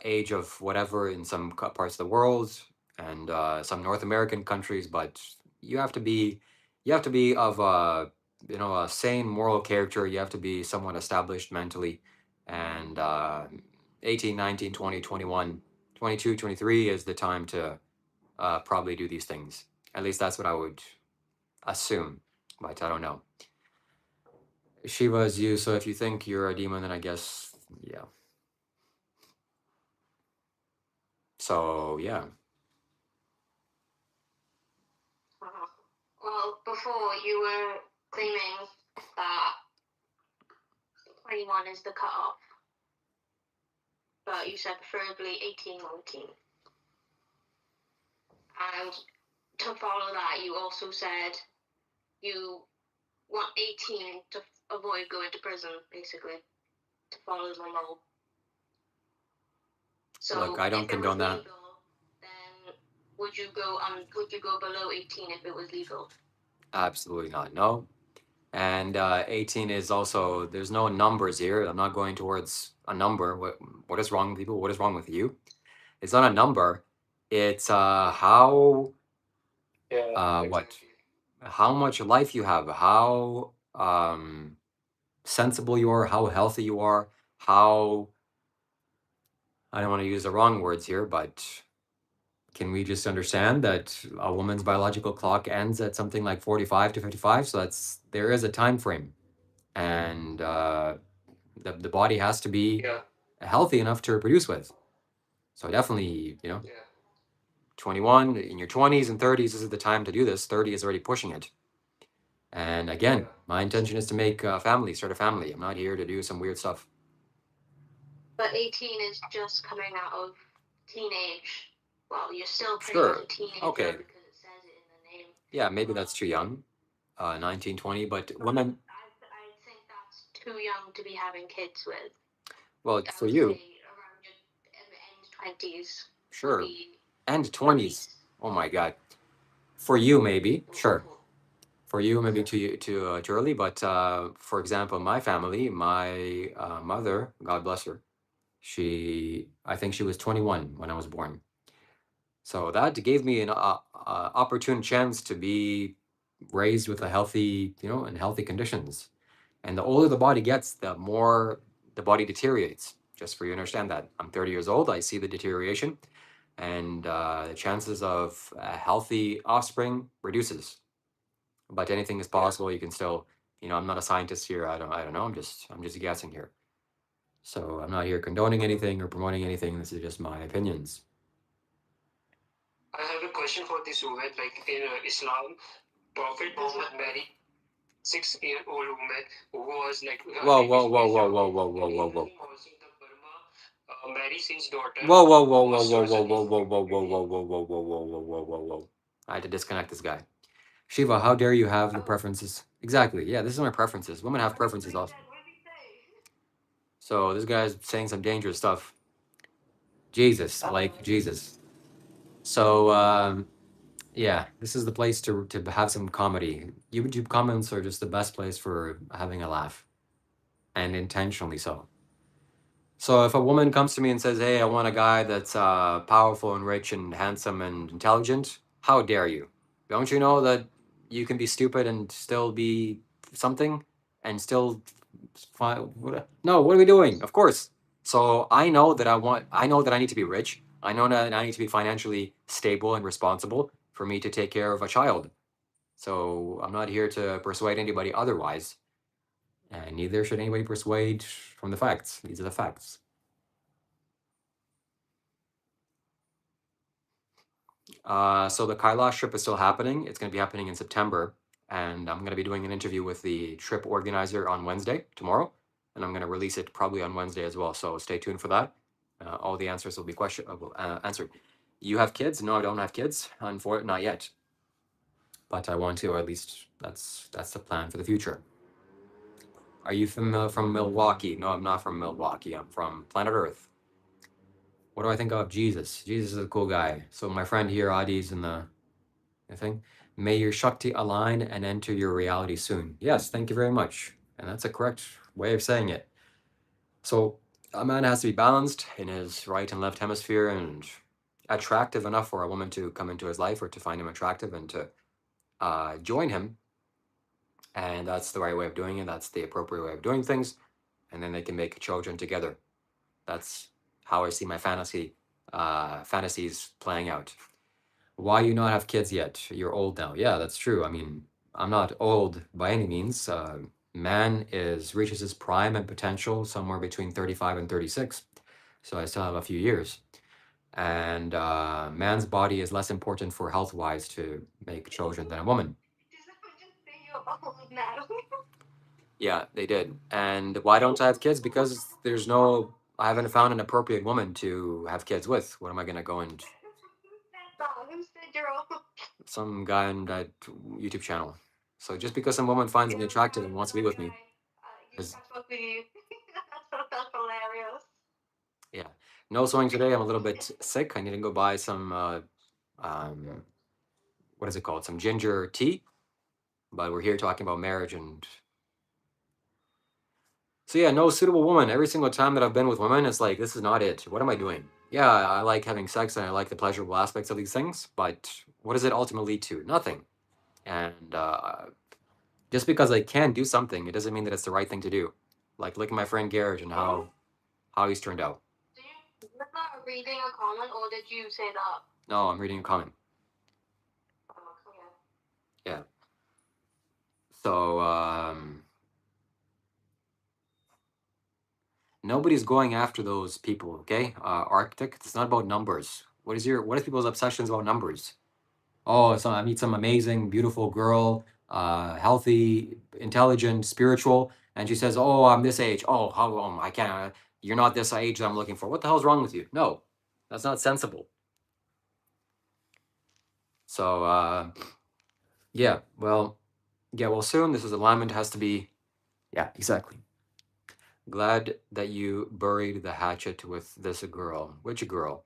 Speaker 1: age of whatever in some parts of the world and some North American countries, but you have to be of a sane moral character. You have to be somewhat established mentally, and 18, 19, 20, 21, 22, 23 is the time to probably do these things. At least that's what I would assume, but I don't know. Shiva is you, so if you think you're a demon, then I guess, yeah. So, yeah.
Speaker 2: Well, before you were claiming that 21 is the cutoff, but you said preferably 18, 19. And to follow that, you also said you want 18 to avoid going to prison, basically, to follow the law. So
Speaker 1: look, I don't condone that.
Speaker 2: Legal, then would you go below 18 if it was legal?
Speaker 1: Absolutely not. No. And 18 is also, there's no numbers here. I'm not going towards a number. What is wrong with people? What is wrong with you? It's not a number. It's how how much life you have, how sensible you are, how healthy you are, how I don't want to use the wrong words here, but can we just understand that a woman's biological clock ends at something like 45 to 55? So there is a time frame, and the body has to be healthy enough to reproduce with. So definitely, 21, in your 20s and 30s, this is the time to do this. 30 is already pushing it. And again, my intention is to make a family, start a family. I'm not here to do some weird stuff.
Speaker 2: But 18 is just coming out of teenage. Well, you're still pretty
Speaker 1: Sure.
Speaker 2: much a teenager
Speaker 1: Okay.
Speaker 2: because it says it in the name.
Speaker 1: Yeah, maybe that's too young. 19, 20, but women.
Speaker 2: I think that's too young to be having kids with.
Speaker 1: Well,
Speaker 2: I
Speaker 1: for
Speaker 2: would
Speaker 1: you,
Speaker 2: say around your end 20s.
Speaker 1: sure. And 20s. Oh my God. For you, maybe. Sure. For you, maybe too early. But for example, my family, my mother, God bless her, I think she was 21 when I was born. So that gave me an opportune chance to be raised with a healthy, in healthy conditions. And the older the body gets, the more the body deteriorates. Just for you to understand that. I'm 30 years old, I see the deterioration, and the chances of a healthy offspring reduces. But anything is possible. You can still, I'm not a scientist here. I don't know. I'm just guessing here. So I'm not here condoning anything or promoting anything. This is just my opinions.
Speaker 3: I have a question for this woman. Like in Islam, Prophet Muhammad married 6-year-old woman who was like
Speaker 1: Whoa, whoa, whoa, whoa, whoa, whoa, whoa, whoa, whoa.
Speaker 3: Also, the Burma marries his daughter.
Speaker 1: Whoa, whoa, whoa, whoa, whoa, whoa, whoa, whoa, whoa, whoa, whoa, whoa, whoa, whoa, whoa, whoa, whoa, whoa, whoa. I had to disconnect this guy. Shiva, how dare you have the preferences? Exactly. Yeah, this is my preferences. Women have preferences also. So this guy's saying some dangerous stuff. Jesus, like Jesus. So yeah, this is the place to have some comedy. YouTube comments are just the best place for having a laugh, and intentionally so. So if a woman comes to me and says, "Hey, I want a guy that's powerful and rich and handsome and intelligent," how dare you? Don't you know that you can be stupid and still be something, and still no? What are we doing? Of course. So I know that I know that I need to be rich. I know that I need to be financially stable and responsible for me to take care of a child. So I'm not here to persuade anybody otherwise, and neither should anybody persuade from the facts. These are the facts. So the Kailash trip is still happening. It's going to be happening in September, and I'm going to be doing an interview with the trip organizer on Wednesday, tomorrow, and I'm going to release it probably on Wednesday as well. So stay tuned for that. All the answers will be answered. You have kids? No, I don't have kids. Unfortunately, not yet. But I want to, or at least that's the plan for the future. Are you from Milwaukee? No, I'm not from Milwaukee. I'm from planet Earth. What do I think of Jesus? Jesus is a cool guy. So my friend here, Adi's in the thing. May your Shakti align and enter your reality soon. Yes, thank you very much. And that's a correct way of saying it. So a man has to be balanced in his right and left hemisphere and attractive enough for a woman to come into his life or to find him attractive and to join him. And that's the right way of doing it. That's the appropriate way of doing things. And then they can make children together. That's how I see my fantasies playing out. Why you not have kids yet? You're old now. Yeah, that's true. I mean, I'm not old by any means. Man reaches his prime and potential somewhere between 35 and 36. So I still have a few years. And man's body is less important for health wise to make children than a woman. Yeah, they did. And why don't I have kids? Because I haven't found an appropriate woman to have kids with. What am I going to go and some guy on that YouTube channel? So just because some woman finds me attractive and wants to be with me, is
Speaker 2: That's hilarious.
Speaker 1: yeah. No sewing today. I'm a little bit sick. I need to go buy some what is it called? Some ginger tea. But we're here talking about marriage and so yeah, no suitable woman. Every single time that I've been with women, it's like this is not it. What am I doing? Yeah, I like having sex and I like the pleasurable aspects of these things, but what does it ultimately lead to? Nothing. And just because I can do something, it doesn't mean that it's the right thing to do. Like look at my friend Garrett and how he's turned out.
Speaker 2: Was that reading a comment or did you say that?
Speaker 1: No, I'm reading a comment.
Speaker 2: Oh, okay.
Speaker 1: Yeah. So nobody's going after those people, okay? Arctic, it's not about numbers. What is people's obsessions about numbers? Oh, so I meet some amazing, beautiful girl, healthy, intelligent, spiritual, and she says, "Oh, I'm this age. Oh, how I can't. You're not this age that I'm looking for. What the hell's wrong with you? No, that's not sensible." So, yeah, well, soon this is alignment has to be. Yeah, exactly. Glad that you buried the hatchet with this girl. Which girl?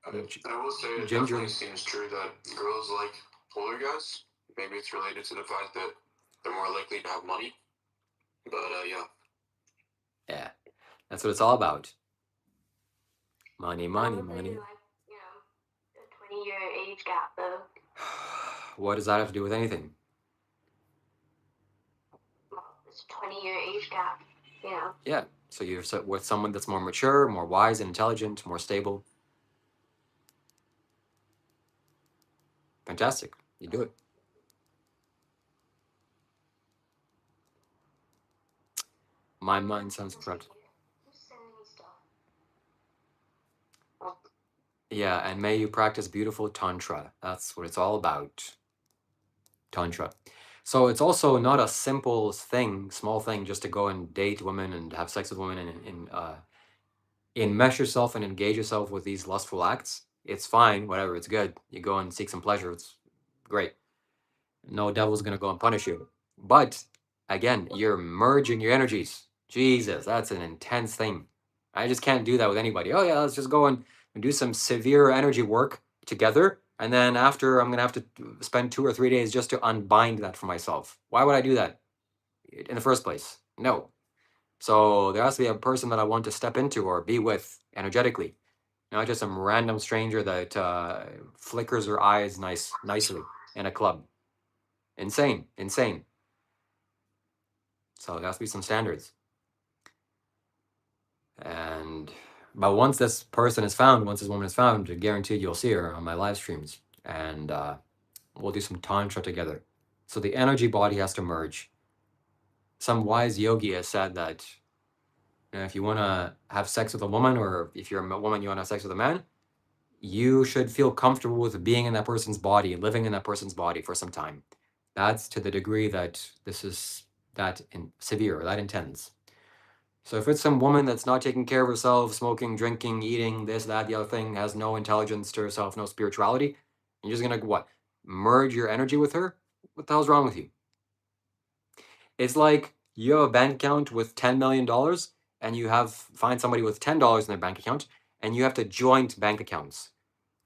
Speaker 3: I will say it
Speaker 1: Ginger.
Speaker 3: definitely seems true that girls like older guys. Maybe it's related to the fact that they're more likely to have money. But yeah.
Speaker 1: Yeah, that's what it's all about. Money,
Speaker 2: I
Speaker 1: money,
Speaker 2: would say,
Speaker 1: money.
Speaker 2: like, you know, a 20-year age gap, though.
Speaker 1: What does that have to do with anything?
Speaker 2: Well, it's a 20-year age gap, you know.
Speaker 1: Yeah, so you're with someone that's more mature, more wise and intelligent, more stable. Fantastic. You do it. My mind sounds correct.
Speaker 2: Who's sending me stuff?
Speaker 1: Yeah, and may you practice beautiful tantra. That's what it's all about. Tantra. So it's also not a simple thing, small thing, just to go and date women and have sex with women and enmesh yourself and engage yourself with these lustful acts. It's fine, whatever, it's good. You go and seek some pleasure, it's great. No devil's gonna go and punish you. But again, you're merging your energies. Jesus, that's an intense thing. I just can't do that with anybody. Oh yeah, let's just go and do some severe energy work together. And then after, I'm gonna have to spend 2 or 3 days just to unbind that for myself. Why would I do that in the first place? No. So there has to be a person that I want to step into or be with energetically, not just some random stranger that flickers her eyes nicely in a club. Insane, insane. So there has to be some standards. But once this person is found, once this woman is found, guaranteed you'll see her on my live streams, and we'll do some tantra together. So the energy body has to merge. Some wise yogi has said that if you want to have sex with a woman, or if you're a woman you want to have sex with a man, you should feel comfortable with being in that person's body, living in that person's body for some time. That's to the degree that this is that severe, that intense. So if it's some woman that's not taking care of herself, smoking, drinking, eating, this, that, the other thing, has no intelligence to herself, no spirituality, you're just gonna what? Merge your energy with her? What the hell's wrong with you? It's like you have a bank account with $10 million and you find somebody with $10 in their bank account and you have to joint bank accounts.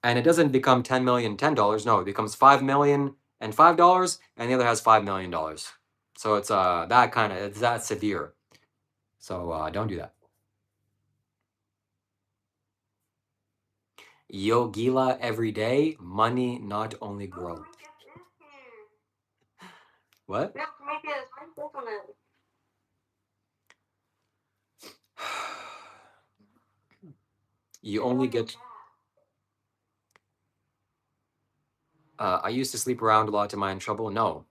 Speaker 1: And it doesn't become 10 million, $10. No, it becomes 5 million and $5 and the other has $5 million. So it's it's that severe. So don't do that. Yogila every day, money not only grow. What?
Speaker 2: No, maybe it's my different.
Speaker 1: You only get. I used to sleep around a lot. Am I in trouble? No.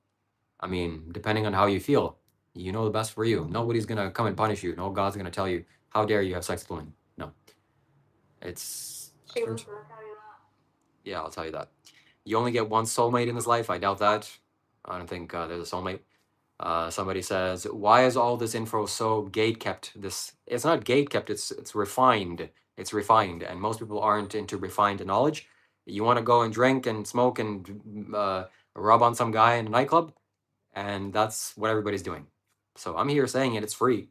Speaker 1: I mean, depending on how you feel, you know the best for you. Nobody's gonna come and punish you. No God's gonna tell you, how dare you have sex with women. No. It's. Yeah, I'll tell you that. You only get one soulmate in this life. I doubt that. I don't think there's a soulmate. Somebody says, why is all this info so gate kept? It's not gate kept, it's refined. It's refined, and most people aren't into refined knowledge. You want to go and drink and smoke and rub on some guy in a nightclub, and that's what everybody's doing. So I'm here saying it's free.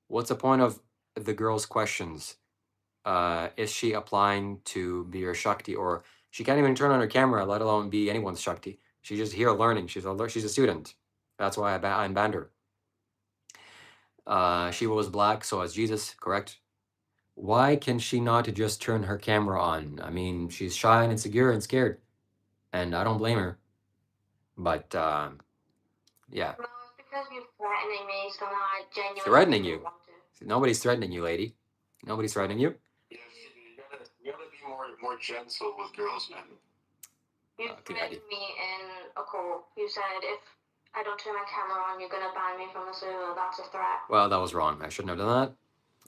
Speaker 1: What's the point of the girl's questions? Is she applying to be your Shakti, or she can't even turn on her camera, let alone be anyone's Shakti? She's just here learning. She's a student. That's why I unbanned her. Shiva was black, so as Jesus, correct? Why can she not just turn her camera on? I mean, she's shy and insecure and scared, and I don't blame her. But yeah.
Speaker 2: No, it's because you're threatening me, so now I genuinely
Speaker 1: Threatening you?
Speaker 2: want to.
Speaker 1: Nobody's threatening you, lady. Nobody's threatening you.
Speaker 3: Yeah, you gotta be more gentle with girls, man.
Speaker 2: You threatened me in a call. You said if I don't turn my camera on, you're gonna ban me from the server. That's a threat.
Speaker 1: Well, that was wrong. I shouldn't have done that.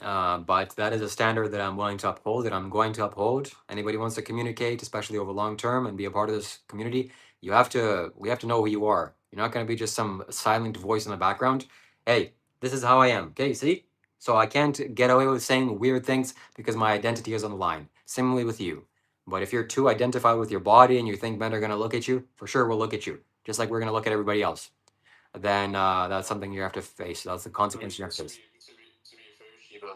Speaker 1: But that is a standard that I'm willing to uphold, that I'm going to uphold. Anybody wants to communicate, especially over long term, and be a part of this community, we have to know who you are. You're not going to be just some silent voice in the background. Hey, this is how I am. Okay, see? So I can't get away with saying weird things because my identity is on the line. Similarly with you. But if you're too identified with your body and you think men are going to look at you, for sure we'll look at you, just like we're going to look at everybody else. Then that's something you have to face. That's the consequence you have to face.
Speaker 3: To be fair, Shiva,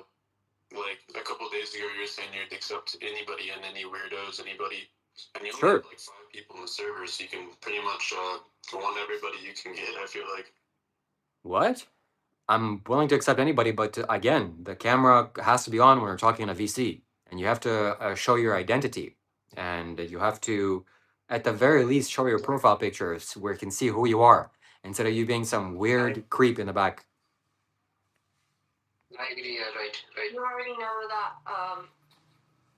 Speaker 3: like a couple days ago, you were saying you'd accept anybody and any weirdos, anybody, and you only
Speaker 1: Sure.
Speaker 3: have like 5 people in the server, so you can pretty much go on everybody you can get. I feel like.
Speaker 1: What? I'm willing to accept anybody, but again, the camera has to be on when we're talking in a VC, and you have to show your identity, and you have to, at the very least, show your profile pictures where you can see who you are, instead of you being some weird creep in the back.
Speaker 3: I agree. Yeah, right.
Speaker 2: You already know that.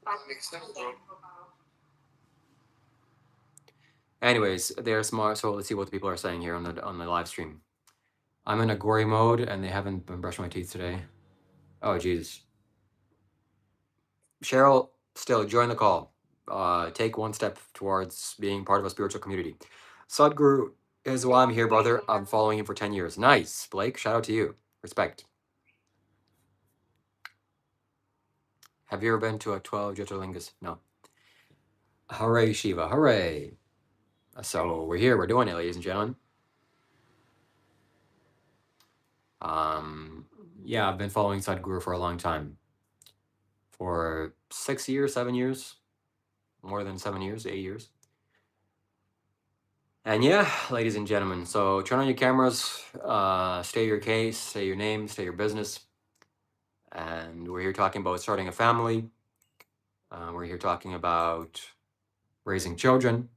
Speaker 3: That makes sense, bro.
Speaker 1: Anyways, they're smart, so let's see what the people are saying here on the live stream. I'm in a gory mode, and they haven't been brushing my teeth today. Oh, Jesus. Cheryl, still join the call. Take one step towards being part of a spiritual community. Sadhguru is why I'm here, brother. I'm following him for 10 years. Nice, Blake. Shout out to you. Respect. Have you ever been to a 12 Jyotirlingas? No. Hooray, Shiva. Hooray. So we're here. We're doing it, ladies and gentlemen. Yeah, I've been following Sadhguru for a long time. For 6 years, 7 years. More than 7 years, 8 years. And yeah, ladies and gentlemen, so turn on your cameras, state your case, say your name, state your business. And we're here talking about starting a family. We're here talking about raising children.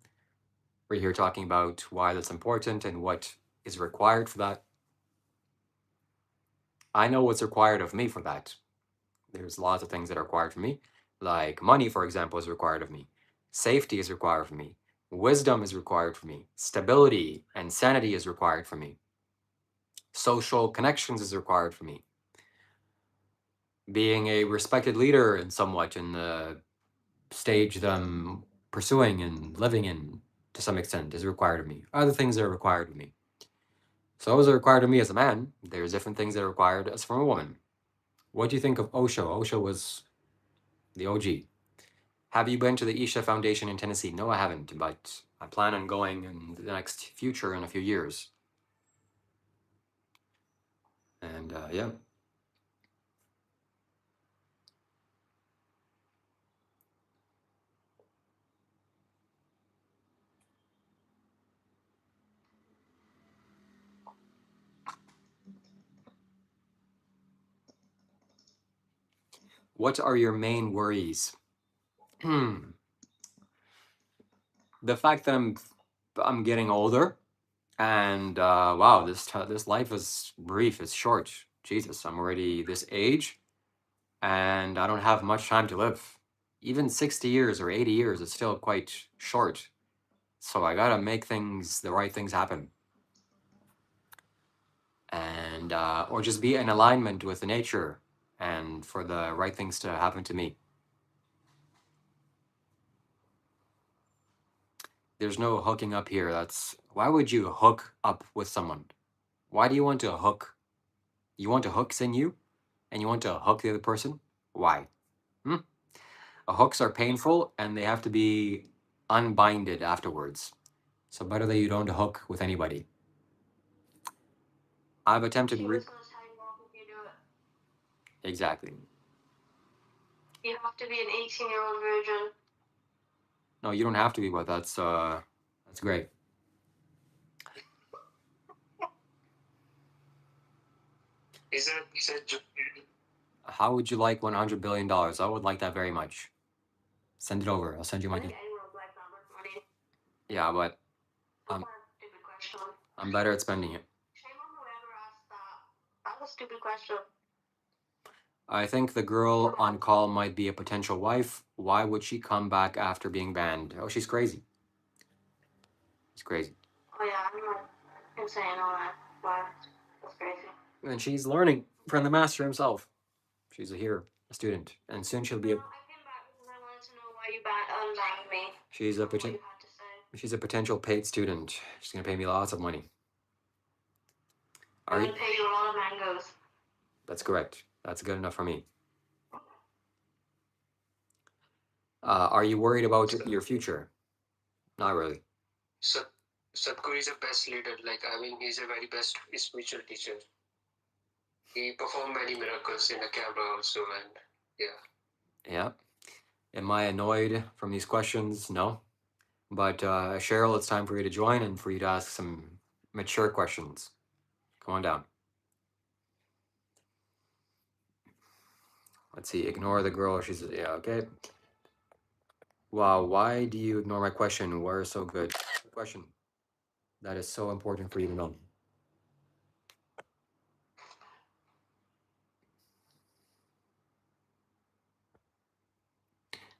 Speaker 1: We're here talking about why that's important and what is required for that. I know what's required of me for that. There's lots of things that are required for me. Like money, for example, is required of me. Safety is required for me. Wisdom is required for me. Stability and sanity is required for me. Social connections is required for me. Being a respected leader in somewhat in the stage that I'm pursuing and living in to some extent is required of me. Other things that are required of me. So those are required of me as a man. There's different things that are required as from a woman. What do you think of Osho? Osho was the OG. Have you been to the Isha Foundation in Tennessee? No, I haven't, but I plan on going in the next future in a few years. And yeah. What are your main worries? The fact that I'm getting older, and wow, this life is brief. It's short. Jesus, I'm already this age, and I don't have much time to live. Even 60 years or 80 years is still quite short. So I gotta make the right things happen, and or just be in alignment with the nature, and for the right things to happen to me. There's no hooking up here. That's why would you hook up with someone? Why do you want to hook? You want to hooks in you, and you want to hook the other person? Why? Hooks are painful, and they have to be unbinded afterwards. So better that you don't hook with anybody. I've attempted. Exactly.
Speaker 2: You have to be an 18-year-old virgin.
Speaker 1: No, you don't have to be, but that's great.
Speaker 3: Is it
Speaker 1: How would you like $100 billion? I would like that very much. Send it over. I'll send you my.
Speaker 2: Anyone like that with money?
Speaker 1: Yeah, but
Speaker 2: That's a stupid question.
Speaker 1: I'm better at spending it.
Speaker 2: Shame on whoever asked that. That's a stupid question.
Speaker 1: I think the girl on call might be a potential wife. Why would she come back after being banned? Oh, she's crazy. She's crazy.
Speaker 2: Oh yeah, I'm not insane on that. Wow, that's crazy.
Speaker 1: And she's learning from the master himself. She's here, a student, and soon she'll be.
Speaker 2: I came back because I wanted to know why you banned me.
Speaker 1: She's a
Speaker 2: What you had to say.
Speaker 1: she's a potential paid student. She's gonna pay me lots of money.
Speaker 2: I'm gonna pay you a lot of mangoes.
Speaker 1: That's correct. That's good enough for me. Are you worried about your future? Not really.
Speaker 3: So Sadhguru is the best leader. Like, I mean, he's a very best spiritual teacher. He performed many miracles in the camera also, and yeah.
Speaker 1: Yeah. Am I annoyed from these questions? No. But Cheryl, it's time for you to join and for you to ask some mature questions. Come on down. Let's see. Ignore the girl. She's yeah. Okay. Wow. Why do you ignore my question? We're so good. Question. That is so important for you to know.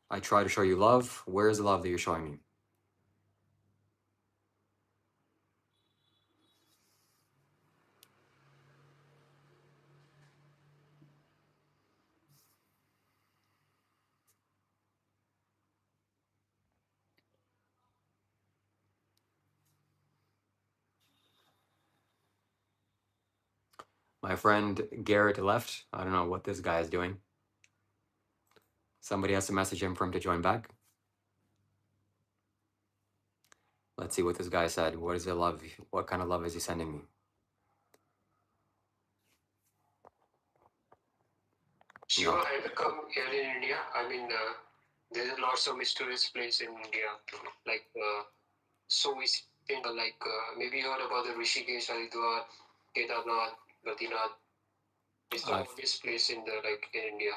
Speaker 1: I try to show you love. Where's the love that you're showing me? My friend Garrett left. I don't know what this guy is doing. Somebody has to message him for him to join back. Let's see what this guy said. What is the love? What kind of love is he sending me?
Speaker 3: Shiva, have you come here in India? I mean, there's lots of mysterious place in India, like so we think like maybe you heard about the Rishikesh, Haridwar, Kedarnath, Badrinath. It's the obvious place in the like in India.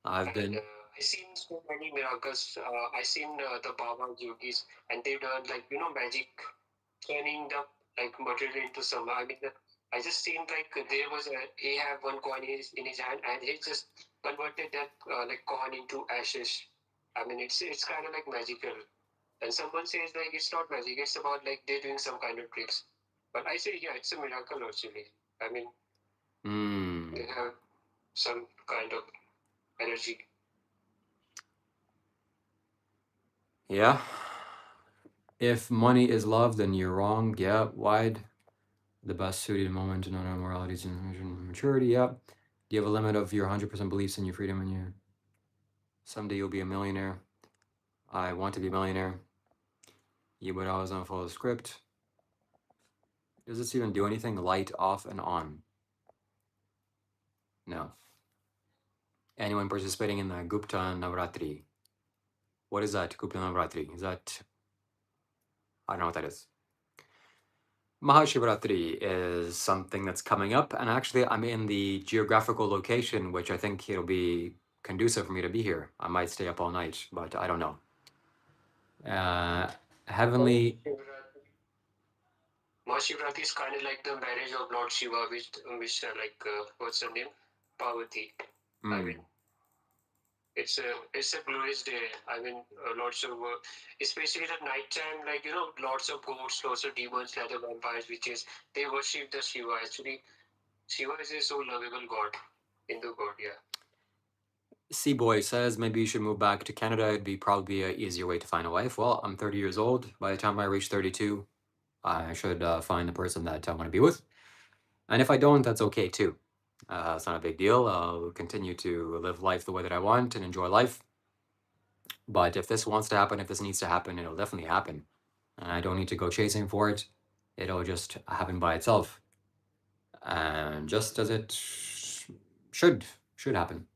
Speaker 1: I've been.
Speaker 3: I seen so many miracles. I seen the Baba yogis, and they done like magic, turning the like material into some. I mean, I just seen like there was he have one coin in his hand, and he just converted that like coin into ashes. I mean, it's kind of like magical. And someone says like it's not magic; it's about like they're doing some kind of tricks. But I say yeah, it's a miracle actually. I mean, they have some kind of energy.
Speaker 1: Yeah. If money is love, then you're wrong. Yeah. Wide. The best suited moment to know moralities and maturity. Yeah. Do you have a limit of your 100% beliefs in your freedom and your someday you'll be a millionaire? I want to be a millionaire. You would always unfollow the script. Does this even do anything? Light off and on. No. Anyone participating in the Gupta Navratri? What is that, Gupta Navratri? Is that... I don't know what that is. Mahashivratri is something that's coming up, and actually I'm in the geographical location, which I think it'll be conducive for me to be here. I might stay up all night, but I don't know. Heavenly...
Speaker 3: Mahashivratri is kind of like the marriage of Lord Shiva, which like what's her name, Parvati. I mean, it's a glorious day. I mean, lots of especially at night time, like lots of ghosts, lots of demons, like the vampires, witches. They worship the Shiva. Actually, Shiva is a so lovable god, Hindu god. Yeah.
Speaker 1: Seaboy says maybe you should move back to Canada. It'd be probably an easier way to find a wife. Well, I'm 30 years old. By the time I reach 32, I should find the person that I want to be with. And if I don't, that's okay too. It's not a big deal. I'll continue to live life the way that I want and enjoy life. But if this wants to happen, if this needs to happen, it'll definitely happen. And I don't need to go chasing for it. It'll just happen by itself. And just as it should happen.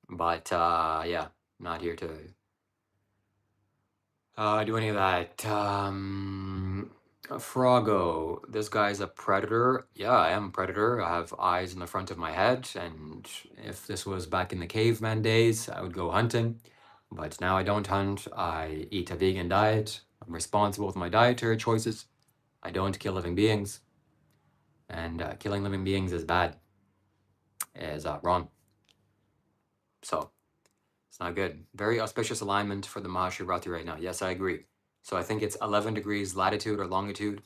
Speaker 1: But yeah, not here to do any of that. Froggo, this guy's a predator. Yeah, I am a predator. I have eyes in the front of my head, and if this was back in the caveman days, I would go hunting. But now I don't hunt. I eat a vegan diet. I'm responsible with my dietary choices. I don't kill living beings. And killing living beings is bad. Is wrong. So it's not good. Very auspicious alignment for the Mahashivratri right now. Yes, I agree. So I think it's 11 degrees latitude or longitude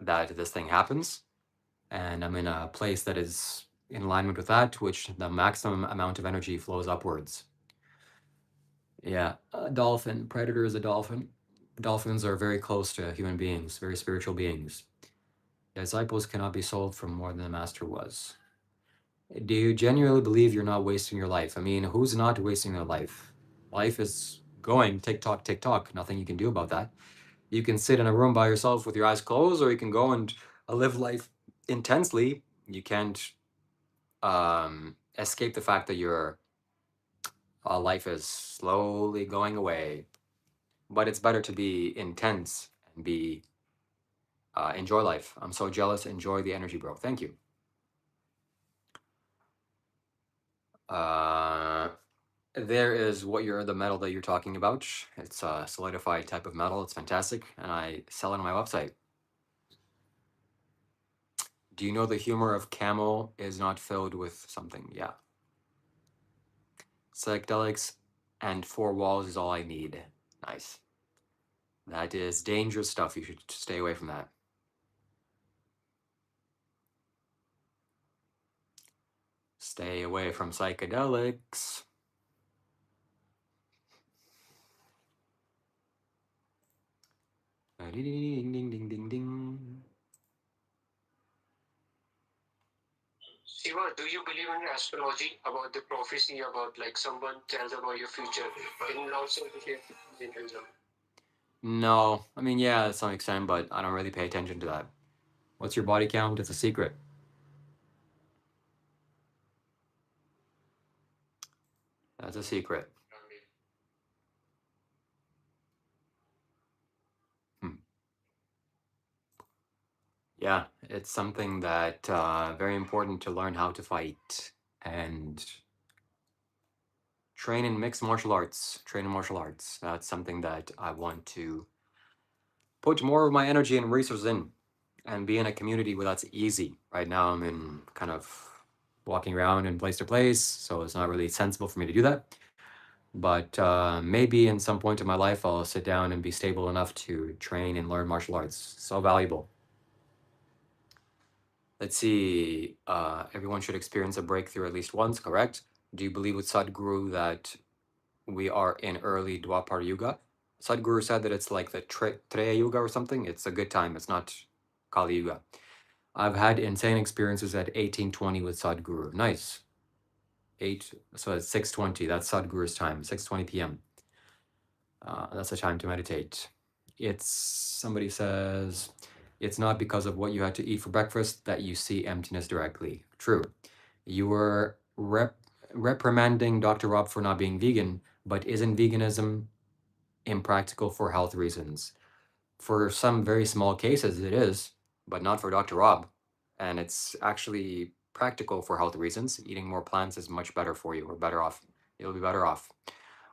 Speaker 1: that this thing happens. And I'm in a place that is in alignment with that, which the maximum amount of energy flows upwards. Yeah, a dolphin. Predator is a dolphin. Dolphins are very close to human beings, very spiritual beings. Disciples cannot be sold for more than the master was. Do you genuinely believe you're not wasting your life? I mean, who's not wasting their life? Life is going tick tock, tick tock. Nothing you can do about that. You can sit in a room by yourself with your eyes closed, or you can go and live life intensely. You can't escape the fact that your life is slowly going away. But it's better to be intense and be enjoy life. I'm so jealous. Enjoy the energy, bro. Thank you. There is what you're the metal that you're talking about. It's a solidified type of metal. It's fantastic, and I sell it on my website. Do you know the humor of camel is not filled with something? Yeah. Psychedelics and four walls is all I need. Nice. That is dangerous stuff. You should stay away from that. Stay away from psychedelics. Ding, ding, ding, ding, ding, ding.
Speaker 3: Shiva, do you believe in astrology about the prophecy about like someone tells about your future in also Hinduism?
Speaker 1: No, I mean, yeah, to some extent, but I don't really pay attention to that. What's your body count? It's a secret. That's a secret. Yeah, it's something that very important to learn how to fight and train in mixed martial arts. Train in martial arts. That's something that I want to put more of my energy and resources in, and be in a community where that's easy. Right now, I'm in kind of walking around and place to place, so it's not really sensible for me to do that. But maybe in some point in my life, I'll sit down and be stable enough to train and learn martial arts. So valuable. Let's see. Everyone should experience a breakthrough at least once, correct? Do you believe with Sadhguru that we are in early Dwapar Yuga? Sadhguru said that it's like the Treya Yuga or something. It's a good time. It's not Kali Yuga. I've had insane experiences at 1820 with Sadhguru. Nice. So it's 6:20. That's Sadhguru's time, 6:20 p.m. That's the time to meditate. Somebody says, it's not because of what you had to eat for breakfast that you see emptiness directly. True. You were reprimanding Dr. Rob for not being vegan, but isn't veganism impractical for health reasons? For some very small cases, it is, but not for Dr. Rob. And it's actually practical for health reasons. Eating more plants is much better for you, or better off. You'll be better off.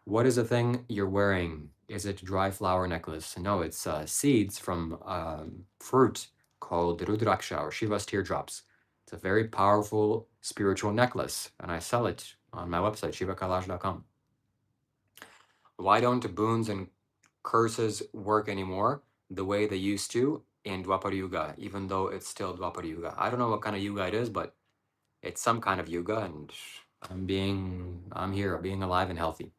Speaker 1: What is the thing you're wearing? Is it dry flower necklace? No, it's seeds from fruit called Rudraksha or Shiva's teardrops. It's a very powerful spiritual necklace, and I sell it on my website, shivakailash.com. Why don't boons and curses work anymore the way they used to in Dwapar Yuga, even though it's still Dwapar Yuga? I don't know what kind of yuga it is, but it's some kind of yuga, and I'm here, being alive and healthy.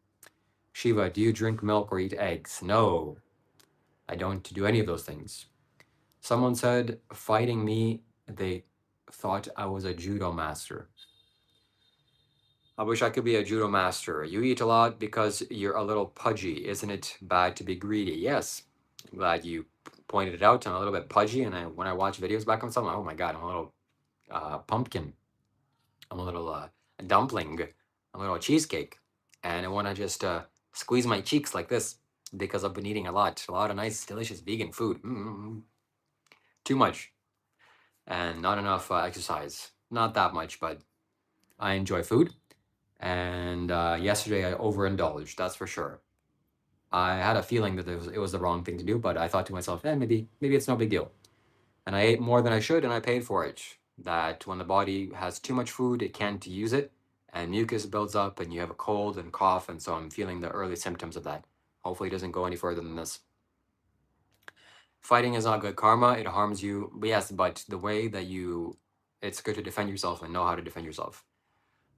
Speaker 1: Shiva, do you drink milk or eat eggs? No, I don't do any of those things. Someone said, fighting me, they thought I was a judo master. I wish I could be a judo master. You eat a lot because you're a little pudgy. Isn't it bad to be greedy? Yes. I'm glad you pointed it out. I'm a little bit pudgy, and when I watch videos back on something, oh my God, I'm a little pumpkin. I'm a little dumpling. I'm a little cheesecake. And I want to just squeeze my cheeks like this because I've been eating a lot of nice, delicious vegan food. Too much. And not enough exercise. Not that much, but I enjoy food. And yesterday I overindulged, that's for sure. I had a feeling that it was the wrong thing to do, but I thought to myself, maybe it's no big deal. And I ate more than I should, and I paid for it. That when the body has too much food, it can't use it, and mucus builds up, and you have a cold and cough, and so I'm feeling the early symptoms of that. Hopefully it doesn't go any further than this. Fighting is not good karma, it harms you. But yes, but the way that you it's good to defend yourself and know how to defend yourself.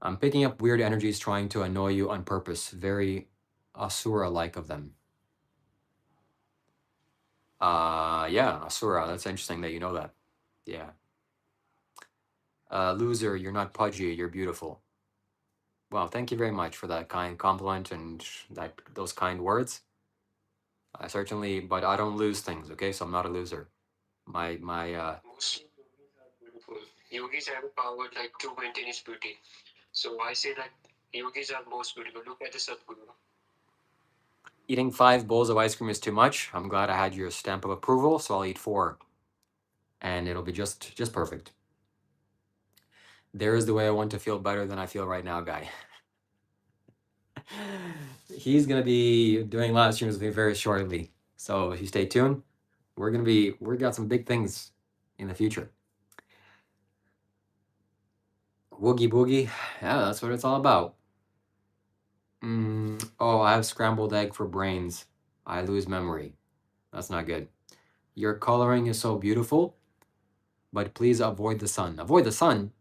Speaker 1: I'm picking up weird energies trying to annoy you on purpose. Very Asura-like of them. Yeah, Asura. That's interesting that you know that. Yeah. Loser, you're not pudgy. You're beautiful. Well, thank you very much for that kind compliment and those kind words. I certainly, but I don't lose things. Okay, so I'm not a loser. My
Speaker 3: Most yogis are beautiful. Yogis have a power like to maintain his beauty. So I say that yogis are most beautiful. Look at the Sadguru.
Speaker 1: Eating 5 bowls of ice cream is too much. I'm glad I had your stamp of approval, so I'll eat 4, and it'll be just perfect. There is the way I want to feel better than I feel right now, guy. He's gonna be doing live streams with me very shortly, so if you stay tuned, we got some big things in the future. Woogie boogie, yeah, that's what it's all about. Oh, I have scrambled egg for brains. I lose memory. That's not good. Your coloring is so beautiful, but please avoid the sun. Avoid the sun?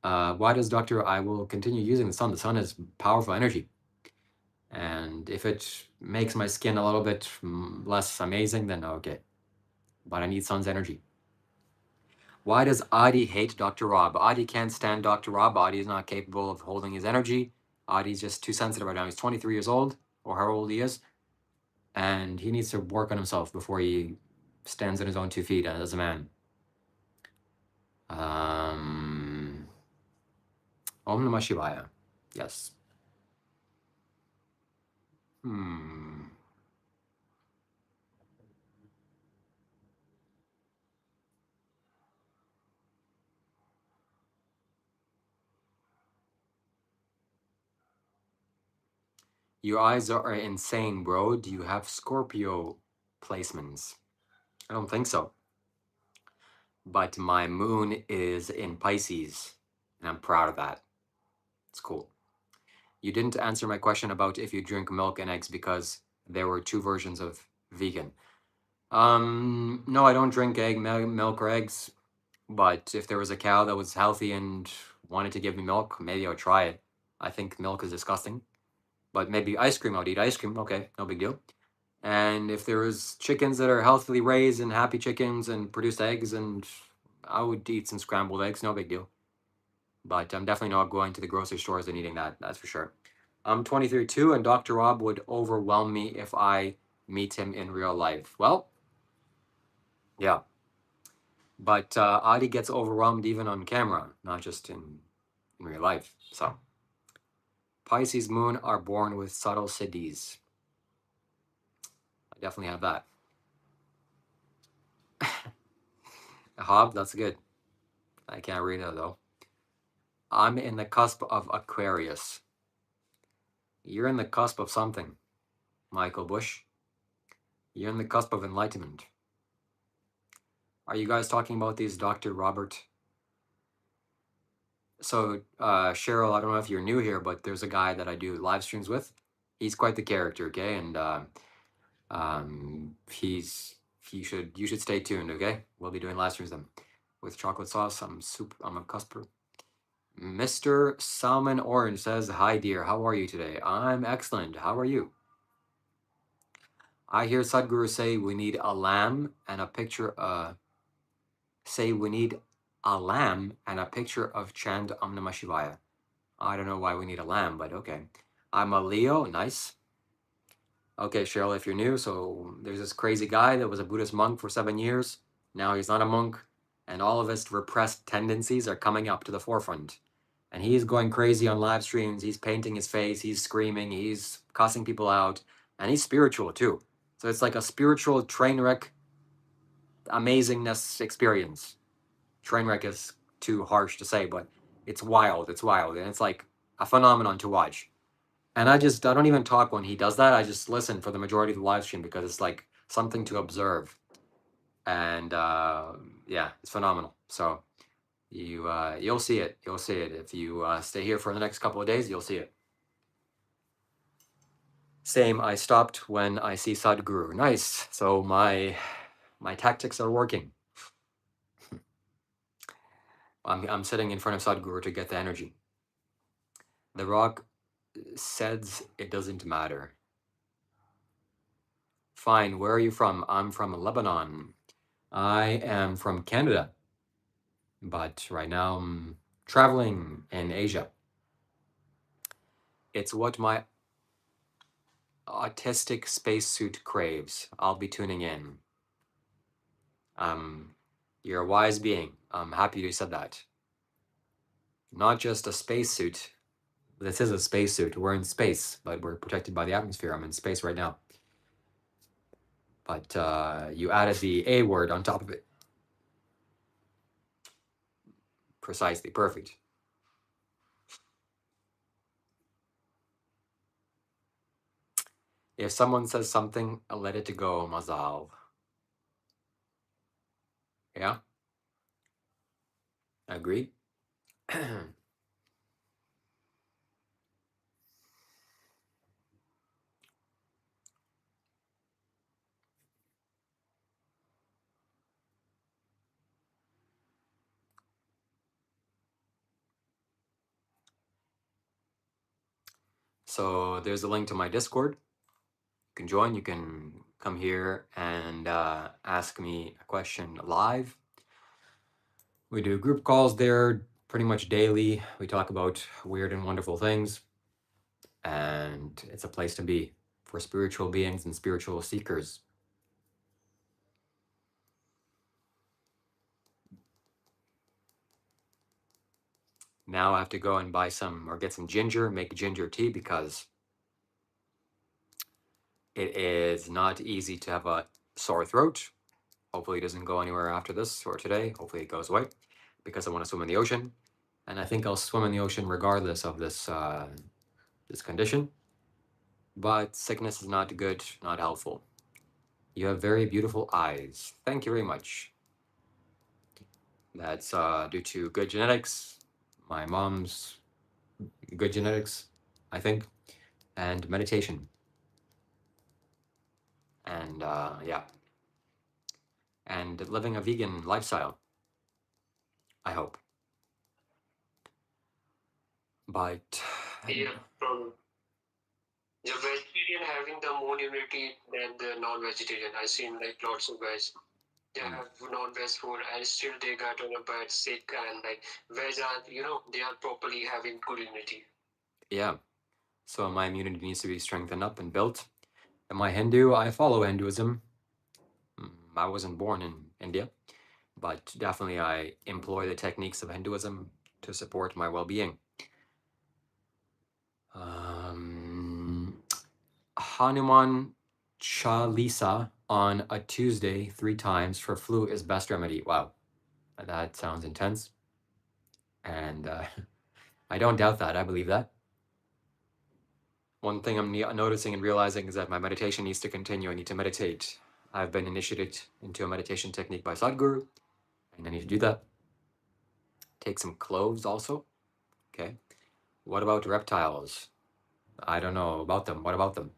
Speaker 1: Why does Doctor, I will continue using the sun. The sun is powerful energy. And if it makes my skin a little bit less amazing, then okay. But I need sun's energy. Why does Adi hate Dr. Rob? Adi can't stand Dr. Rob. Adi is not capable of holding his energy. Adi's just too sensitive right now. He's 23 years old, or how old he is. And he needs to work on himself before he stands on his own 2 feet as a man. Om Namah Shivaya. Yes. Your eyes are insane, bro. Do you have Scorpio placements? I don't think so. But my moon is in Pisces, and I'm proud of that. It's cool. You didn't answer my question about if you drink milk and eggs because there were 2 versions of vegan. No, I don't drink milk or eggs, but if there was a cow that was healthy and wanted to give me milk, maybe I would try it. I think milk is disgusting, but maybe ice cream, I would eat ice cream. Okay, no big deal. And if there was chickens that are healthily raised and happy chickens and produce eggs, and I would eat some scrambled eggs, no big deal. But I'm definitely not going to the grocery stores and eating that, that's for sure. I'm 23 too, and Dr. Rob would overwhelm me if I meet him in real life. Well, yeah. But Adi gets overwhelmed even on camera, not just in real life. So, Pisces moon are born with subtle siddhis. I definitely have that. Hob, that's good. I can't read it though. I'm in the cusp of Aquarius. You're in the cusp of something, Michael Bush. You're in the cusp of enlightenment. Are you guys talking about these Dr. Robert? So, Cheryl, I don't know if you're new here, but there's a guy that I do live streams with. He's quite the character, okay? And you should stay tuned, okay? We'll be doing live streams with him with chocolate sauce. I'm a cusper. Mr. Salmon Orange says, "Hi dear, how are you today?" I'm excellent. How are you? I hear Sadhguru say we need a lamb and a picture. Say we need a lamb and a picture of Chand Om Namah Shivaya. I don't know why we need a lamb, but okay. I'm a Leo. Nice. Okay, Cheryl, if you're new, so there's this crazy guy that was a Buddhist monk for 7 years. Now he's not a monk, and all of his repressed tendencies are coming up to the forefront. And he's going crazy on live streams. He's painting his face. He's screaming. He's cussing people out. And he's spiritual too. So it's like a spiritual train wreck amazingness experience. Train wreck is too harsh to say, but it's wild. It's wild. And it's like a phenomenon to watch. And I don't even talk when he does that. I just listen for the majority of the live stream because it's like something to observe. And yeah, it's phenomenal. So you'll see it. You'll see it. If you stay here for the next couple of days, you'll see it. Same, I stopped when I see Sadhguru. Nice. So my tactics are working. I'm sitting in front of Sadhguru to get the energy. The rock says it doesn't matter. Fine, where are you from? I'm from Lebanon. I am from Canada, but right now I'm traveling in Asia. It's what my autistic spacesuit craves. I'll be tuning in. You're a wise being. I'm happy you said that. Not just a spacesuit. This is a spacesuit. We're in space, but we're protected by the atmosphere. I'm in space right now. But you added the A word on top of it. Precisely. Perfect. If someone says something, let it go, Mazal. Yeah? Agree? So there's a link to my Discord. You can join. You can come here and ask me a question live. We do group calls there pretty much daily. We talk about weird and wonderful things. And it's a place to be for spiritual beings and spiritual seekers. Now I have to go and buy some or get some ginger, make ginger tea because it is not easy to have a sore throat. Hopefully it doesn't go anywhere after this or today. Hopefully it goes away because I want to swim in the ocean. And I think I'll swim in the ocean regardless of this this condition. But sickness is not good, not helpful. You have very beautiful eyes. Thank you very much. That's due to good genetics, my mom's good genetics, I think, and meditation. And yeah, and living a vegan lifestyle, I hope. But
Speaker 3: Yeah, from the vegetarian having the more immunity than the non-vegetarian. I seen like lots of guys. They have non-veg food and still they got on a bad sick and like veg are they are properly having good immunity.
Speaker 1: yeah, so my immunity needs to be strengthened up and built. Am I Hindu? I follow Hinduism. I wasn't born in India, but definitely I employ the techniques of Hinduism to support my well-being. Hanuman Chalisa on a Tuesday 3 times for flu is best remedy. Wow, that sounds intense. And I don't doubt that. I believe that. One thing I'm noticing and realizing is that my meditation needs to continue. I need to meditate. I've been initiated into a meditation technique by Sadhguru, and I need to do that. Take some cloves also. Okay. What about reptiles? I don't know about them. What about them?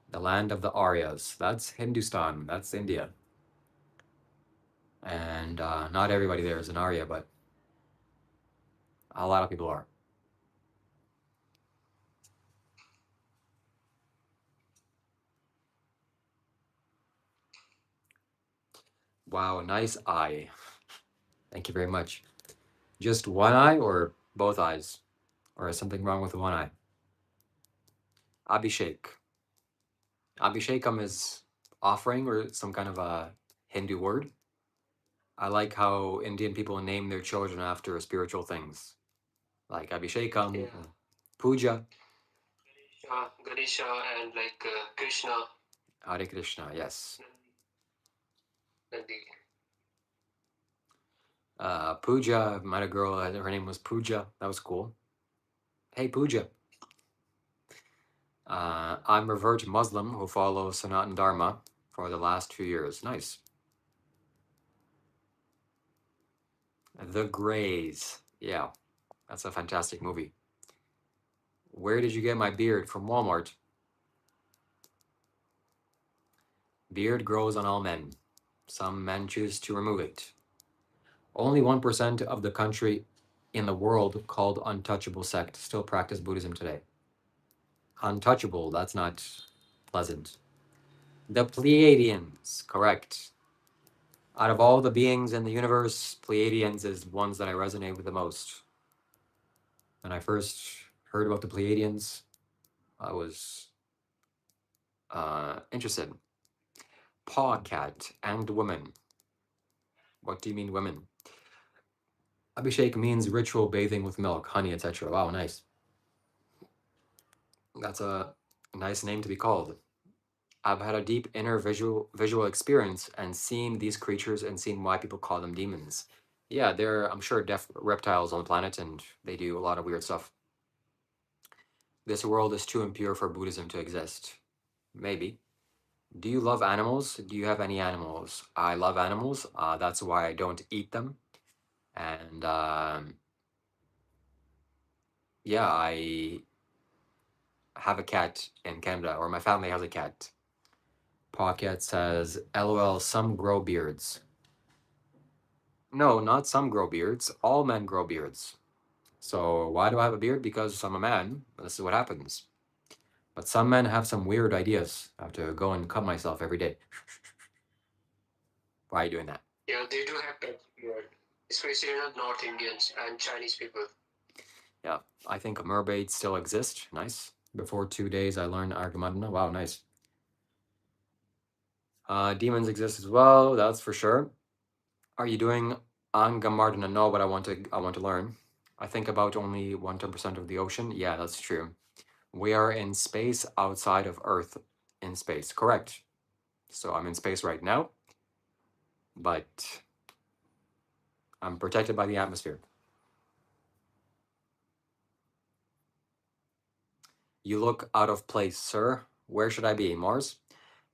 Speaker 1: The land of the Aryas. That's Hindustan. That's India. And not everybody there is an Arya, but a lot of people are. Wow, nice eye. Thank you very much. Just one eye or both eyes? Or is something wrong with one eye? Abhishek. Abhishekam is offering or some kind of a Hindu word. I like how Indian people name their children after spiritual things, like Abhishekam,
Speaker 3: Yeah.
Speaker 1: Puja,
Speaker 3: Ganesha and like Krishna.
Speaker 1: Hare Krishna. Yes.
Speaker 3: Nandi.
Speaker 1: Puja. I met a girl. Her name was Puja. That was cool. Hey, Puja. I'm a revert Muslim who follows Sanatan Dharma for the last 2 years. Nice. The Greys. Yeah, that's a fantastic movie. Where did you get my beard? From Walmart. Beard grows on all men. Some men choose to remove it. Only 1% of the country in the world called untouchable sect still practice Buddhism today. Untouchable, that's not pleasant. The Pleiadians, correct. Out of all the beings in the universe, Pleiadians is ones that I resonate with the most. When I first heard about the Pleiadians, I was interested. Paw cat and women. What do you mean women? Abhishek means ritual bathing with milk, honey, etc. Wow, nice. That's a nice name to be called. I've had a deep inner visual experience and seen these creatures and seen why people call them demons. Yeah, they're, I'm sure, deaf reptiles on the planet, and they do a lot of weird stuff. This world is too impure for Buddhism to exist. Maybe. Do you love animals? Do you have any animals? I love animals. That's why I don't eat them. And yeah, I have a cat in Canada, or my family has a cat. Pocket says, LOL, some grow beards. No, not some grow beards. All men grow beards. So why do I have a beard? Because I'm a man. This is what happens. But some men have some weird ideas. I have to go and cut myself every day. Why are you doing that?
Speaker 3: Yeah, they do have pet beard, especially North Indians and Chinese people.
Speaker 1: Yeah, I think mermaids still exist. Nice. Before 2 days, I learned Argamadana. Wow, nice. Demons exist as well. That's for sure. Are you doing Angamardana? No, but I want to learn. I think about only 1% of the ocean. Yeah, that's true. We are in space outside of Earth in space. Correct. So I'm in space right now, but I'm protected by the atmosphere. You look out of place, sir. Where should I be? Mars?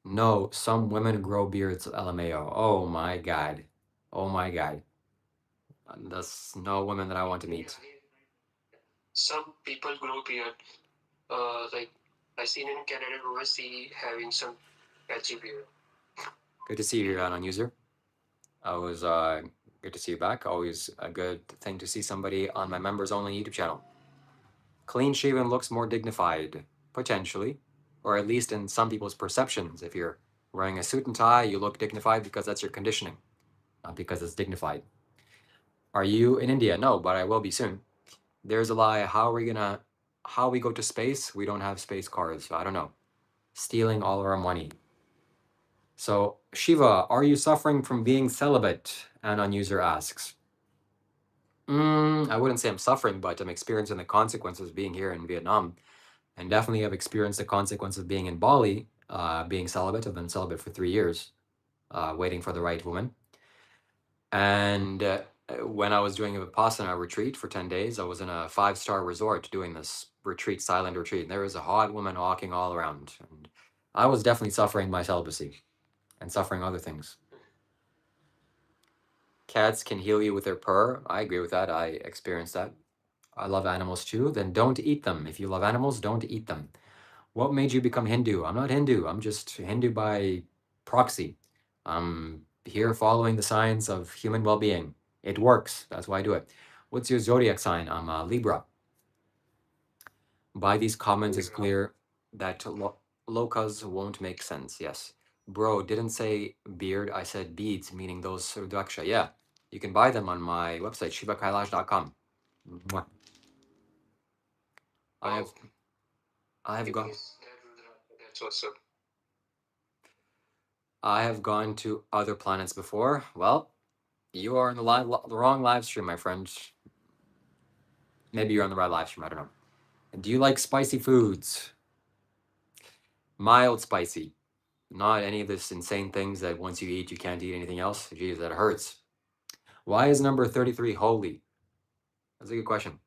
Speaker 1: No, some women grow beards, LMAO. Oh my God. Oh my God. That's no women that I want to meet.
Speaker 3: Some people grow beard. Like I seen in Canada, overseas having some patchy beard.
Speaker 1: Good to see you, non-user. I was good to see you back. Always a good thing to see somebody on my members only YouTube channel. Clean shaven looks more dignified, potentially, or at least in some people's perceptions. If you're wearing a suit and tie, you look dignified because that's your conditioning, not because it's dignified. Are you in India? No, but I will be soon. There's a lie. How we go to space? We don't have space cars. So I don't know. Stealing all our money. So, Shiva, are you suffering from being celibate? Anon user asks. I wouldn't say I'm suffering, but I'm experiencing the consequences of being here in Vietnam. And definitely have experienced the consequence of being in Bali, being celibate. I've been celibate for 3 years, waiting for the right woman. And when I was doing a Vipassana retreat for 10 days, I was in a 5-star resort doing this retreat, silent retreat. And there was a hot woman walking all around. And I was definitely suffering my celibacy and suffering other things. Cats can heal you with their purr. I agree with that. I experienced that. I love animals too. Then don't eat them. If you love animals, don't eat them. What made you become Hindu? I'm not Hindu. I'm just Hindu by proxy. I'm here following the science of human well-being. It works. That's why I do it. What's your zodiac sign? I'm a Libra. By these comments, it's clear that lokas won't make sense. Yes. Bro, didn't say beard. I said beads, meaning those Rudraksha. Yeah. You can buy them on my website, shivakailash.com. Mwah. I have gone.
Speaker 3: That's awesome.
Speaker 1: I have gone to other planets before. Well, you are in the wrong live stream, my friend. Maybe you're on the right live stream. I don't know. Do you like spicy foods? Mild spicy. Not any of this insane things that once you eat, you can't eat anything else. Geez, that hurts. Why is number 33 holy? That's a good question.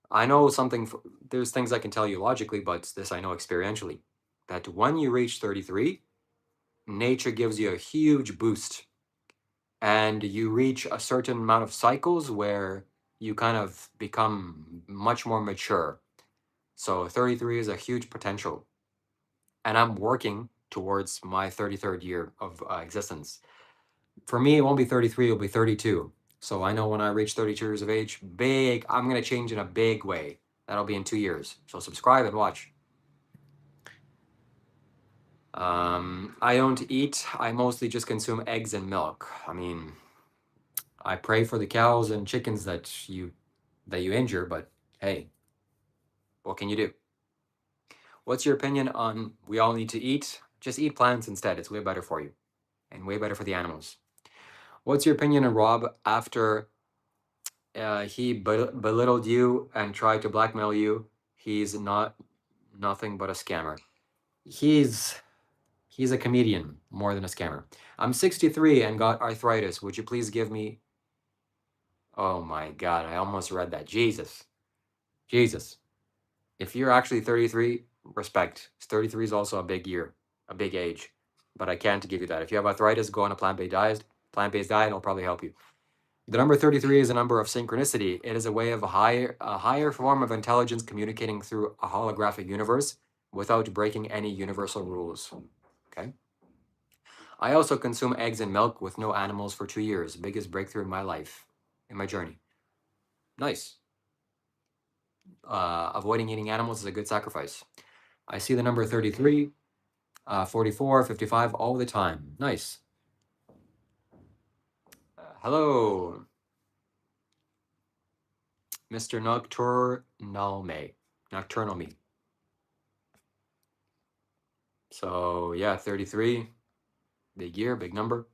Speaker 1: I know something, there's things I can tell you logically, but this I know experientially. That when you reach 33, nature gives you a huge boost. And you reach a certain amount of cycles where you kind of become much more mature. So 33 is a huge potential. And I'm working towards my 33rd year of existence. For me, it won't be 33, it'll be 32. So I know when I reach 32 years of age, I'm going to change in a big way. That'll be in 2 years. So subscribe and watch. I don't eat. I mostly just consume eggs and milk. I mean, I pray for the cows and chickens that you injure, but hey, what can you do? What's your opinion on we all need to eat? Just eat plants instead. It's way better for you and way better for the animals. What's your opinion on Rob after he belittled you and tried to blackmail you? He's not nothing but a scammer. He's he's a comedian more than a scammer. I'm 63 and got arthritis. Would you please give me? Oh my God, I almost read that. Jesus. Jesus. If you're actually 33, respect. 33 is also a big year, a big age. But I can't give you that. If you have arthritis, go on a plant-based diet. Plant-based diet will probably help you. The number 33 is a number of synchronicity. It is a way of a higher form of intelligence communicating through a holographic universe without breaking any universal rules. Okay. I also consume eggs and milk with no animals for 2 years. Biggest breakthrough in my life, in my journey. Nice. Avoiding eating animals is a good sacrifice. I see the number 33, 44, 55 all the time. Nice. Hello, Mr. Nocturnal Me. So yeah, 33, big year, big number.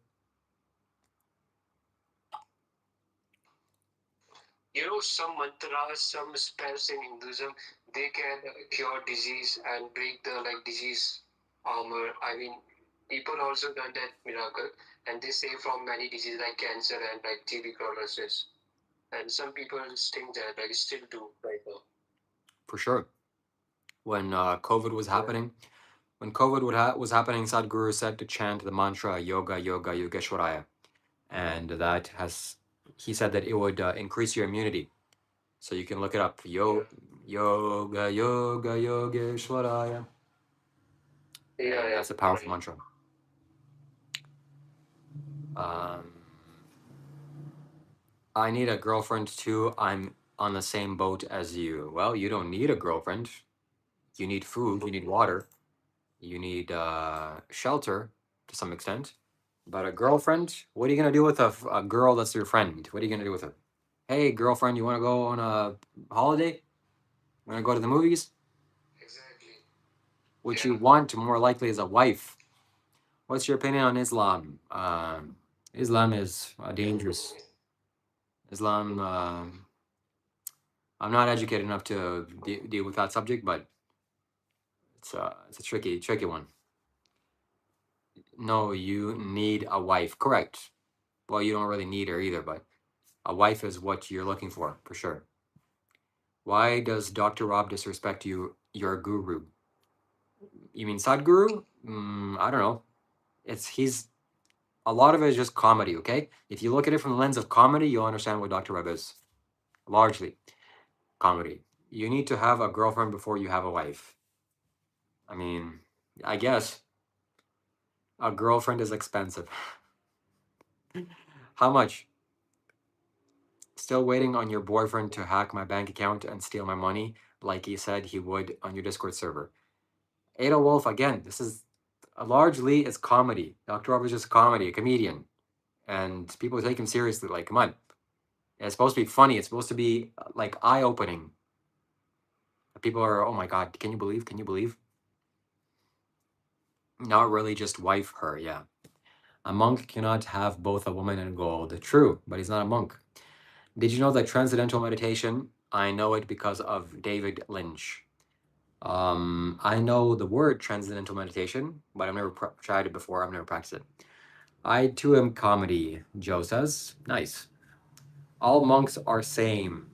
Speaker 3: Some mantras, some spells in Hinduism, they can cure disease and break the disease armor. I mean, people also done that miracle, and they save from many diseases like cancer and tuberculosis. And some people think that still do right now.
Speaker 1: For sure. When COVID was happening, was happening, Sadhguru said to chant the mantra Yoga, Yoga, Yogeshwaraya. And he said that it would increase your immunity. So you can look it up. Yoga, Yoga, Yogeshwaraya.
Speaker 3: Yeah,
Speaker 1: That's a powerful mantra. I need a girlfriend too. I'm on the same boat as you. Well, you don't need a girlfriend. You need food, you need water, you need shelter to some extent. But a girlfriend, what are you going to do with a girl that's your friend? What are you going to do with her? Hey, girlfriend, you want to go on a holiday? Want to go to the movies?
Speaker 3: Exactly.
Speaker 1: What you want more likely is a wife. What's your opinion on Islam? Islam is dangerous. Islam, I'm not educated enough to deal with that subject, but it's a tricky one. No, you need a wife. Correct. Well, you don't really need her either, but a wife is what you're looking for sure. Why does Dr. Rob disrespect you, your guru? You mean Sadhguru? I don't know. He's a lot of it is just comedy, okay? If you look at it from the lens of comedy, you'll understand what Dr. Rob is. Largely comedy. You need to have a girlfriend before you have a wife. I mean, I guess a girlfriend is expensive. How much? Still waiting on your boyfriend to hack my bank account and steal my money like he said he would on your Discord server. Ada Wolf, again, this is largely it's comedy. Dr. Rob is just comedy, a comedian. And people take him seriously. Like, come on. It's supposed to be funny. It's supposed to be eye opening. People are, oh my God, can you believe? Can you believe? Not really just wife her, yeah. A monk cannot have both a woman and gold. True, but he's not a monk. Did you know that transcendental meditation? I know it because of David Lynch. I know the word transcendental meditation, but I've never tried it before. I've never practiced it. I too am comedy, Joe says. Nice. All monks are same.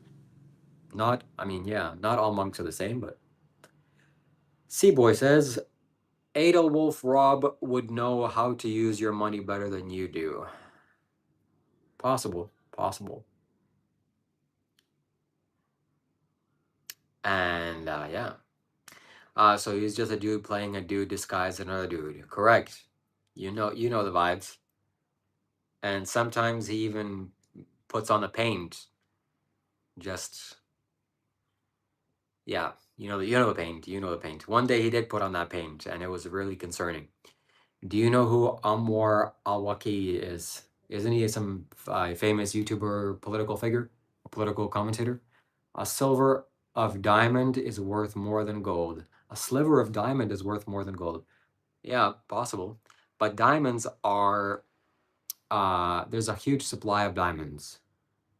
Speaker 1: Not all monks are the same, but Seaboy says, Edelwolf Rob would know how to use your money better than you do. Possible. And yeah. So he's just a dude playing a dude disguised as another dude. Correct. You know the vibes. And sometimes he even puts on the paint. Just yeah, you know the paint. You know the paint. One day he did put on that paint, and it was really concerning. Do you know who Anwar Al-Waki is? Isn't he some famous YouTuber political figure, a political commentator? A silver of diamond is worth more than gold. A sliver of diamond is worth more than gold. Yeah, possible. But diamonds are, there's a huge supply of diamonds.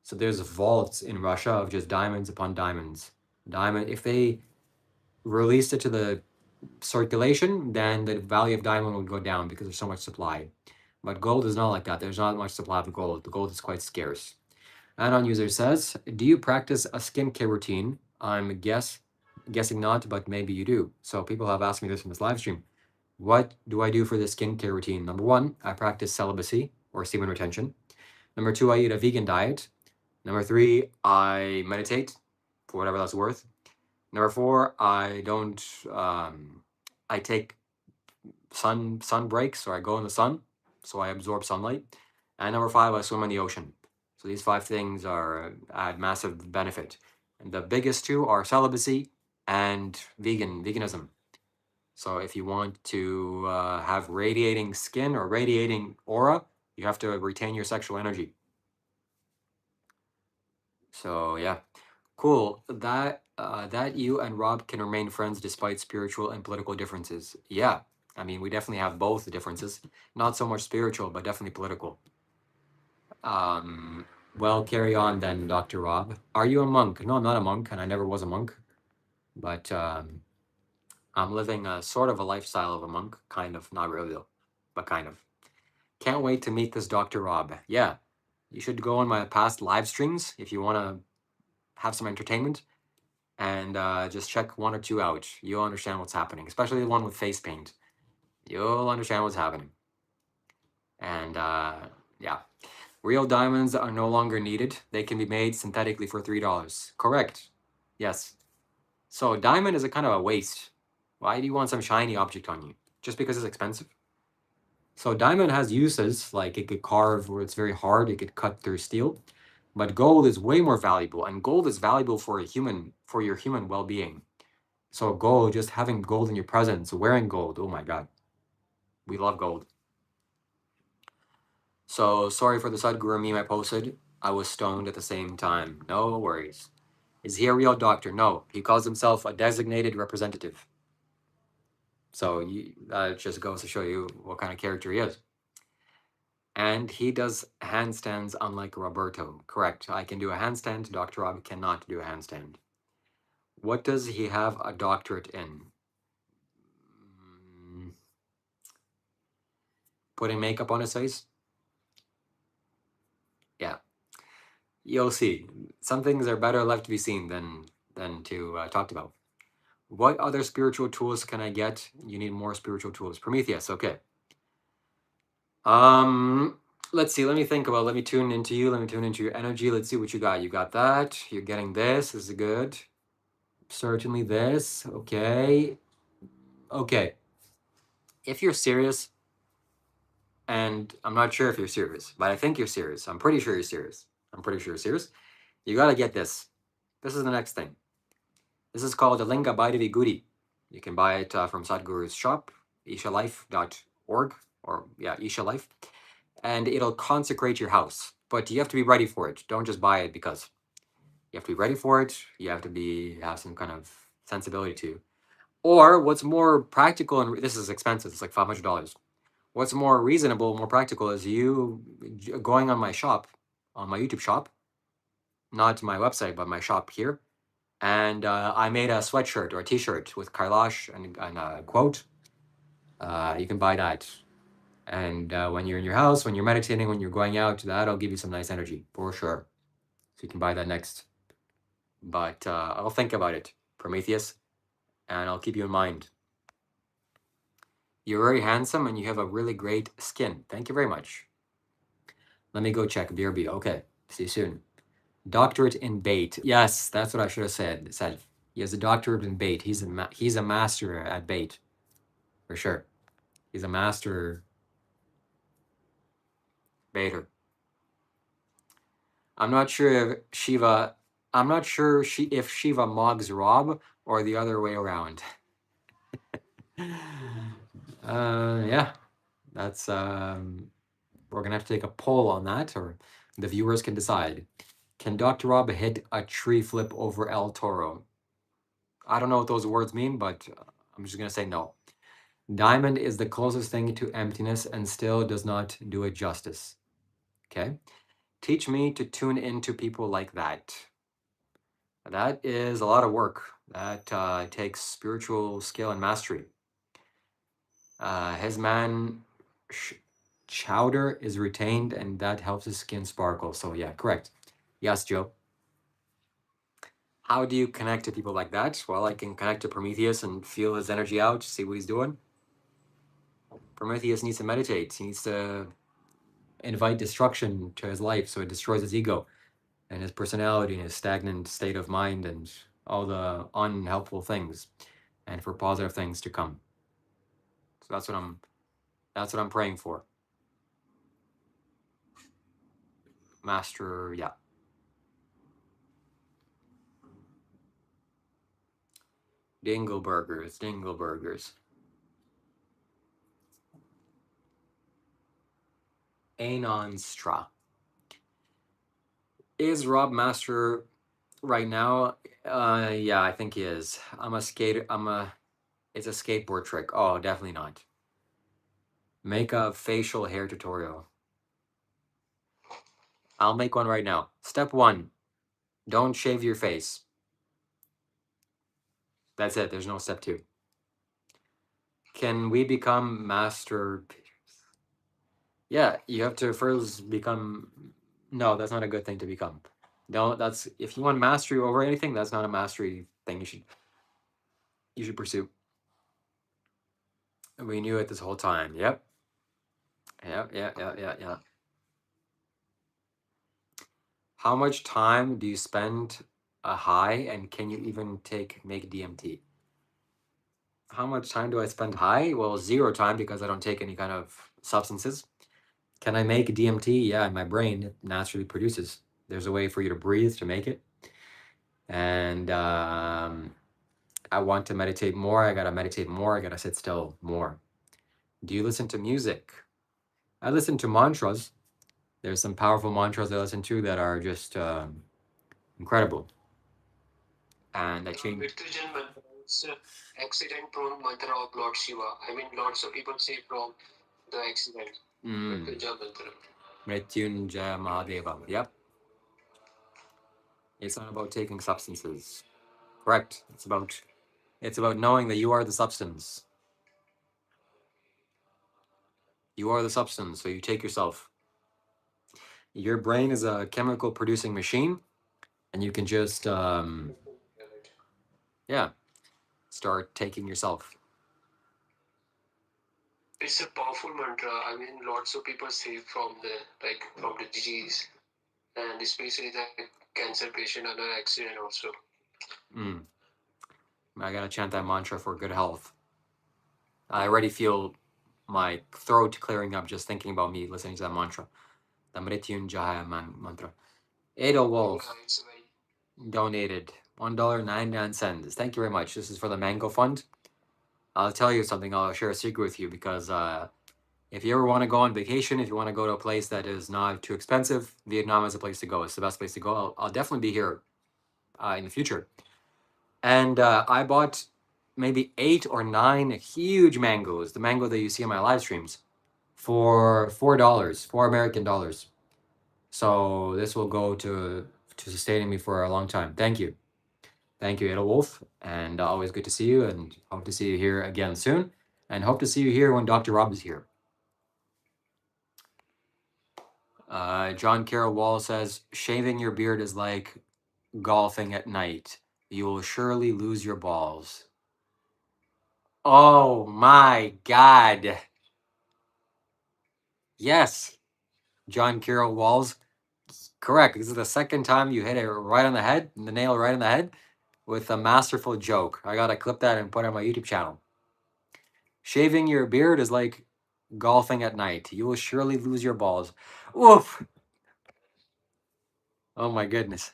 Speaker 1: So there's vaults in Russia of just diamonds upon diamonds. If they released it to the circulation, then the value of diamond would go down because there's so much supply. But gold is not like that. There's not much supply of gold. The gold is quite scarce. Anon user says, do you practice a skincare routine? I'm guessing not, but maybe you do. So people have asked me this in this live stream. What do I do for the skincare routine? Number one, I practice celibacy or semen retention. Number two, I eat a vegan diet. Number three, I meditate for whatever that's worth. Number four, I don't. I take sun breaks, or I go in the sun, so I absorb sunlight. And number five, I swim in the ocean. So these five things are add massive benefit. And the biggest two are celibacy and veganism. So if you want to have radiating skin or radiating aura, you have to retain your sexual energy. So yeah, cool. That you and Rob can remain friends despite spiritual and political differences. Yeah, I mean we definitely have both differences. Not so much spiritual, but definitely political. Um, well, carry on then, Dr. Rob. Are you a monk? No, I'm not a monk, and I never was a monk. But I'm living a sort of a lifestyle of a monk, kind of, not really though, but kind of. Can't wait to meet this Dr. Rob. Yeah, you should go on my past live streams if you want to have some entertainment and just check one or two out. You'll understand what's happening, especially the one with face paint. You'll understand what's happening. And yeah, real diamonds are no longer needed. They can be made synthetically for $3. Correct. Yes. So diamond is a kind of a waste. Why do you want some shiny object on you? Just because it's expensive? So diamond has uses, like it could carve where it's very hard, it could cut through steel. But gold is way more valuable, and gold is valuable for your human well-being. So gold, just having gold in your presence, wearing gold, oh my God. We love gold. So sorry for the Sadhguru meme I posted. I was stoned at the same time. No worries. Is he a real doctor? No, he calls himself a designated representative. So that just goes to show you what kind of character he is. And he does handstands unlike Roberto. Correct. I can do a handstand. Dr. Rob cannot do a handstand. What does he have a doctorate in? Putting makeup on his face? Yeah. You'll see. Some things are better left to be seen than to talked about. What other spiritual tools can I get? You need more spiritual tools. Prometheus, okay. Let's see. Let me think about. Let me tune into you. Let me tune into your energy. Let's see what you got. You got that. You're getting this. This is good. Certainly this. Okay. Okay. If you're serious, and I'm not sure if you're serious, but I think you're serious. I'm pretty sure you're serious. I'm pretty sure you're serious. You gotta get this. This is the next thing. This is called a Linga Bhaidavi Gudi. You can buy it from Sadhguru's shop, ishalife.org, or yeah, Ishalife, and it'll consecrate your house. But you have to be ready for it. Don't just buy it because you have to be ready for it. You have to have some kind of sensibility to. Or what's more practical, and this is expensive, it's like $500. What's more reasonable, more practical is you going on my shop, on my YouTube shop, not my website, but my shop here. And I made a sweatshirt or a t-shirt with Kailash and a quote. You can buy that. And when you're in your house, when you're meditating, when you're going out, that'll give you some nice energy, for sure. So you can buy that next. But I'll think about it, Prometheus, and I'll keep you in mind. You're very handsome and you have a really great skin. Thank you very much. Let me go check. BRB. Okay. See you soon. Doctorate in bait. Yes, that's what I should have said. He has a doctorate in bait. He's a master at bait, for sure. He's a master. Bader. I'm not sure if Shiva. I'm not sure if Shiva mogs Rob or the other way around. Yeah, that's we're gonna have to take a poll on that, or the viewers can decide. Can Dr. Rob hit a tree flip over El Toro? I don't know what those words mean, but I'm just gonna say no. Diamond is the closest thing to emptiness and still does not do it justice. Okay. Teach me to tune into people like that. That is a lot of work. That takes spiritual skill and mastery. His man chowder is retained, and that helps his skin sparkle. So yeah, correct. Yes, Joe. How do you connect to people like that? Well, I can connect to Prometheus and feel his energy out, see what he's doing. Prometheus needs to meditate. He needs to invite destruction to his life so it destroys his ego and his personality and his stagnant state of mind and all the unhelpful things, and for positive things to come. So that's what I'm praying for. Master, yeah. Dingleburgers, dingleburgers. Anon Stra. Is Rob Master right now? Yeah, I think he is. I'm a skater. It's a skateboard trick. Oh, definitely not. Make a facial hair tutorial. I'll make one right now. Step 1, don't shave your face. That's it. There's no step 2. Can we become master? Yeah, you have to first become. No, that's not a good thing to become. No, that's if you want mastery over anything, that's not a mastery thing you should pursue. We knew it this whole time. Yep. Yeah. How much time do you spend a high, and can you even make DMT? How much time do I spend high? Well, 0 time because I don't take any kind of substances. Can I make DMT? Yeah, my brain it naturally produces. There's a way for you to breathe to make it. And I want to meditate more. I gotta meditate more. I gotta sit still more. Do you listen to music? I listen to mantras. There's some powerful mantras I listen to that are just incredible. And I change.
Speaker 3: Mrityujan mantra is accident-prone mantra of Lord Shiva. I mean, lots of people say from the accident. Mrityujan mantra.
Speaker 1: Mrityunjaya Mahadeva. Yep. It's not about taking substances. Correct. It's about knowing that you are the substance. You are the substance, so you take yourself. Your brain is a chemical producing machine, and you can just yeah, start taking yourself.
Speaker 3: It's a powerful mantra. I mean, lots of people say from the disease, and especially the cancer patient under accident also.
Speaker 1: I gotta chant that mantra for good health. I already feel my throat clearing up just thinking about me listening to that mantra. The Mrityunjaya mantra. Edelwolf donated $1.99. Thank you very much. This is for the Mango Fund. I'll tell you something. I'll share a secret with you because if you ever want to go on vacation, if you want to go to a place that is not too expensive, Vietnam is a place to go. It's the best place to go. I'll definitely be here in the future. And I bought maybe 8 or 9 huge mangoes, the mango that you see in my live streams, for $4, $4 American. So this will go to sustaining me for a long time. Thank you. Thank you, Edelwolf. And always good to see you, and hope to see you here again soon. And hope to see you here when Dr. Rob is here. John Carroll Wall says, shaving your beard is like golfing at night. You will surely lose your balls. Oh my God. Yes, John Carroll Walls. Correct. This is the second time you hit it right on the head, the nail right on the head, with a masterful joke. I gotta clip that and put it on my YouTube channel. Shaving your beard is like golfing at night. You will surely lose your balls. Oof. Oh my goodness.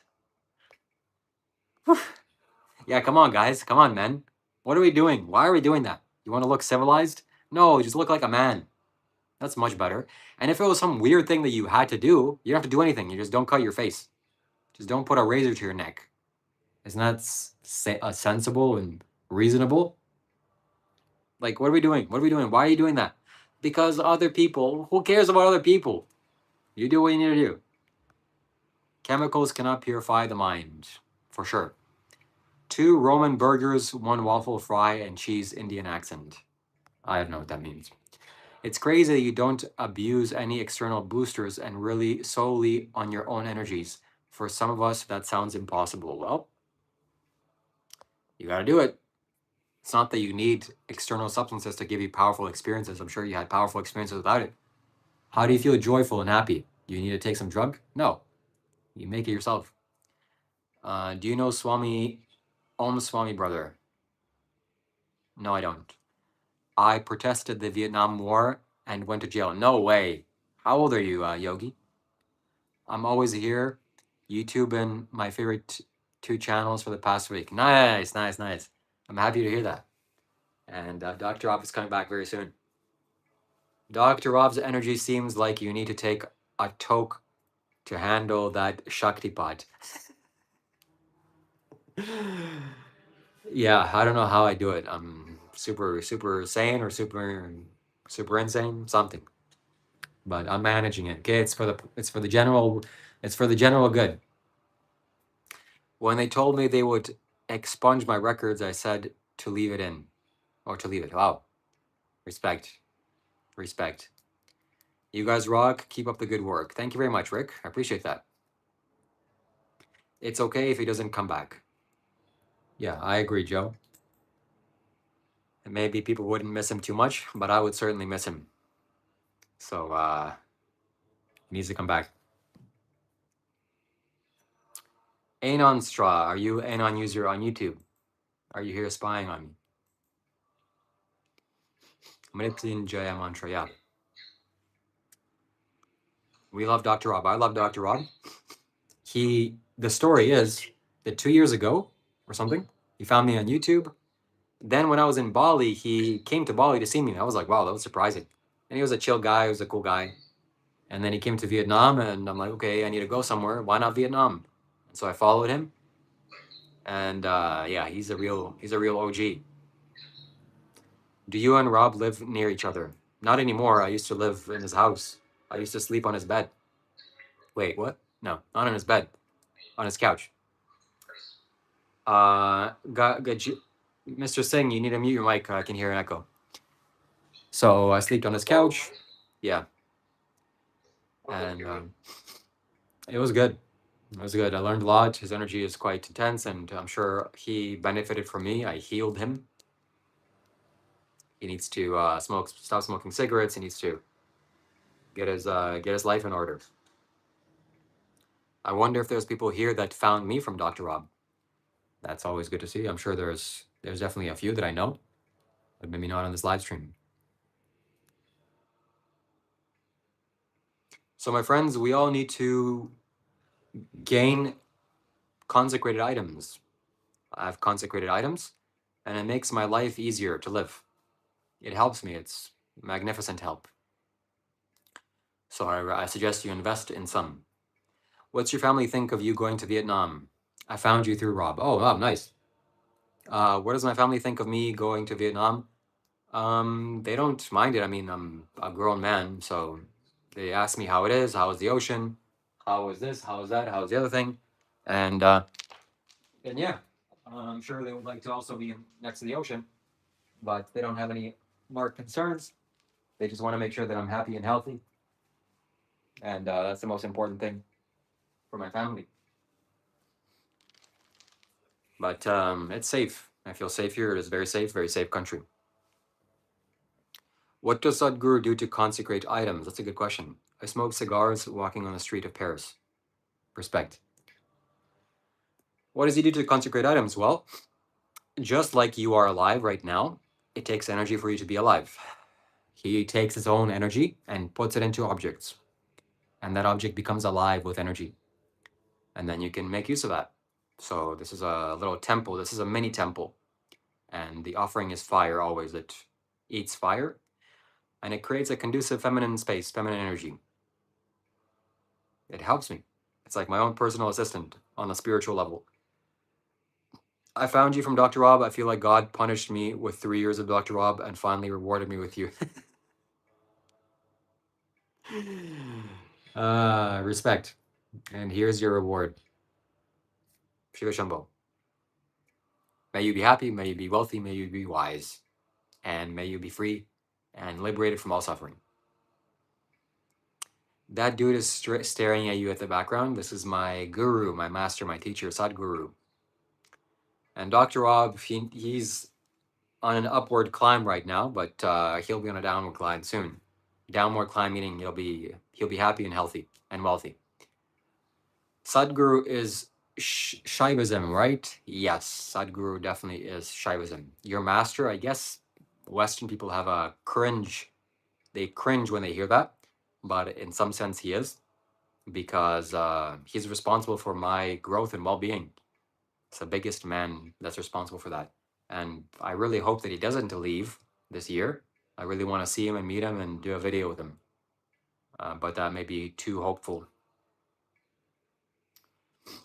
Speaker 1: Yeah, come on, guys. Come on, men. What are we doing? Why are we doing that? You want to look civilized? No, just look like a man. That's much better. And if it was some weird thing that you had to do, you don't have to do anything. You just don't cut your face. Just don't put a razor to your neck. Isn't that sensible and reasonable? Like, what are we doing? What are we doing? Why are you doing that? Because other people, who cares about other people? You do what you need to do. Chemicals cannot purify the mind, for sure. 2 Roman burgers, 1 waffle fry, and cheese Indian accent. I don't know what that means. It's crazy that you don't abuse any external boosters and really solely on your own energies. For some of us, that sounds impossible. Well, you gotta do it. It's not that you need external substances to give you powerful experiences. I'm sure you had powerful experiences without it. How do you feel joyful and happy? Do you need to take some drug? No. You make it yourself. Do you know Swami Om Swami brother? No, I don't. I protested the Vietnam War and went to jail. No way. How old are you, Yogi? I'm always here, YouTube and my favorite 2 channels for the past week. Nice, nice, nice. I'm happy to hear that. And Dr. Rob is coming back very soon. Dr. Rob's energy seems like you need to take a toke to handle that Shakti pot. Yeah, I don't know how I do it. I'm super sane or super insane, something. But I'm managing it. Okay, it's for the general good. When they told me they would expunge my records, I said to leave it in, or to leave it. Wow, respect. You guys rock. Keep up the good work. Thank you very much, Rick. I appreciate that. It's okay if he doesn't come back. Yeah, I agree, Joe. And maybe people wouldn't miss him too much, but I would certainly miss him. So he needs to come back. Anon Straw, are you Anon user on YouTube? Are you here spying on me? Manipulating Jaya Mantra, yeah. We love Dr. Rob. I love Dr. Rob. The story is that 2 years ago or something, he found me on YouTube. Then when I was in Bali, he came to Bali to see me. I was like, wow, that was surprising. And he was a chill guy. He was a cool guy. And then he came to Vietnam, and I'm like, okay, I need to go somewhere. Why not Vietnam? And so I followed him. And yeah, he's a real OG. Do you and Rob live near each other? Not anymore. I used to live in his house. I used to sleep on his bed. Wait, what? No, not on his bed. On his couch. Mr. Singh, you need to mute your mic. I can hear an echo. So I slept on his couch. Yeah. And it was good. It was good. I learned a lot. His energy is quite intense, and I'm sure he benefited from me. I healed him. He needs to stop smoking cigarettes. He needs to get his life in order. I wonder if there's people here that found me from Dr. Rob. That's always good to see. I'm sure there's definitely a few that I know, but maybe not on this live stream. So my friends, we all need to gain consecrated items. I have consecrated items, and it makes my life easier to live. It helps me. It's magnificent help. So I suggest you invest in some. What's your family think of you going to Vietnam? I found you through Rob. Oh, wow, nice. What does my family think of me going to Vietnam? They don't mind it. I mean, I'm a grown man, so they ask me how it is, how is the ocean, how is this, how is that, how is the other thing, and yeah, I'm sure they would like to also be next to the ocean, but they don't have any marked concerns. They just want to make sure that I'm happy and healthy, and that's the most important thing for my family. But it's safe. I feel safe here. It is very safe country. What does Sadhguru do to consecrate items? That's a good question. I smoke cigars walking on the street of Paris. Respect. What does he do to consecrate items? Well, just like you are alive right now, it takes energy for you to be alive. He takes his own energy and puts it into objects. And that object becomes alive with energy. And then you can make use of that. So this is a little temple. This is a mini temple. And the offering is fire always. It eats fire. And it creates a conducive feminine space, feminine energy. It helps me. It's like my own personal assistant on a spiritual level. I found you from Dr. Rob. I feel like God punished me with 3 years of Dr. Rob and finally rewarded me with you. Respect. And here's your reward. Shiva Shambho. May you be happy, may you be wealthy, may you be wise, and may you be free and liberated from all suffering. That dude is staring at you at the background. This is my guru, my master, my teacher, Sadhguru. And Dr. Rob, he's on an upward climb right now, but he'll be on a downward climb soon. Downward climb meaning he'll be happy and healthy and wealthy. Sadhguru is Shaivism, right? Yes, Sadhguru definitely is Shaivism. Your master, I guess Western people have a cringe. They cringe when they hear that, but in some sense he is, because he's responsible for my growth and well-being. It's the biggest man that's responsible for that. And I really hope that he doesn't leave this year. I really want to see him and meet him and do a video with him. But that may be too hopeful.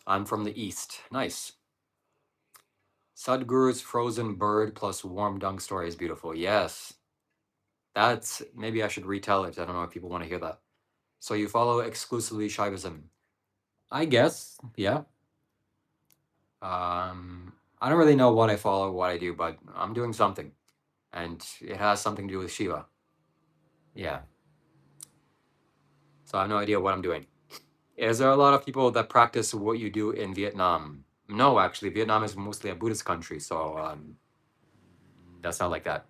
Speaker 1: I'm from the East. Nice. Sadhguru's frozen bird plus warm dung story is beautiful. Yes. That's, maybe I should retell it. I don't know if people want to hear that. So you follow exclusively Shaivism. I guess, yeah. I don't really know what I follow, what I do, but I'm doing something. And it has something to do with Shiva. Yeah. So I have no idea what I'm doing. Is there a lot of people that practice what you do in Vietnam? No, actually, Vietnam is mostly a Buddhist country, so that's not like that.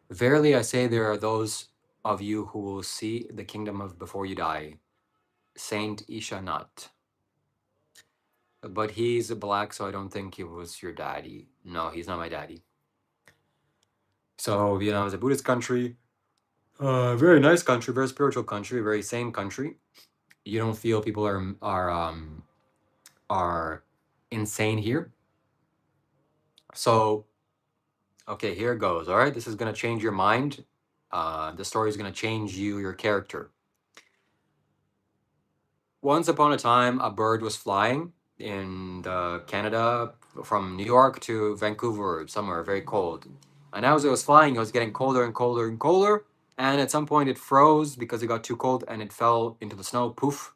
Speaker 1: Verily, I say there are those of you who will see the kingdom of before you die. Saint Isha Nat. But he's black, so I don't think he was your daddy. No, he's not my daddy. So Vietnam is a Buddhist country. Very nice country, very spiritual country, very sane country. You don't feel people are insane here. So, okay, here it goes. All right, this is gonna change your mind. The story is gonna change you, your character. Once upon a time, a bird was flying in Canada from New York to Vancouver, somewhere very cold. And as it was flying, it was getting colder and colder and colder. And at some point, it froze because it got too cold, and it fell into the snow, poof,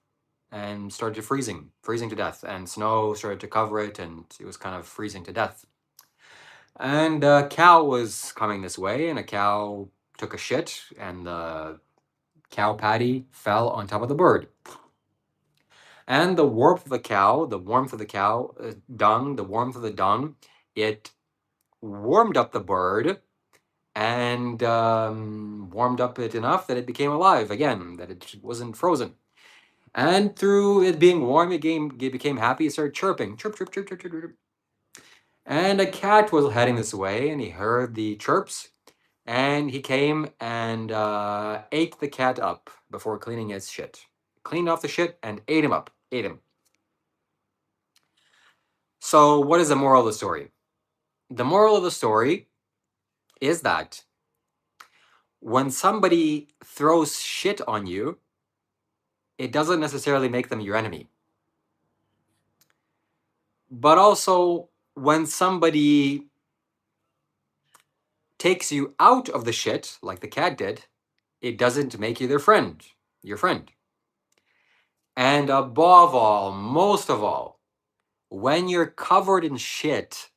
Speaker 1: and started freezing to death. And snow started to cover it, and it was kind of freezing to death. And a cow was coming this way, and a cow took a shit, and the cow patty fell on top of the bird. And the warmth of the cow, dung, the warmth of the dung, it warmed up the bird and warmed up it enough that it became alive again, that it wasn't frozen. And through it being warm, it became happy. It started chirping, chirp, chirp, chirp, chirp, chirp, chirp. And a cat was heading this way, and he heard the chirps, and he came and ate the cat up before cleaning its shit. Cleaned off the shit and ate him up, ate him. So what is the moral of the story? The moral of the story is that when somebody throws shit on you, it doesn't necessarily make them your enemy. But also, when somebody takes you out of the shit, like the cat did, it doesn't make you your friend. And above all, most of all, when you're covered in shit,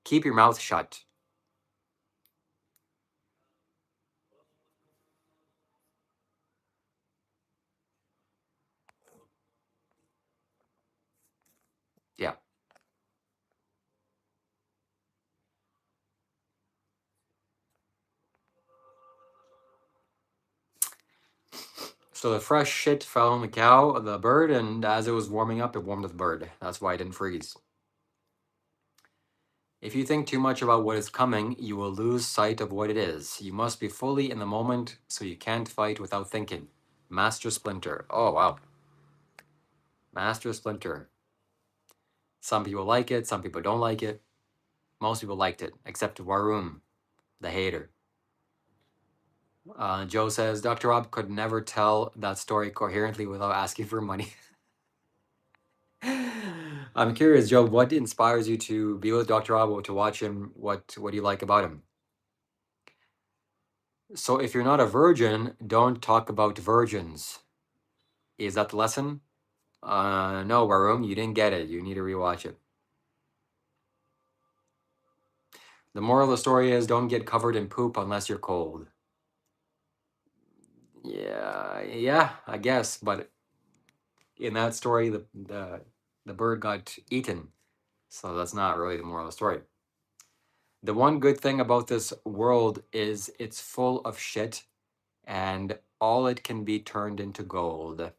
Speaker 1: keep your mouth shut. Yeah. So the fresh shit fell on the bird, and as it was warming up, it warmed the bird. That's why it didn't freeze. If you think too much about what is coming, you will lose sight of what it is. You must be fully in the moment, so you can't fight without thinking. Master Splinter. Oh, wow. Master Splinter. Some people like it, some people don't like it. Most people liked it, except Warum, the hater. Joe says, Dr. Rob could never tell that story coherently without asking for money. I'm curious, Joe, what inspires you to be with Dr. Rob or to watch him? What do you like about him? So if you're not a virgin, don't talk about virgins. Is that the lesson? No, Warum, you didn't get it. You need to rewatch it. The moral of the story is don't get covered in poop unless you're cold. Yeah, I guess. But in that story, the bird got eaten. So that's not really the moral of the story. The one good thing about this world is it's full of shit and all it can be turned into gold.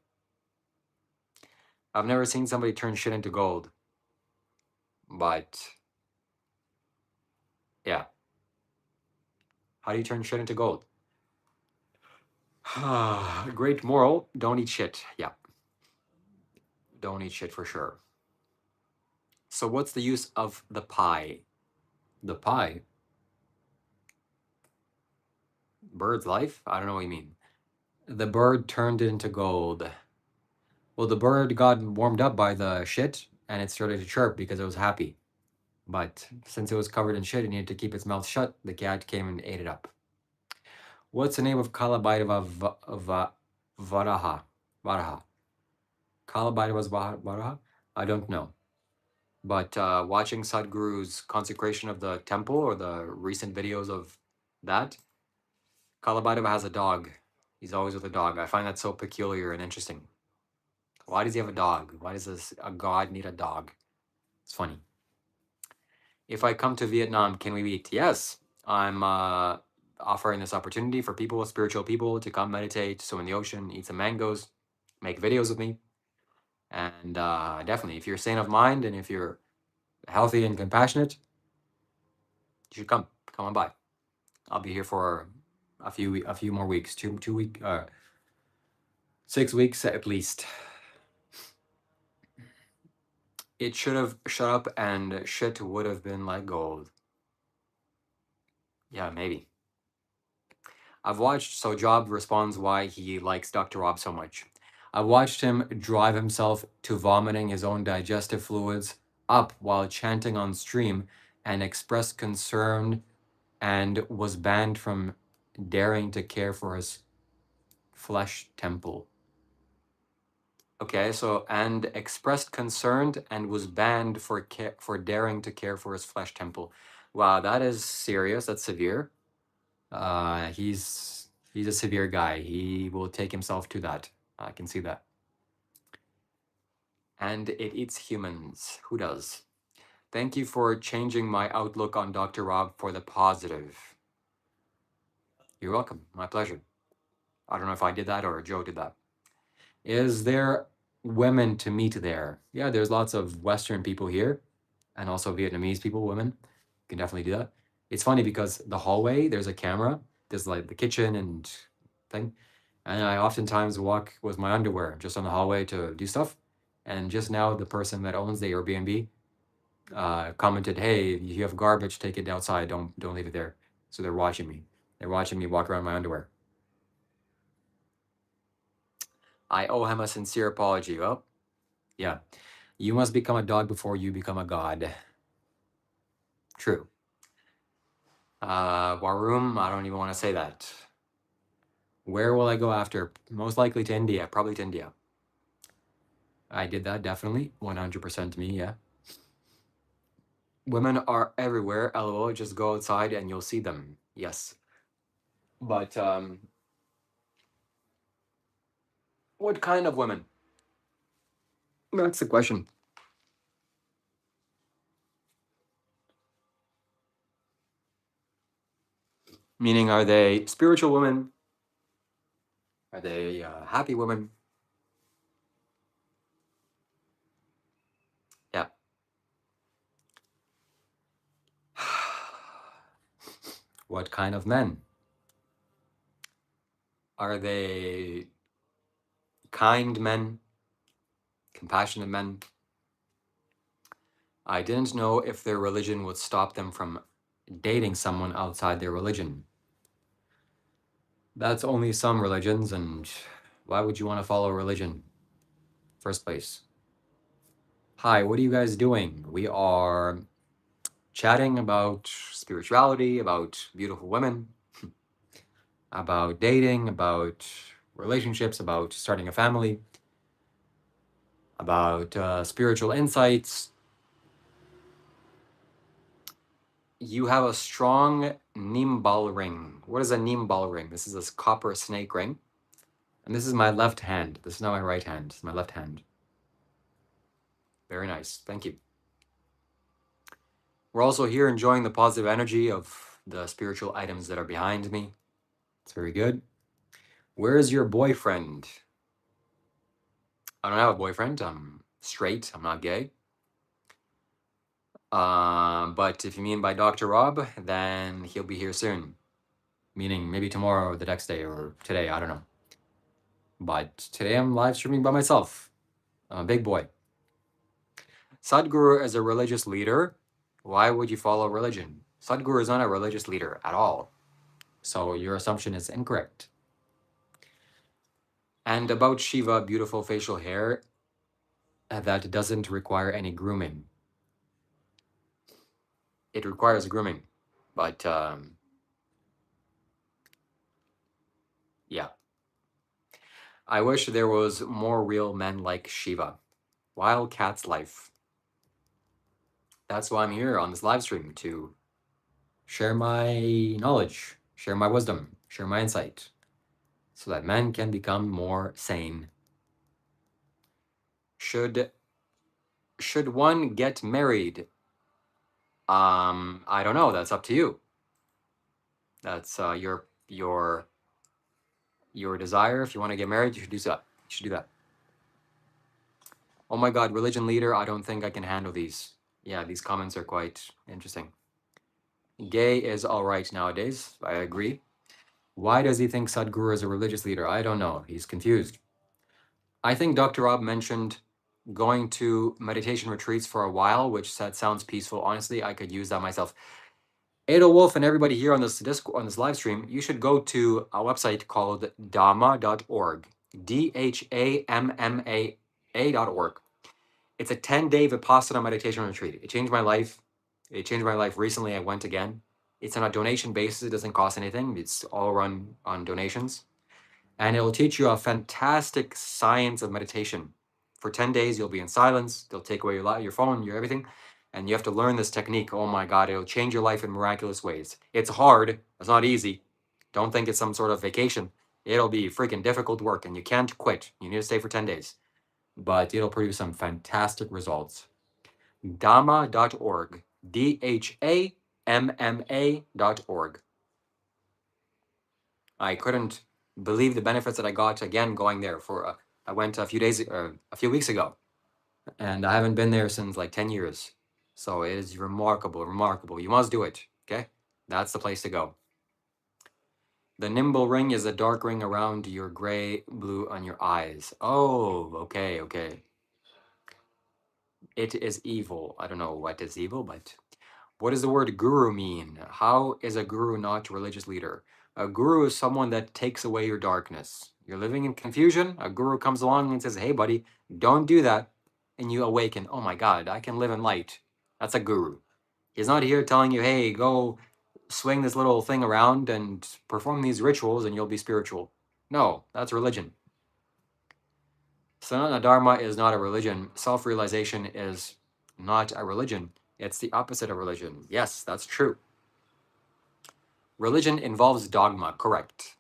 Speaker 1: I've never seen somebody turn shit into gold. But yeah. How do you turn shit into gold? Great moral, don't eat shit. Yeah. Don't eat shit for sure. So what's the use of the pie? The pie? Bird's life? I don't know what you mean. The bird turned it into gold. Well, the bird got warmed up by the shit and it started to chirp because it was happy. But since it was covered in shit and needed to keep its mouth shut, the cat came and ate it up. What's the name of Kalabhairava Varaha? Varaha. Kalabhairava's Varaha? I don't know. But watching Sadhguru's consecration of the temple or the recent videos of that, Kalabhairava has a dog. He's always with a dog. I find that so peculiar and interesting. Why does he have a dog? Why does a god need a dog? It's funny. If I come to Vietnam, can we meet? Yes, I'm offering this opportunity for people, spiritual people, to come meditate, swim in the ocean, eat some mangoes, make videos with me. And definitely, if you're sane of mind and if you're healthy and compassionate, you should come. Come on by. I'll be here for a few more weeks, 6 weeks at least. It should have shut up and shit would have been like gold. Yeah, maybe. I've watched, so Job responds why he likes Dr. Rob so much. I've watched him drive himself to vomiting his own digestive fluids up while chanting on stream and expressed concern and was banned from daring to care for his flesh temple. Okay, so and expressed concern and was banned for daring to care for his flesh temple. Wow, that is serious. That's severe. He's a severe guy. He will take himself to that. I can see that. And it eats humans. Who does? Thank you for changing my outlook on Dr. Rob for the positive. You're welcome. My pleasure. I don't know if I did that or Joe did that. Is there women to meet there? Yeah, there's lots of Western people here and also Vietnamese people, women. You can definitely do that. It's funny because the hallway, there's a camera. There's like the kitchen and thing. And I oftentimes walk with my underwear just on the hallway to do stuff. And just now, the person that owns the Airbnb commented, "Hey, if you have garbage, take it outside. Don't leave it there." So they're watching me. They're watching me walk around in my underwear. I owe him a sincere apology. Well, yeah. You must become a dog before you become a god. True. Warum, I don't even want to say that. Where will I go after? Most likely to India. Probably to India. I did that, definitely. 100% me, yeah. Women are everywhere, lol. Just go outside and you'll see them. Yes. But what kind of women? That's the question. Meaning, are they spiritual women? Are they happy women? Yeah. What kind of men? Are they kind men? Compassionate men? I didn't know if their religion would stop them from dating someone outside their religion. That's only some religions, and why would you want to follow religion? First place. Hi, what are you guys doing? We are chatting about spirituality, about beautiful women, about dating, about relationships, about starting a family, about spiritual insights. You have a strong nimbal ring. What is a nimbal ring? This is a copper snake ring. And this is my left hand. This is not my right hand. This is my left hand. Very nice. Thank you. We're also here enjoying the positive energy of the spiritual items that are behind me. It's very good. Where is your boyfriend? I don't have a boyfriend. I'm straight. I'm not gay. But if you mean by Dr. Rob, then he'll be here soon. Meaning maybe tomorrow or the next day or today. I don't know. But today I'm live streaming by myself. I'm a big boy. Sadhguru is a religious leader. Why would you follow religion? Sadhguru is not a religious leader at all. So your assumption is incorrect. And about Shiva, beautiful facial hair that doesn't require any grooming. It requires grooming, but yeah. I wish there was more real men like Shiva. Wild cat's life. That's why I'm here on this live stream, to share my knowledge, share my wisdom, share my insight, so that men can become more sane. Should one get married? I don't know. That's up to you. That's your desire. If you want to get married, you should do that. You should do that. Oh my God, religion leader. I don't think I can handle these. Yeah, these comments are quite interesting. Gay is all right nowadays. I agree. Why does he think Sadhguru is a religious leader? I don't know. He's confused. I think Dr. Rob mentioned going to meditation retreats for a while, which sounds peaceful. Honestly, I could use that myself. Edelwolf and everybody here on this on this live stream, you should go to a website called dhamma.org. DHAMMA.org. It's a 10-day Vipassana meditation retreat. It changed my life. It changed my life recently. I went again. It's on a donation basis. It doesn't cost anything. It's all run on donations. And it'll teach you a fantastic science of meditation. For 10 days, you'll be in silence. They'll take away your phone, your everything. And you have to learn this technique. Oh my God, it'll change your life in miraculous ways. It's hard. It's not easy. Don't think it's some sort of vacation. It'll be freaking difficult work, and you can't quit. You need to stay for 10 days. But it'll produce some fantastic results. Dhamma.org. DHAMMA.org. I couldn't believe the benefits that I got again going there. I went a few weeks ago, and I haven't been there since like 10 years. So it is remarkable, remarkable. You must do it. Okay, that's the place to go. The nimble ring is a dark ring around your gray blue on your eyes. Oh, okay, okay. It is evil. I don't know what is evil, but what does the word guru mean? How is a guru not a religious leader? A guru is someone that takes away your darkness. You're living in confusion. A guru comes along and says, hey, buddy, don't do that. And you awaken. Oh my God, I can live in light. That's a guru. He's not here telling you, hey, go swing this little thing around and perform these rituals and you'll be spiritual. No, that's religion. Sanatana Dharma is not a religion. Self-realization is not a religion. It's the opposite of religion. Yes, that's true. Religion involves dogma, correct.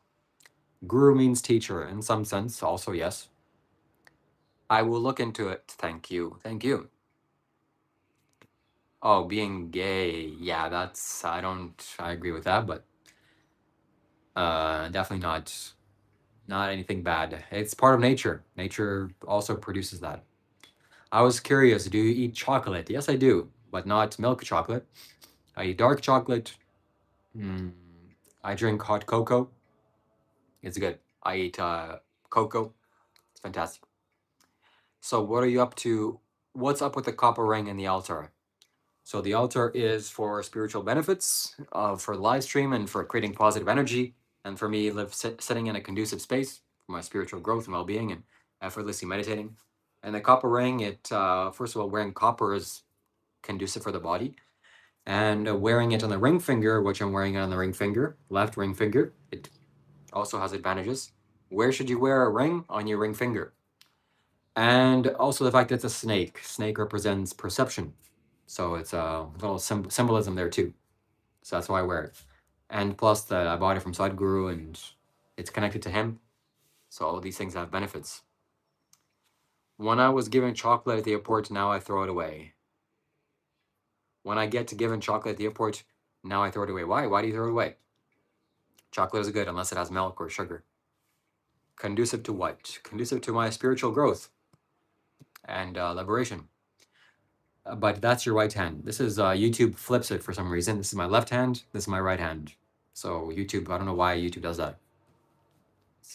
Speaker 1: Guru means teacher in some sense, also, yes. I will look into it. Thank you. Thank you. Oh, being gay. Yeah, I agree with that, but definitely not anything bad. It's part of nature. Nature also produces that. I was curious, do you eat chocolate? Yes, I do, but not milk chocolate. I eat dark chocolate, I drink hot cocoa. It's good. I eat cocoa. It's fantastic. So what are you up to? What's up with the copper ring and the altar? So the altar is for spiritual benefits, for the live stream, and for creating positive energy, and for me, sitting in a conducive space for my spiritual growth and well-being, and effortlessly meditating. And the copper ring, first of all, wearing copper is conducive for the body, and wearing it on the ring finger, which I'm wearing it on the ring finger, left ring finger, it also has advantages. Where should you wear a ring? On your ring finger. And also the fact that it's a snake. Snake represents perception. So it's a little symbolism there too. So that's why I wear it. And plus, I bought it from Sadhguru and it's connected to him. So all of these things have benefits. When I was given chocolate at the airport, now I throw it away. When I get to given chocolate at the airport, now I throw it away. Why? Why do you throw it away? Chocolate is good unless it has milk or sugar. Conducive to what? Conducive to my spiritual growth and liberation. But that's your right hand. This is YouTube flips it for some reason. This is my left hand. This is my right hand. So YouTube, I don't know why YouTube does that.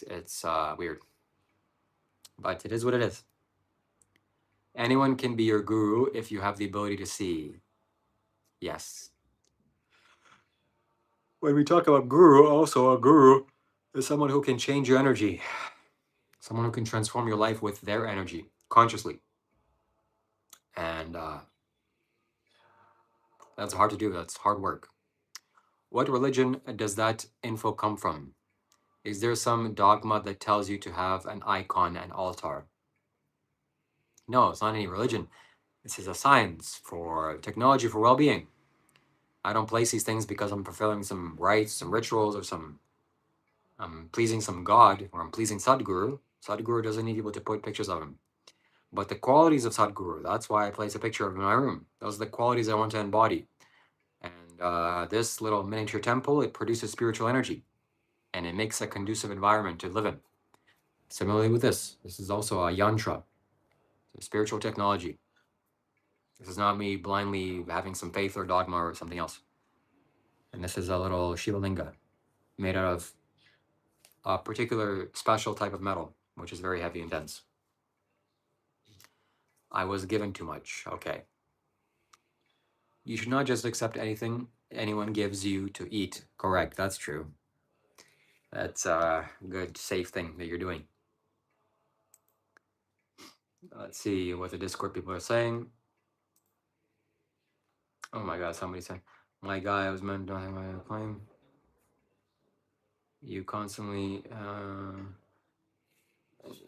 Speaker 1: It's weird, but it is what it is. Anyone can be your guru if you have the ability to see. Yes. When we talk about guru, also a guru is someone who can change your energy, someone who can transform your life with their energy consciously. And that's hard to do. That's hard work. What religion does that info come from? Is there some dogma that tells you to have an icon and altar? No, it's not any religion. This is a science for technology for well-being. I don't place these things because I'm fulfilling some rites, some rituals, or I'm pleasing some god, or I'm pleasing Sadhguru. Sadhguru doesn't need people to put pictures of him. But the qualities of Sadhguru, that's why I place a picture of him in my room. Those are the qualities I want to embody. And this little miniature temple, it produces spiritual energy. And it makes a conducive environment to live in. Similarly with this is also a yantra, a spiritual technology. This is not me blindly having some faith or dogma or something else. And this is a little Shiva linga made out of a particular special type of metal, which is very heavy and dense. I was given too much. Okay. You should not just accept anything anyone gives you to eat. Correct. That's true. That's a good, safe thing that you're doing. Let's see what the Discord people are saying. Oh my God, somebody's saying, my guy, I was meant to have my claim. You constantly,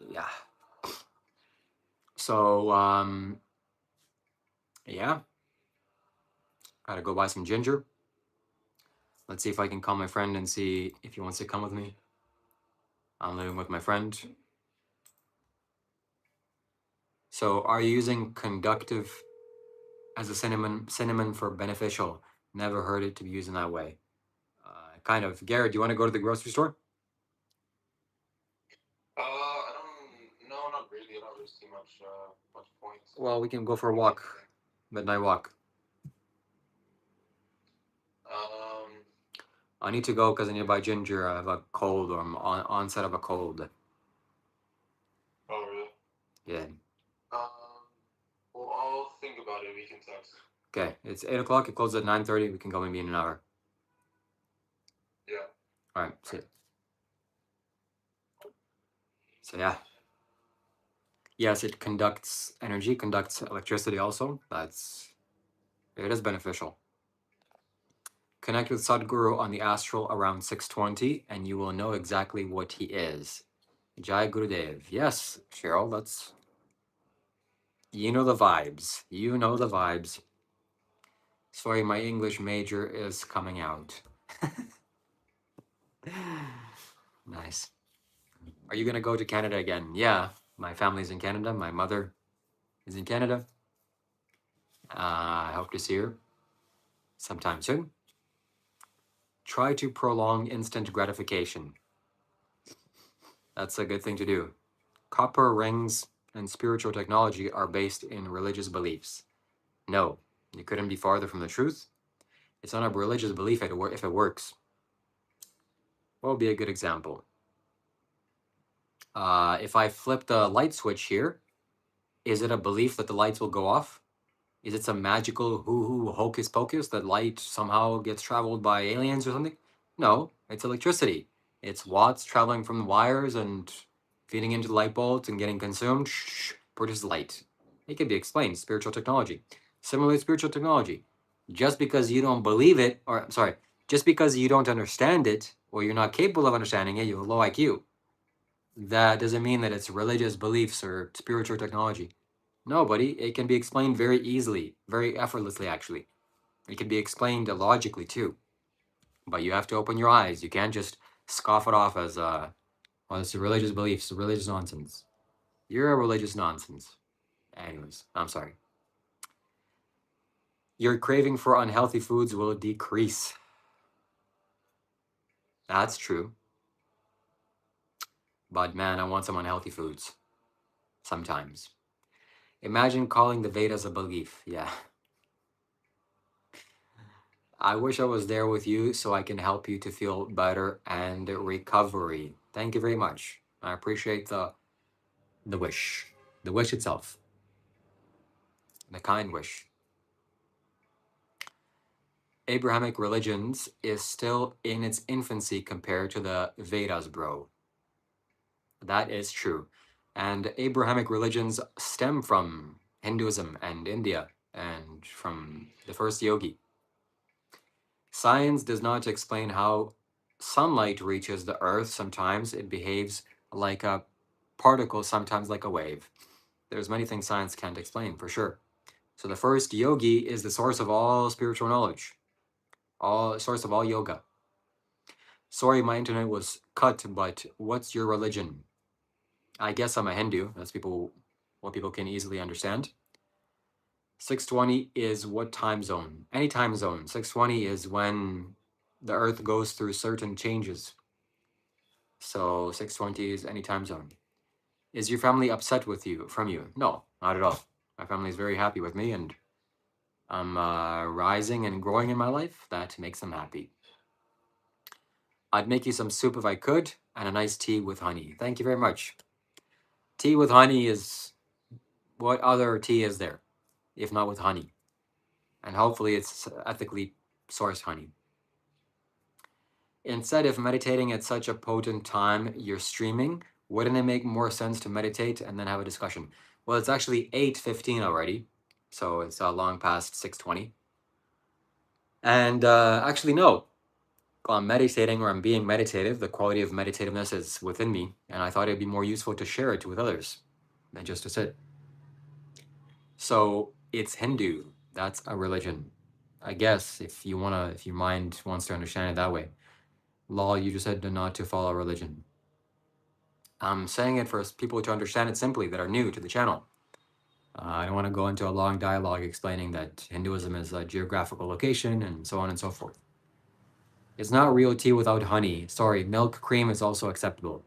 Speaker 1: yeah. So, yeah. Gotta go buy some ginger. Let's see if I can call my friend and see if he wants to come with me. I'm living with my friend. So are you using conductive as a synonym for beneficial? Never heard it to be used in that way. Kind of. Garrett, do you want to go to the grocery store?
Speaker 4: I don't. No, not really. I don't really see much points.
Speaker 1: Well, we can go for a walk, midnight walk. I need to go because I need to buy ginger. I have a cold, or I'm on onset of a cold.
Speaker 4: Oh really?
Speaker 1: Yeah.
Speaker 4: Well, I'll think about it. We can text.
Speaker 1: Okay, it's 8 o'clock. It closes at 9:30. We can go maybe in an hour.
Speaker 4: Yeah.
Speaker 1: All right. See you. So yeah. Yes, it conducts energy, conducts electricity also. It is beneficial. Connect with Sadhguru on the astral around 6:20 and you will know exactly what he is. Jai Gurudev. Yes, Cheryl, you know the vibes. You know the vibes. Sorry, my English major is coming out. Nice. Are you going to go to Canada again? Yeah, my family's in Canada. My mother is in Canada. I hope to see her sometime soon. Try to prolong instant gratification. That's a good thing to do. Copper rings and spiritual technology are based in religious beliefs. No, you couldn't be farther from the truth. It's not a religious belief if it works. What would be a good example? If I flip the light switch here, is it a belief that the lights will go off? Is it some magical hoo-hoo hocus pocus that light somehow gets traveled by aliens or something? No, it's electricity. It's watts traveling from the wires and feeding into the light bulbs and getting consumed, produces light. It can be explained, spiritual technology. Similarly, spiritual technology. Just because you don't believe it, or sorry, just because you don't understand it, or you're not capable of understanding it, you have a low IQ, that doesn't mean that it's religious beliefs or spiritual technology. No, buddy, it can be explained very easily, very effortlessly, actually. It can be explained logically too. But you have to open your eyes. You can't just scoff it off as, well, it's a religious beliefs, religious nonsense. You're a religious nonsense. Anyways, I'm sorry. Your craving for unhealthy foods will decrease. That's true. But man, I want some unhealthy foods. Sometimes. Imagine calling the Vedas a belief. Yeah. I wish I was there with you so I can help you to feel better and recovery. Thank you very much. I appreciate the wish. The wish itself. The kind wish. Abrahamic religions is still in its infancy compared to the Vedas, bro. That is true. And Abrahamic religions stem from Hinduism and India and from the first yogi. Science does not explain how sunlight reaches the earth. Sometimes it behaves like a particle, sometimes like a wave. There's many things science can't explain, for sure. So the first yogi is the source of all spiritual knowledge, all source of all yoga. Sorry, my internet was cut, but what's your religion? I guess I'm a Hindu. That's what people can easily understand. 620 is what time zone? Any time zone. 620 is when the earth goes through certain changes. So 620 is any time zone. Is your family upset with you, from you? No, not at all. My family is very happy with me and I'm rising and growing in my life. That makes them happy. I'd make you some soup if I could and a nice tea with honey. Thank you very much. Tea with honey is, what other tea is there if not with honey? And hopefully it's ethically sourced honey. Instead of meditating at such a potent time you're streaming, wouldn't it make more sense to meditate and then have a discussion? Well, it's actually 8:15 already, so it's long past 6:20. And actually, no, I'm meditating or I'm being meditative. The quality of meditativeness is within me, and I thought it'd be more useful to share it with others than just to sit. So it's Hindu. That's a religion, I guess. If your mind wants to understand it that way. Law, you just said not to follow religion. I'm saying it for people to understand it simply that are new to the channel. I don't want to go into a long dialogue explaining that Hinduism is a geographical location and so on and so forth. It's not real tea without honey. Sorry, milk cream is also acceptable.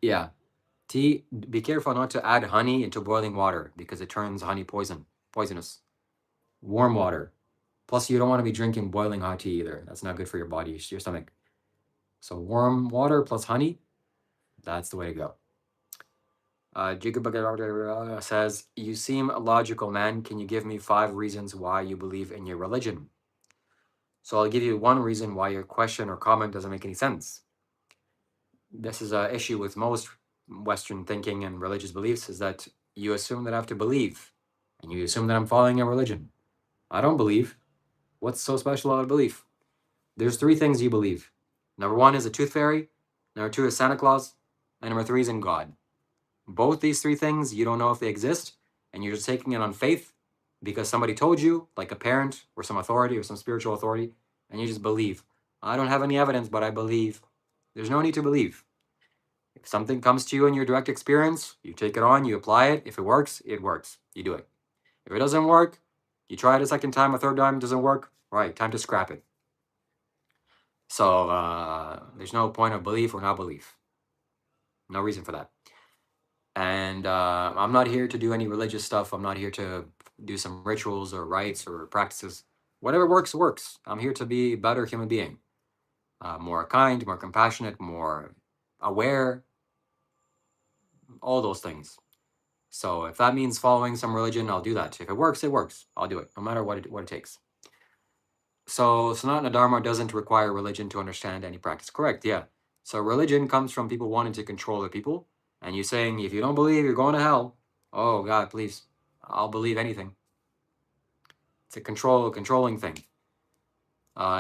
Speaker 1: Yeah. Tea, be careful not to add honey into boiling water because it turns honey poisonous. Warm water. Plus, you don't want to be drinking boiling hot tea either. That's not good for your body, your stomach. So warm water plus honey, that's the way to go. Jacob says, you seem a logical man. Can you give me 5 reasons why you believe in your religion? So I'll give you one reason why your question or comment doesn't make any sense. This is an issue with most Western thinking and religious beliefs, is that you assume that I have to believe, and you assume that I'm following a religion. I don't believe. What's so special about belief? There's 3 things you believe. Number 1 is a tooth fairy. Number 2 is Santa Claus. And number 3 is in God. Both these 3 things, you don't know if they exist, and you're just taking it on faith because somebody told you, like a parent or some authority or some spiritual authority, and you just believe. I don't have any evidence, but I believe. There's no need to believe. If something comes to you in your direct experience, you take it on, you apply it. If it works, you do it. If it doesn't work, you try it a second time, a third time, it doesn't work, right, time to scrap it. So there's no point of belief or not belief. No reason for that. And I'm not here to do any religious stuff. I'm not here to do some rituals or rites or practices. Whatever works, works. I'm here to be a better human being. more kind, more compassionate, more aware, all those things. So if that means following some religion, I'll do that. If it works, it works. I'll do it, no matter what it takes. So Sanatana Dharma doesn't require religion to understand any practice. Correct, yeah. So religion comes from people wanting to control the people, and you saying, if you don't believe, you're going to hell. Oh God, please, I'll believe anything. It's a controlling thing.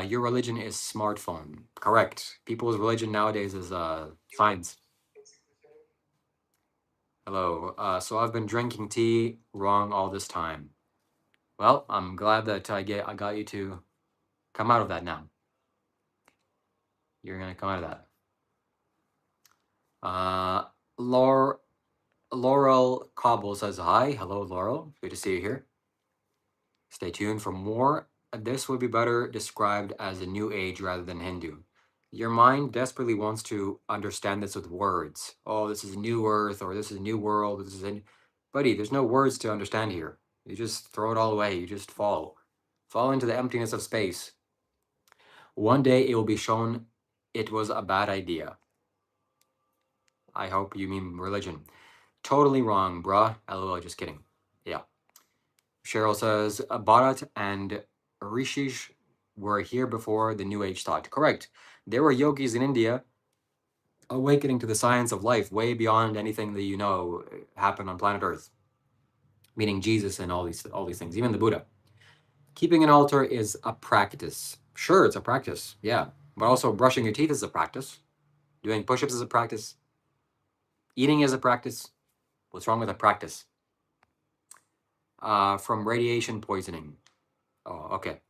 Speaker 1: Your religion is smartphone. Correct. People's religion nowadays is science. Hello. So I've been drinking tea wrong all this time. Well, I'm glad that I got you to come out of that now. You're gonna come out of that. Laurel Cobble says hi. Hello, Laurel. Good to see you here. Stay tuned for more. This would be better described as a new age rather than Hindu. Your mind desperately wants to understand this with words. Oh, this is new earth, or this is a new world. This is buddy, there's no words to understand here. You just throw it all away. You just fall into the emptiness of space. One day it will be shown it was a bad idea. I hope you mean religion. Totally wrong, bruh. LOL, just kidding. Yeah. Cheryl says Bharat and Rishish were here before the New Age thought. Correct. There were yogis in India awakening to the science of life way beyond anything that you know happened on planet Earth. Meaning Jesus and all these things, even the Buddha. Keeping an altar is a practice. Sure, it's a practice, yeah. But also brushing your teeth is a practice. Doing push-ups is a practice. Eating is a practice. What's wrong with a practice? From radiation poisoning. Oh, okay.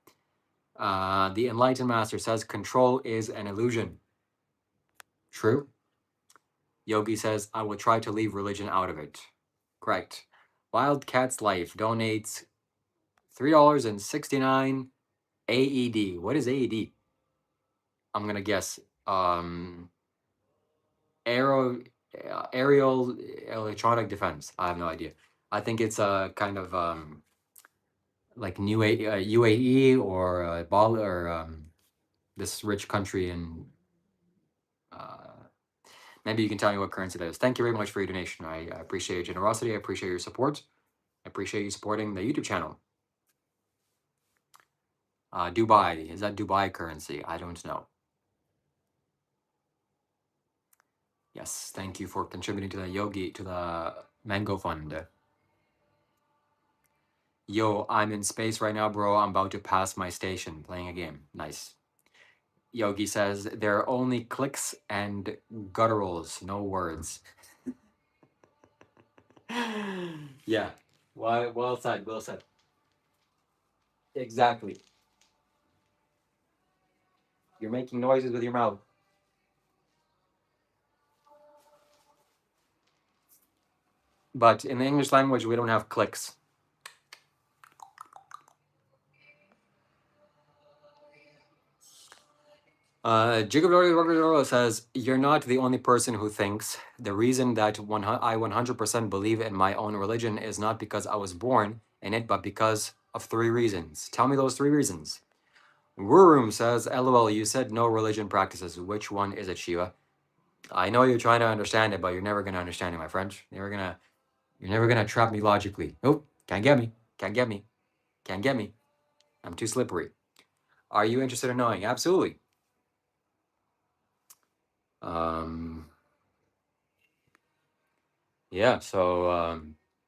Speaker 1: The Enlightened Master says control is an illusion. True. Yogi says, I will try to leave religion out of it. Correct. Wildcat's Life donates $3.69 AED. What is AED? I'm going to guess aerial electronic defense. I have no idea. I think it's a kind of like new UAE or Bali or this rich country in. Maybe you can tell me what currency that is. Thank you very much for your donation. I appreciate your generosity. I appreciate your support. I appreciate you supporting the YouTube channel. Dubai, is that Dubai currency? I don't know. Yes, thank you for contributing to the Mango Fund. Yo, I'm in space right now, bro. I'm about to pass my station playing a game. Nice. Yogi says there are only clicks and gutturals, no words. Yeah. Well said. Well said. Exactly. You're making noises with your mouth. But in the English language, we don't have clicks. Jigablo says, you're not the only person who thinks. The reason that I 100% believe in my own religion is not because I was born in it, but because of 3 reasons. Tell me those 3 reasons. Wurum says, LOL, you said no religion practices. Which one is it, Shiva? I know you're trying to understand it, but you're never going to understand it, my friend. You're never gonna trap me logically. Nope, can't get me. Can't get me. Can't get me. I'm too slippery. Are you interested in knowing? Absolutely. Yeah, so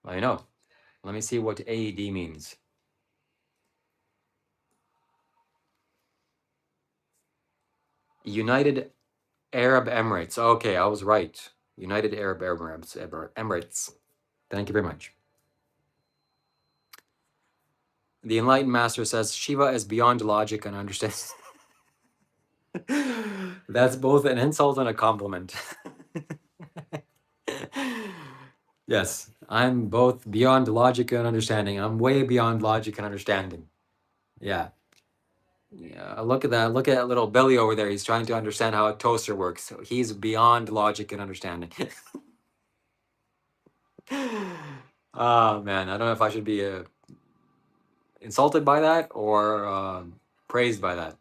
Speaker 1: I know. Let me see what AED means. United Arab Emirates. Okay, I was right. United Arab Emirates. Thank you very much. The Enlightened Master says Shiva is beyond logic and understanding. That's both an insult and a compliment. Yes, I'm both beyond logic and understanding. I'm way beyond logic and understanding. Yeah. Yeah, look at that. Look at that little Billy over there. He's trying to understand how a toaster works. So he's beyond logic and understanding. Oh man, I don't know if I should be insulted by that or praised by that.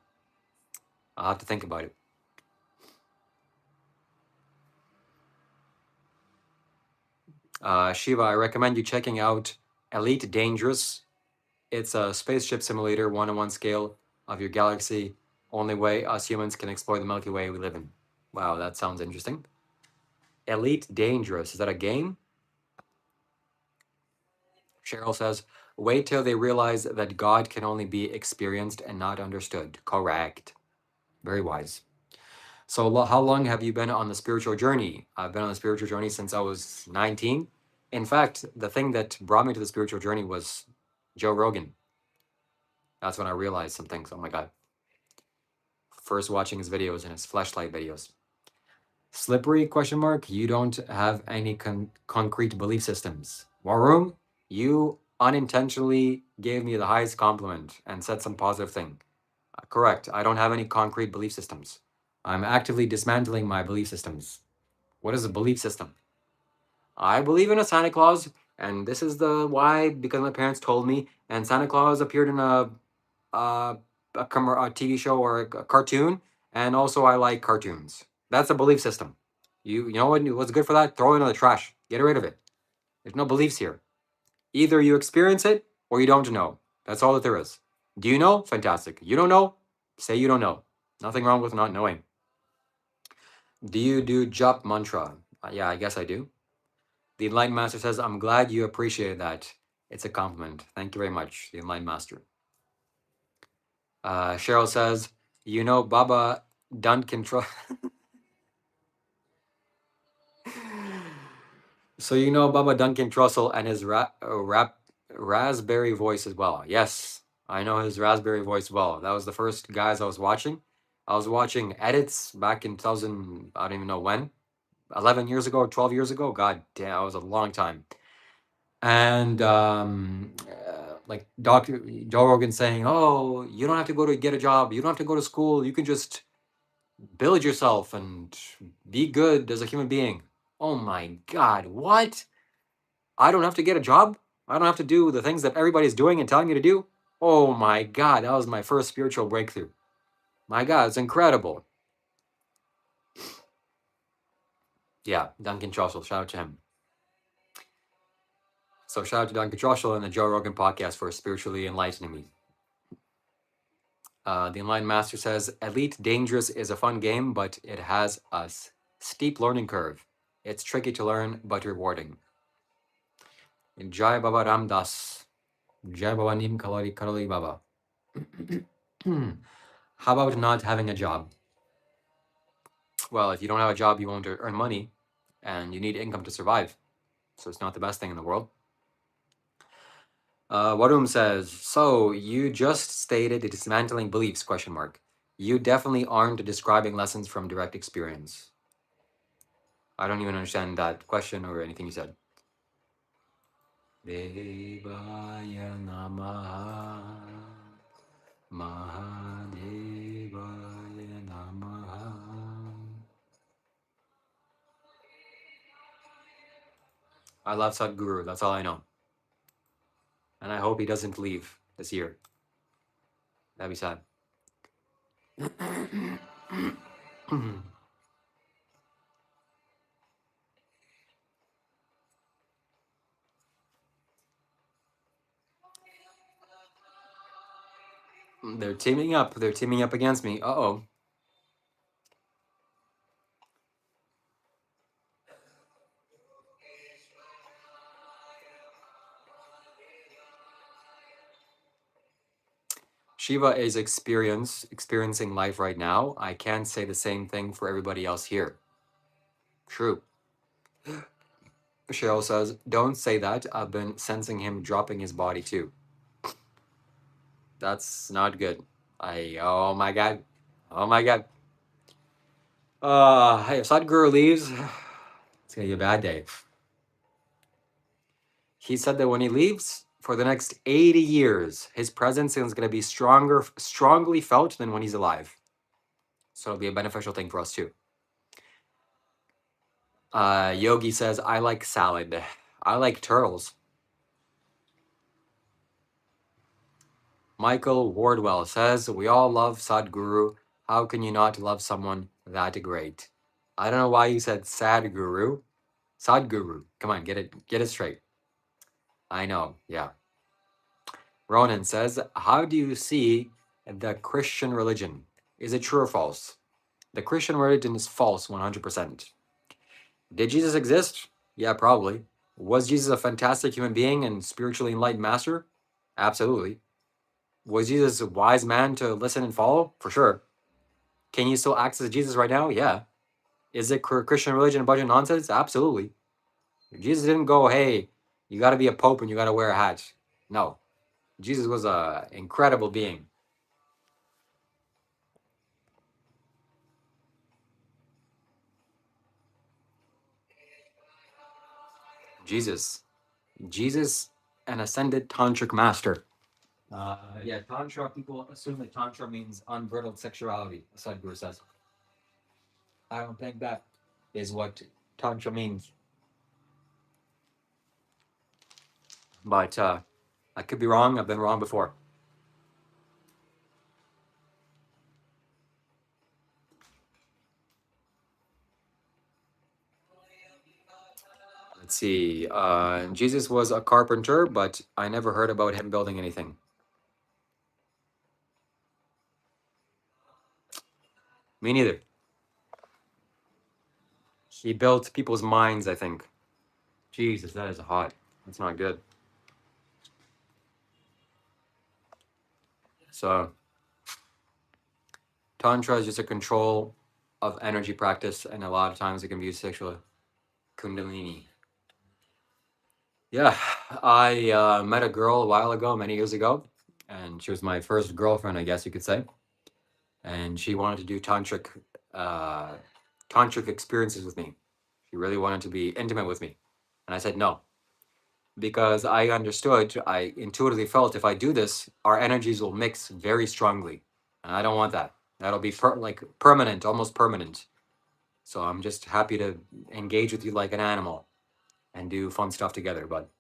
Speaker 1: I'll have to think about it. Shiva, I recommend you checking out Elite Dangerous. It's a spaceship simulator, one-on-one scale of your galaxy. Only way us humans can explore the Milky Way we live in. Wow, that sounds interesting. Elite Dangerous, is that a game? Cheryl says, wait till they realize that God can only be experienced and not understood. Correct. Very wise. So, how long have you been on the spiritual journey? I've been on the spiritual journey since I was 19. In fact, the thing that brought me to the spiritual journey was Joe Rogan. That's when I realized some things. Oh my God. First watching his videos and his flashlight videos. Slippery question mark. You don't have any concrete belief systems. War room, you unintentionally gave me the highest compliment and said some positive thing. Correct. I don't have any concrete belief systems. I'm actively dismantling my belief systems. What is a belief system? I believe in a Santa Claus, and this is the why, because my parents told me, and Santa Claus appeared in a TV show or a cartoon, and also I like cartoons. That's a belief system. You know what's good for that? Throw it in the trash. Get rid of it. There's no beliefs here. Either you experience it or you don't know. That's all that there is. Do you know? Fantastic. You don't know? Say you don't know. Nothing wrong with not knowing. Do you do jap mantra? Yeah, I guess I do. The Enlightened Master says, I'm glad you appreciated that. It's a compliment. Thank you very much, the Enlightened Master. Cheryl says, you know, Baba don't control. So you know Baba Duncan Trussell and his raspberry voice as well. Yes, I know his raspberry voice well. That was the first guys I was watching. I was watching edits back in 2000, I don't even know when, 11 years ago, 12 years ago. God damn, that was a long time. And like Dr. Joe Rogan saying, oh, you don't have to go to get a job. You don't have to go to school. You can just build yourself and be good as a human being. Oh my God, what? I don't have to get a job. I don't have to do the things that everybody's doing and telling me to do. Oh my God, that was my first spiritual breakthrough. My God, it's incredible. Yeah, Duncan Trussell, shout out to him. So shout out to Duncan Trussell and the Joe Rogan podcast for spiritually enlightening me. The Enlightened Master says, Elite Dangerous is a fun game, but it has a steep learning curve. It's tricky to learn, but rewarding. Jai Baba Ramdas. Jai Baba Nim Kalari Karali Baba. How about not having a job? Well, if you don't have a job, you won't earn money, and you need income to survive. So it's not the best thing in the world. Wadum says, so you just stated dismantling beliefs, question mark. You definitely aren't describing lessons from direct experience. I don't even understand that question or anything you said. Devaya Namaha Mahadevaya Namaha. I love Sadhguru, that's all I know. And I hope he doesn't leave this year. That'd be sad. They're teaming up. They're teaming up against me. Uh-oh. Shiva is experiencing life right now. I can't say the same thing for everybody else here. True. Cheryl says, don't say that. I've been sensing him dropping his body too. That's not good. Oh my God. Oh my God. Hey, if Sadhguru leaves, it's gonna be a bad day. He said that when he leaves, for the next 80 years, his presence is going to be strongly felt than when he's alive. So it'll be a beneficial thing for us too. Yogi says, I like salad. I like turtles. Michael Wardwell says, we all love Sadhguru. How can you not love someone that great? I don't know why you said Sadhguru. Sadhguru. Come on, get it straight. I know, yeah. Ronan says, how do you see the Christian religion? Is it true or false? The Christian religion is false 100%. Did Jesus exist? Yeah, probably. Was Jesus a fantastic human being and spiritually enlightened master? Absolutely. Was Jesus a wise man to listen and follow? For sure. Can you still access Jesus right now? Yeah. Is it Christian religion a bunch of nonsense? Absolutely. Jesus didn't go, hey, you got to be a pope and you got to wear a hat. No. Jesus was an incredible being. Jesus, an ascended tantric master. Yeah, tantra, people assume that tantra means unbridled sexuality, Sadhguru says. I don't think that is what tantra means. But I could be wrong. I've been wrong before. Let's see. Jesus was a carpenter, but I never heard about him building anything. Me neither. He built people's minds, I think. Jesus, that is hot. That's not good. So, Tantra is just a control of energy practice, and a lot of times it can be used sexually. Kundalini. Yeah, I met a girl a while ago, many years ago, and she was my first girlfriend, I guess you could say. And she wanted to do tantric experiences with me. She really wanted to be intimate with me, and I said no, because I understood, I intuitively felt if I do this, our energies will mix very strongly, and I don't want that. That'll be permanent, almost permanent. So I'm just happy to engage with you like an animal and do fun stuff together, but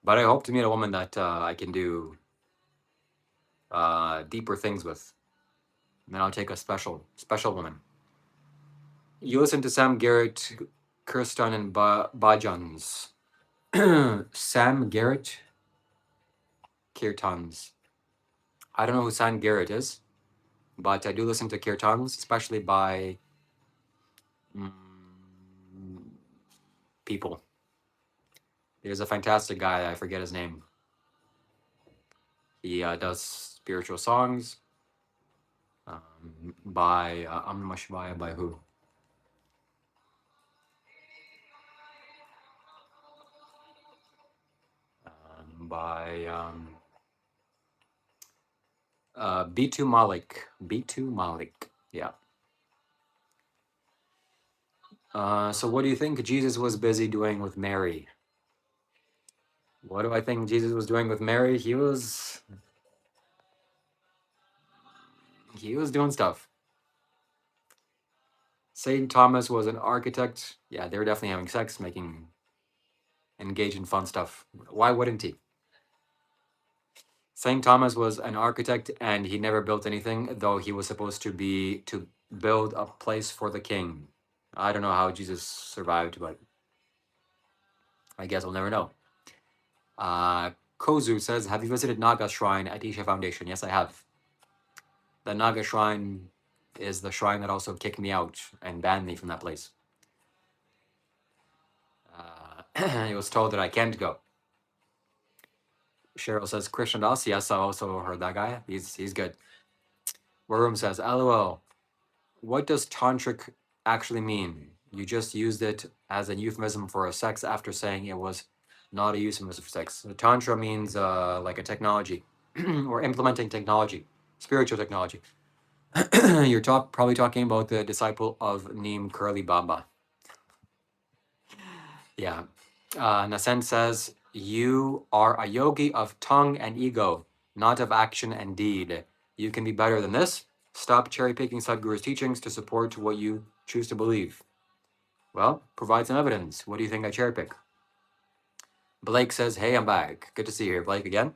Speaker 1: I hope to meet a woman that I can do deeper things with. And then I'll take a special woman. You listen to Sam Garrett, Kirsten, and Bajans. Sam Garrett, Kirtans. I don't know who Sam Garrett is, but I do listen to Kirtans, especially by people. There's a fantastic guy, I forget his name. He does spiritual songs by Om Namah Shivaya, by who? By B2 Malik. B2 Malik, yeah. So what do you think Jesus was busy doing with Mary? What do I think Jesus was doing with Mary? He was doing stuff. Saint Thomas was an architect. Yeah, they were definitely having sex, engaged in fun stuff. Why wouldn't he? Saint Thomas was an architect and he never built anything, though he was supposed to build a place for the king. I don't know how Jesus survived, but I guess we'll never know. Kozu says, have you visited Naga Shrine at Isha Foundation? Yes, I have. The Naga Shrine is the shrine that also kicked me out and banned me from that place. It was told that I can't go. Cheryl says, Krishna Das. Yes, I also heard that guy. He's good. Warum says, LOL. What does tantric actually mean? You just used it as a euphemism for a sex after saying it was not a euphemism for sex. Tantra means like a technology or implementing technology, spiritual technology. You're probably talking about the disciple of Neem Curly Baba. Yeah. Nasen says, you are a yogi of tongue and ego, not of action and deed. You can be better than this. Stop cherry picking Sadhguru's teachings to support what you choose to believe. Well, provide some evidence. What do you think I cherry pick? Blake says, hey, I'm back. Good to see you here, Blake, again.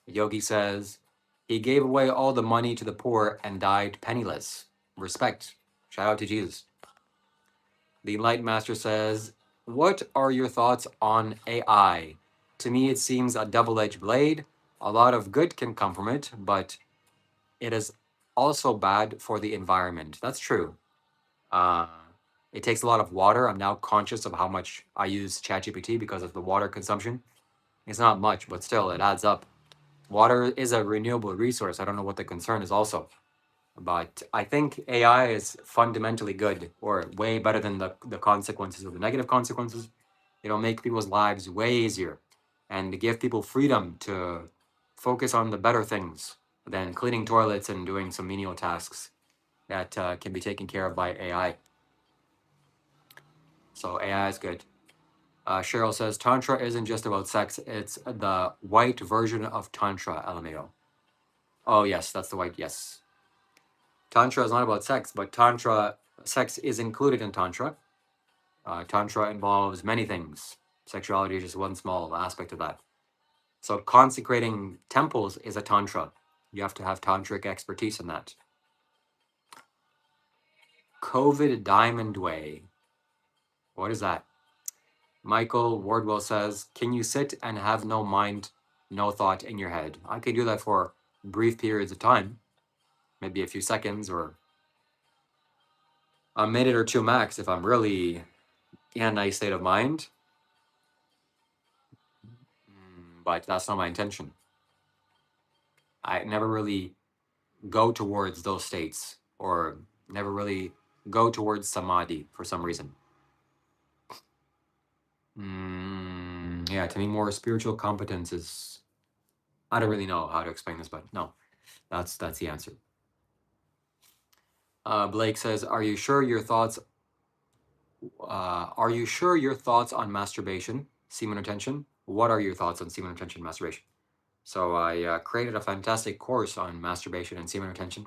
Speaker 1: Yogi says, he gave away all the money to the poor and died penniless. Respect. Shout out to Jesus. The Enlightened Master says, what are your thoughts on AI? To me, it seems a double-edged blade. A lot of good can come from it, but it is also bad for the environment. That's true. Uh, it takes a lot of water. I'm now conscious of how much I use ChatGPT because of the water consumption. It's not much, but still, it adds up. Water is a renewable resource. I don't know what the concern is also. But I think AI is fundamentally good, or way better than the consequences or the negative consequences. It'll make people's lives way easier and give people freedom to focus on the better things than cleaning toilets and doing some menial tasks that can be taken care of by AI. So AI is good. Cheryl says, Tantra isn't just about sex, it's the white version of Tantra, LMAO. Oh, yes, that's the white, yes. Tantra is not about sex, but Tantra, sex is included in Tantra. Tantra involves many things. Sexuality is just one small aspect of that. So consecrating temples is a Tantra. You have to have tantric expertise in that. COVID Diamond Way. What is that? Michael Wardwell says, can you sit and have no mind, no thought in your head? I can do that for brief periods of time, maybe a few seconds or a minute or two max if I'm really in a nice state of mind. But that's not my intention. I never really go towards those states or never really go towards samadhi for some reason. Yeah, to me, more spiritual competence is, I don't really know how to explain this, but no, that's the answer. Blake says, are you sure your thoughts on masturbation, semen retention? What are your thoughts on semen retention, masturbation? So I created a fantastic course on masturbation and semen retention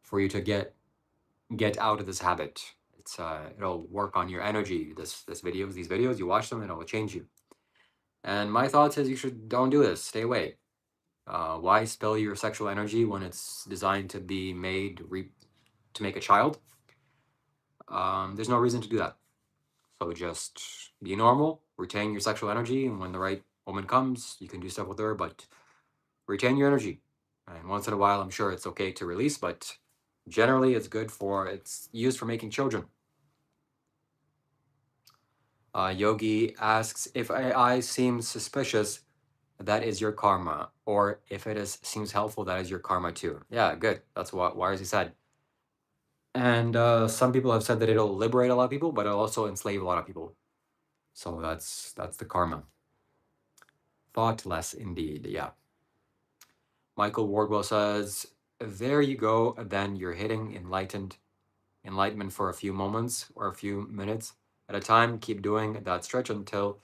Speaker 1: for you to get out of this habit. It's it'll work on your energy. These videos, you watch them and it'll change you. And my thoughts is don't do this. Stay away. Why spill your sexual energy when it's designed to be made to make a child? There's no reason to do that. So just be normal, retain your sexual energy, and when the right woman comes, you can do stuff with her, but retain your energy. And once in a while, I'm sure it's okay to release, but generally it's used for making children. Yogi asks, if AI seems suspicious, that is your karma, or if seems helpful, that is your karma too. Yeah, good. That's what Wiresy said. And some people have said that it'll liberate a lot of people, but it'll also enslave a lot of people. So that's the karma. Thoughtless indeed, yeah. Michael Wardwell says, there you go, then you're hitting enlightenment for a few moments or a few minutes at a time. Keep doing that stretch until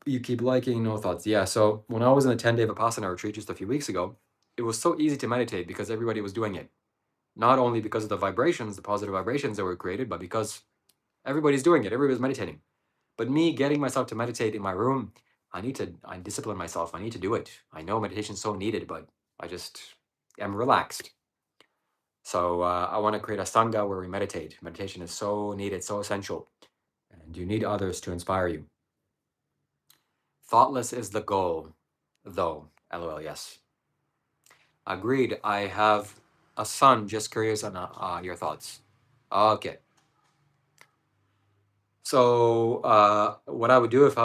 Speaker 1: you keep liking no thoughts. Yeah, so when I was in a 10-day Vipassana retreat just a few weeks ago, it was so easy to meditate because everybody was doing it. Not only because of the vibrations, the positive vibrations that were created, but because everybody's doing it, everybody's meditating. But me getting myself to meditate in my room, I discipline myself. I need to do it. I know meditation is so needed, but I just am relaxed. So I want to create a sangha where we meditate. Meditation is so needed, so essential. And you need others to inspire you. Thoughtless is the goal, though. LOL, yes. Agreed. I have a son. Just curious on your thoughts. Okay. So what I would do if I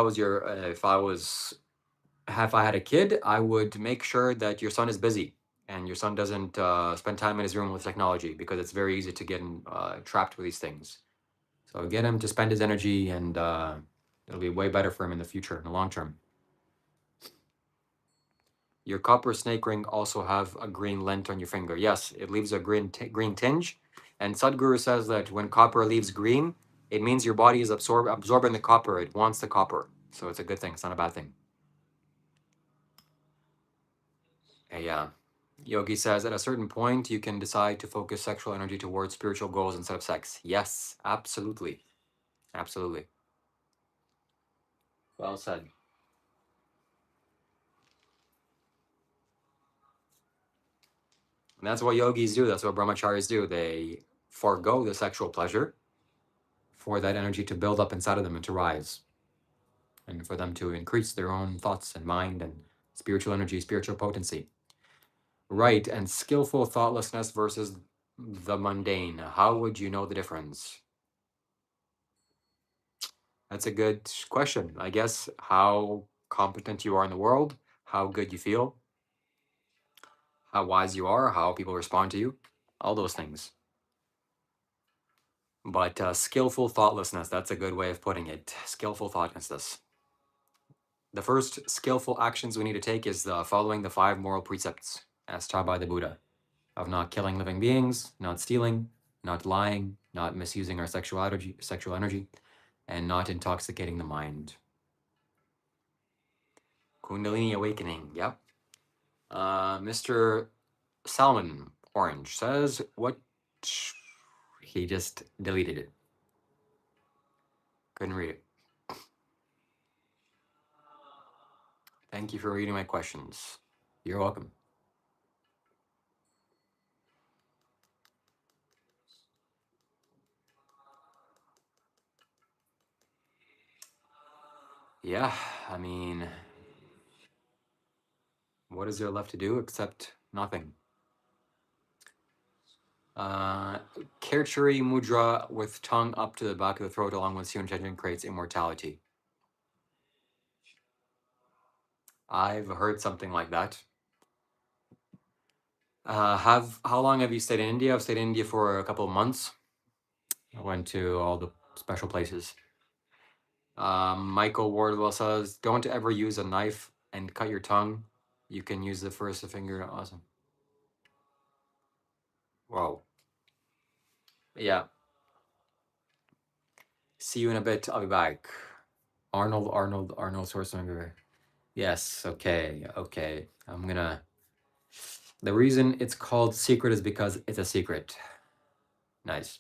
Speaker 1: had a kid, I would make sure that your son is busy and your son doesn't spend time in his room with technology, because it's very easy to get trapped with these things. So get him to spend his energy, and it'll be way better for him in the future, in the long term. Your copper snake ring also have a green lint on your finger. Yes, it leaves a green tinge. And Sadhguru says that when copper leaves green, it means your body is absorbing the copper. It wants the copper. So it's a good thing. It's not a bad thing. Yeah. Yogi says, at a certain point, you can decide to focus sexual energy towards spiritual goals instead of sex. Yes, absolutely. Absolutely. Well said. And that's what yogis do. That's what brahmacharis do. They forego the sexual pleasure for that energy to build up inside of them and to rise, and for them to increase their own thoughts and mind and spiritual energy, spiritual potency. Right, and skillful thoughtlessness versus the mundane. How would you know the difference? That's a good question. I guess how competent you are in the world, how good you feel, how wise you are, how people respond to you, all those things. But skillful thoughtlessness, that's a good way of putting it. Skillful thoughtlessness. The first skillful actions we need to take is following the 5 moral precepts as taught by the Buddha, of not killing living beings, not stealing, not lying, not misusing our sexual energy, and not intoxicating the mind. Kundalini awakening, yep. Mr. Salmon Orange says, what? He just deleted it. Couldn't read it. Thank you for reading my questions. You're welcome. Yeah, I mean, what is there left to do except nothing? Kerchari Mudra with tongue up to the back of the throat along with Siwan Chanting creates immortality. I've heard something like that. How long have you stayed in India? I've stayed in India for a couple of months. I went to all the special places. Michael Wardwell says, don't ever use a knife and cut your tongue. You can use the first finger. Awesome. Wow. Yeah. See you in a bit. I'll be back. Arnold Schwarzenegger. Yes. Okay. I'm gonna. The reason it's called secret is because it's a secret. Nice.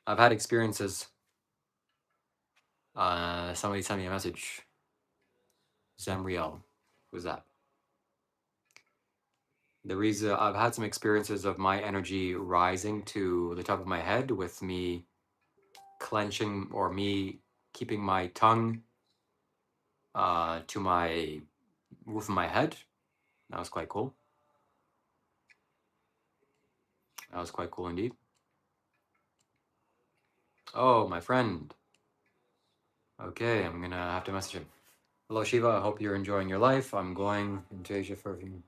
Speaker 1: I've had experiences. Somebody sent me a message. Zamriel. Who's that? The reason I've had some experiences of my energy rising to the top of my head with me clenching or me keeping my tongue to my roof of my head. That was quite cool. That was quite cool indeed. Oh, my friend. Okay, I'm gonna have to message him. Hello, Shiva. I hope you're enjoying your life. I'm going into Asia for a few.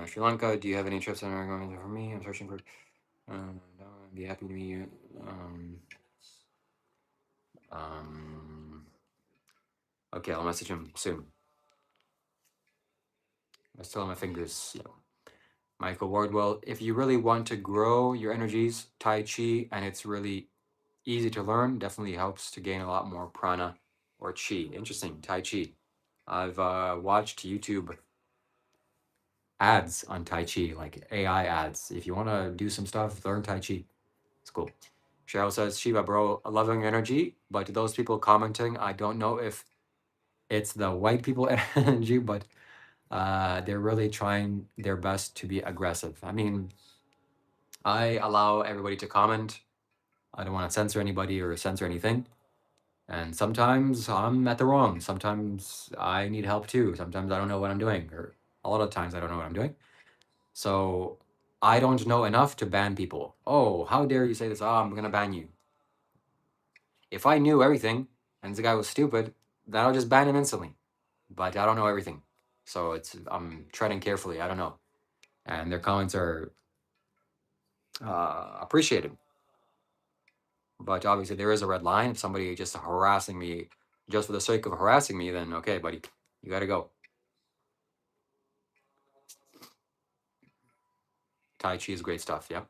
Speaker 1: Sri Lanka. Do you have any trips that are going for me? I'm searching for. I'd be happy to meet you. Okay, I'll message him soon. I still have my fingers. Yeah. Michael Wardwell, if you really want to grow your energies, Tai Chi, and it's really easy to learn, definitely helps to gain a lot more prana or chi. Interesting, Tai Chi. I've watched YouTube ads on Tai Chi, like AI ads. If you want to do some stuff, learn Tai Chi. It's cool. Cheryl says, Shiva, bro, loving energy, but to those people commenting, I don't know if it's the white people energy, but they're really trying their best to be aggressive. I mean, I allow everybody to comment. I don't want to censor anybody or censor anything. And sometimes I'm at the wrong. Sometimes I need help too. Sometimes I don't know what I'm doing, or a lot of times I don't know what I'm doing. So I don't know enough to ban people. Oh, how dare you say this? Oh, I'm going to ban you. If I knew everything and the guy was stupid, then I'll just ban him instantly. But I don't know everything. So I'm treading carefully. I don't know. And their comments are appreciated. But obviously there is a red line. If somebody just harassing me just for the sake of harassing me, then okay, buddy, you got to go. Tai Chi is great stuff, yeah.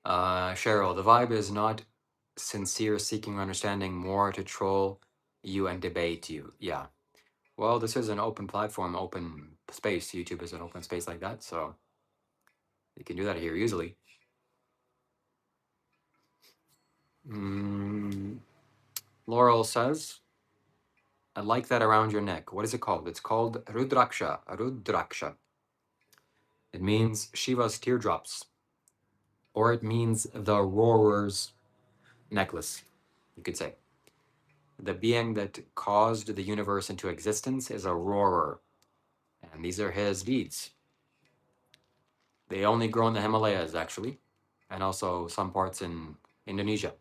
Speaker 1: Cheryl, the vibe is not sincere seeking understanding, more to troll you and debate you. Yeah. Well, this is an open platform, open space. YouTube is an open space like that, so you can do that here easily. Laurel says, I like that around your neck. What is it called? It's called Rudraksha. Rudraksha. It means Shiva's teardrops, or it means the roarer's necklace, you could say. The being that caused the universe into existence is a roarer, and these are his deeds. They only grow in the Himalayas, actually, and also some parts in Indonesia.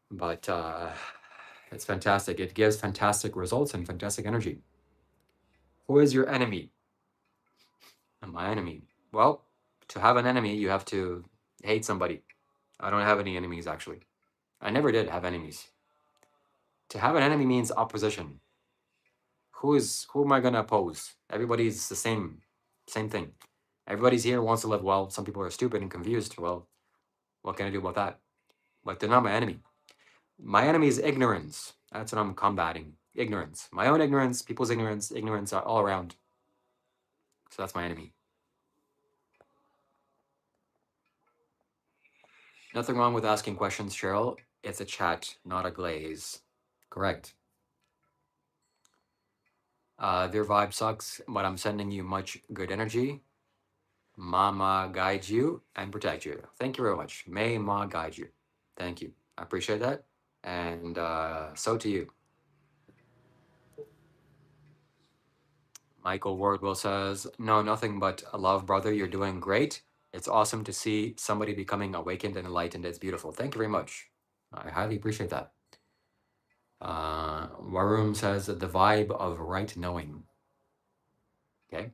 Speaker 1: But it's fantastic. It gives fantastic results and fantastic energy. Who is your enemy? My enemy. Well, to have an enemy, you have to hate somebody. I don't have any enemies, actually. I never did have enemies. To have an enemy means opposition. Who am I gonna oppose? Everybody's the same thing. Everybody's here wants to live well. Some people are stupid and confused. Well, what can I do about that? But they're not my enemy. My enemy is ignorance. That's what I'm combating. Ignorance. My own ignorance, people's ignorance are all around. So that's my enemy. Nothing wrong with asking questions, Cheryl. It's a chat, not a glaze. Correct. Their vibe sucks, but I'm sending you much good energy. Mama guide you and protect you. Thank you very much. May Ma guide you. Thank you. I appreciate that. And so to you. Michael Wardwell says, no, nothing but love, brother. You're doing great. It's awesome to see somebody becoming awakened and enlightened. It's beautiful. Thank you very much. I highly appreciate that. Warum says the vibe of right knowing. Okay.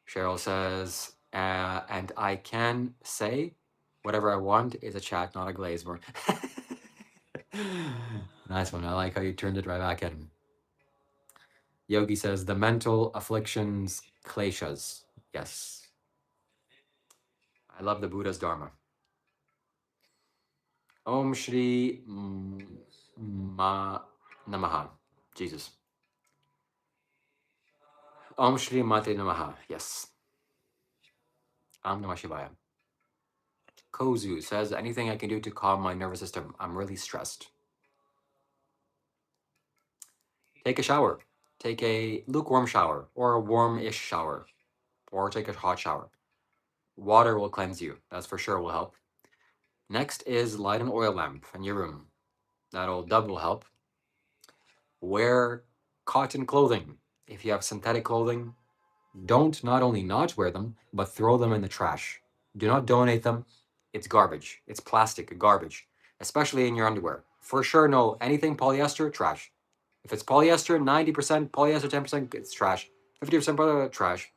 Speaker 1: Cheryl says, and I can say whatever I want is a chat, not a glaze. Nice one. I like how you turned it right back in. Yogi says, the mental afflictions, kleshas. Yes. I love the Buddha's Dharma. Om Shri Ma Namaha. Jesus. Om Shri Mate Namaha. Yes. Om Namah Shivaya. Kozu says, anything I can do to calm my nervous system. I'm really stressed. Take a shower. Take a lukewarm shower or a warm-ish shower, or take a hot shower. Water will cleanse you. That's for sure will help. Next is light an oil lamp in your room. That'll double help. Wear cotton clothing. If you have synthetic clothing, don't not only not wear them, but throw them in the trash. Do not donate them. It's garbage. It's plastic, garbage, especially in your underwear. For sure, no, anything polyester, trash. If it's polyester, 90%, polyester 10%, it's trash. 50% trash.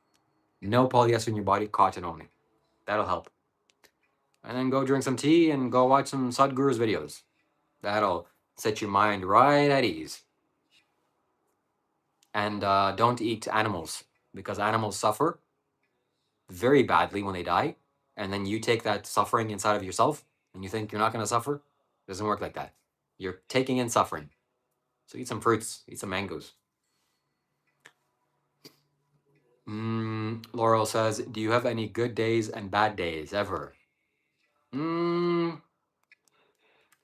Speaker 1: No polyester in your body, cotton only. That'll help. And then go drink some tea and go watch some Sadhguru's videos. That'll set your mind right at ease. And don't eat animals, because animals suffer very badly when they die. And then you take that suffering inside of yourself and you think you're not going to suffer. It doesn't work like that. You're taking in suffering. So eat some fruits, eat some mangoes. Laurel says, do you have any good days and bad days ever?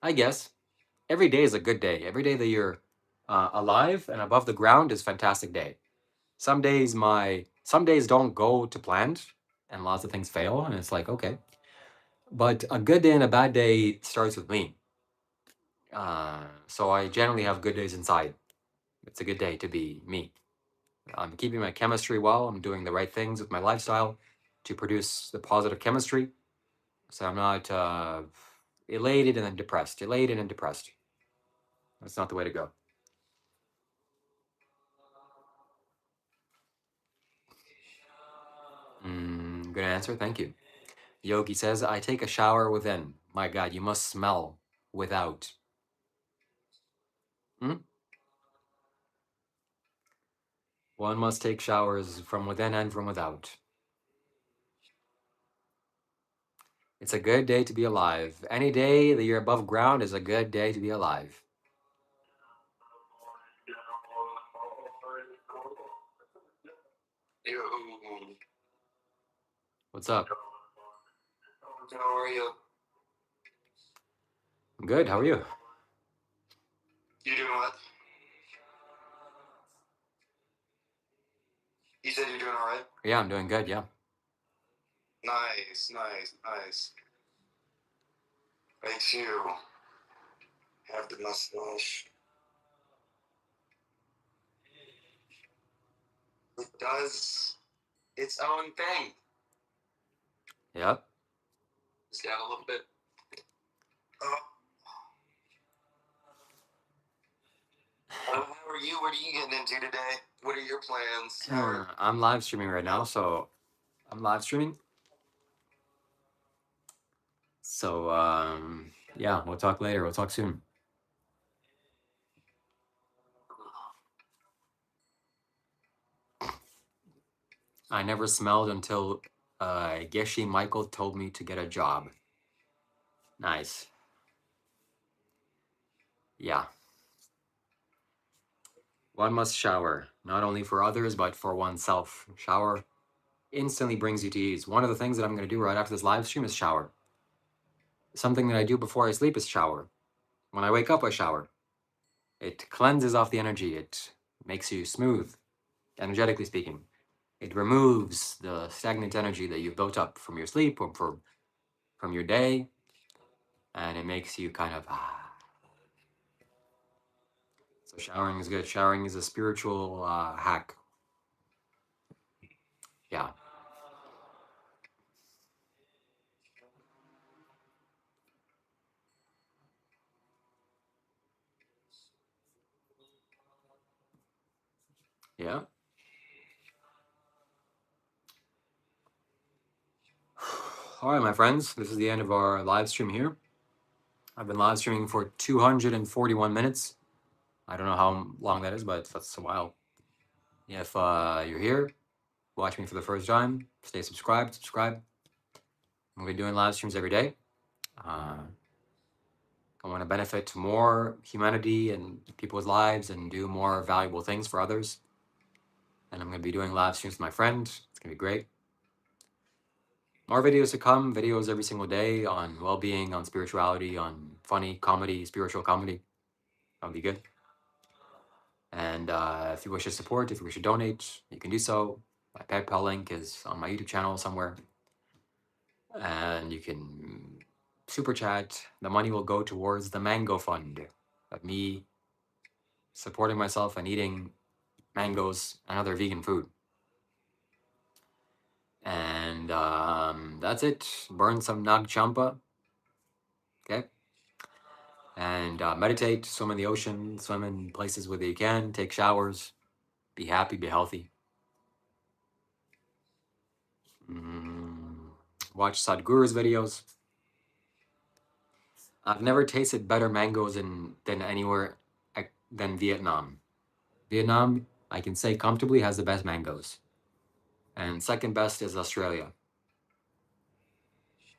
Speaker 1: I guess. Every day is a good day. Every day that you're alive and above the ground is a fantastic day. Some days don't go to planned and lots of things fail and it's like, okay. But a good day and a bad day starts with me. So I generally have good days inside. It's a good day to be me. I'm keeping my chemistry well. I'm doing the right things with my lifestyle to produce the positive chemistry. So I'm not elated and then depressed. Elated and depressed. That's not the way to go. Good answer. Thank you. Yogi says, I take a shower within. My God, you must smell without. One must take showers from within and from without. It's a good day to be alive. Any day that you're above ground is a good day to be alive.
Speaker 3: Yo.
Speaker 1: What's up?
Speaker 3: How are you?
Speaker 1: Good. How are you?
Speaker 3: You doing what? You said you're doing all right?
Speaker 1: Yeah, I'm doing good. Yeah.
Speaker 4: Nice, nice, nice. I too have the mustache. It does its own thing.
Speaker 1: Yep.
Speaker 4: Just got a little bit. Oh. How are you? What are you getting into today? What are your plans?
Speaker 1: I'm live streaming right now, so I'm live streaming. So yeah, we'll talk later. We'll talk soon. I never smelled until Geshe Michael told me to get a job. Nice. Yeah. One must shower, not only for others, but for oneself. Shower instantly brings you to ease. One of the things that I'm going to do right after this live stream is shower. Something that I do before I sleep is shower. When I wake up, I shower. It cleanses off the energy. It makes you smooth, energetically speaking. It removes the stagnant energy that you've built up from your sleep or from your day, and it makes you kind of So showering is good. Showering is a spiritual hack. Yeah. Yeah. All right, my friends, this is the end of our live stream here. I've been live streaming for 241 minutes. I don't know how long that is, but that's a while. If you're here, watch me for the first time, stay subscribed, subscribe. I'm going to be doing live streams every day. I want to benefit more humanity and people's lives and do more valuable things for others. And I'm going to be doing live streams with my friend. It's going to be great. More videos to come, videos every single day on well-being, on spirituality, on funny comedy, spiritual comedy. That'll be good. And if you wish to support, if you wish to donate, you can do so. My PayPal link is on my YouTube channel somewhere. And you can super chat. The money will go towards the Mango Fund of me supporting myself and eating mangoes and other vegan food. And that's it. Burn some Nag Champa. Okay. And meditate, swim in the ocean, swim in places where you can, take showers, be happy, be healthy. Watch Sadhguru's videos. I've never tasted better mangoes than anywhere than Vietnam. Vietnam, I can say comfortably, has the best mangoes. And second best is Australia.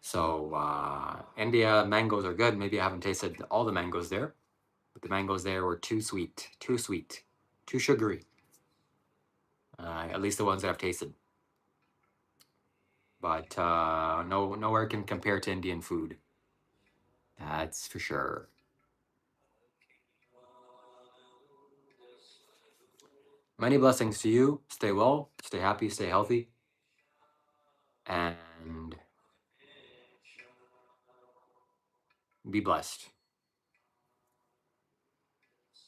Speaker 1: So India, mangoes are good. Maybe I haven't tasted all the mangoes there, but the mangoes there were too sweet, too sugary. At least the ones that I've tasted. But nowhere can compare to Indian food. That's for sure. Many blessings to you. Stay well, stay happy, stay healthy, and be blessed.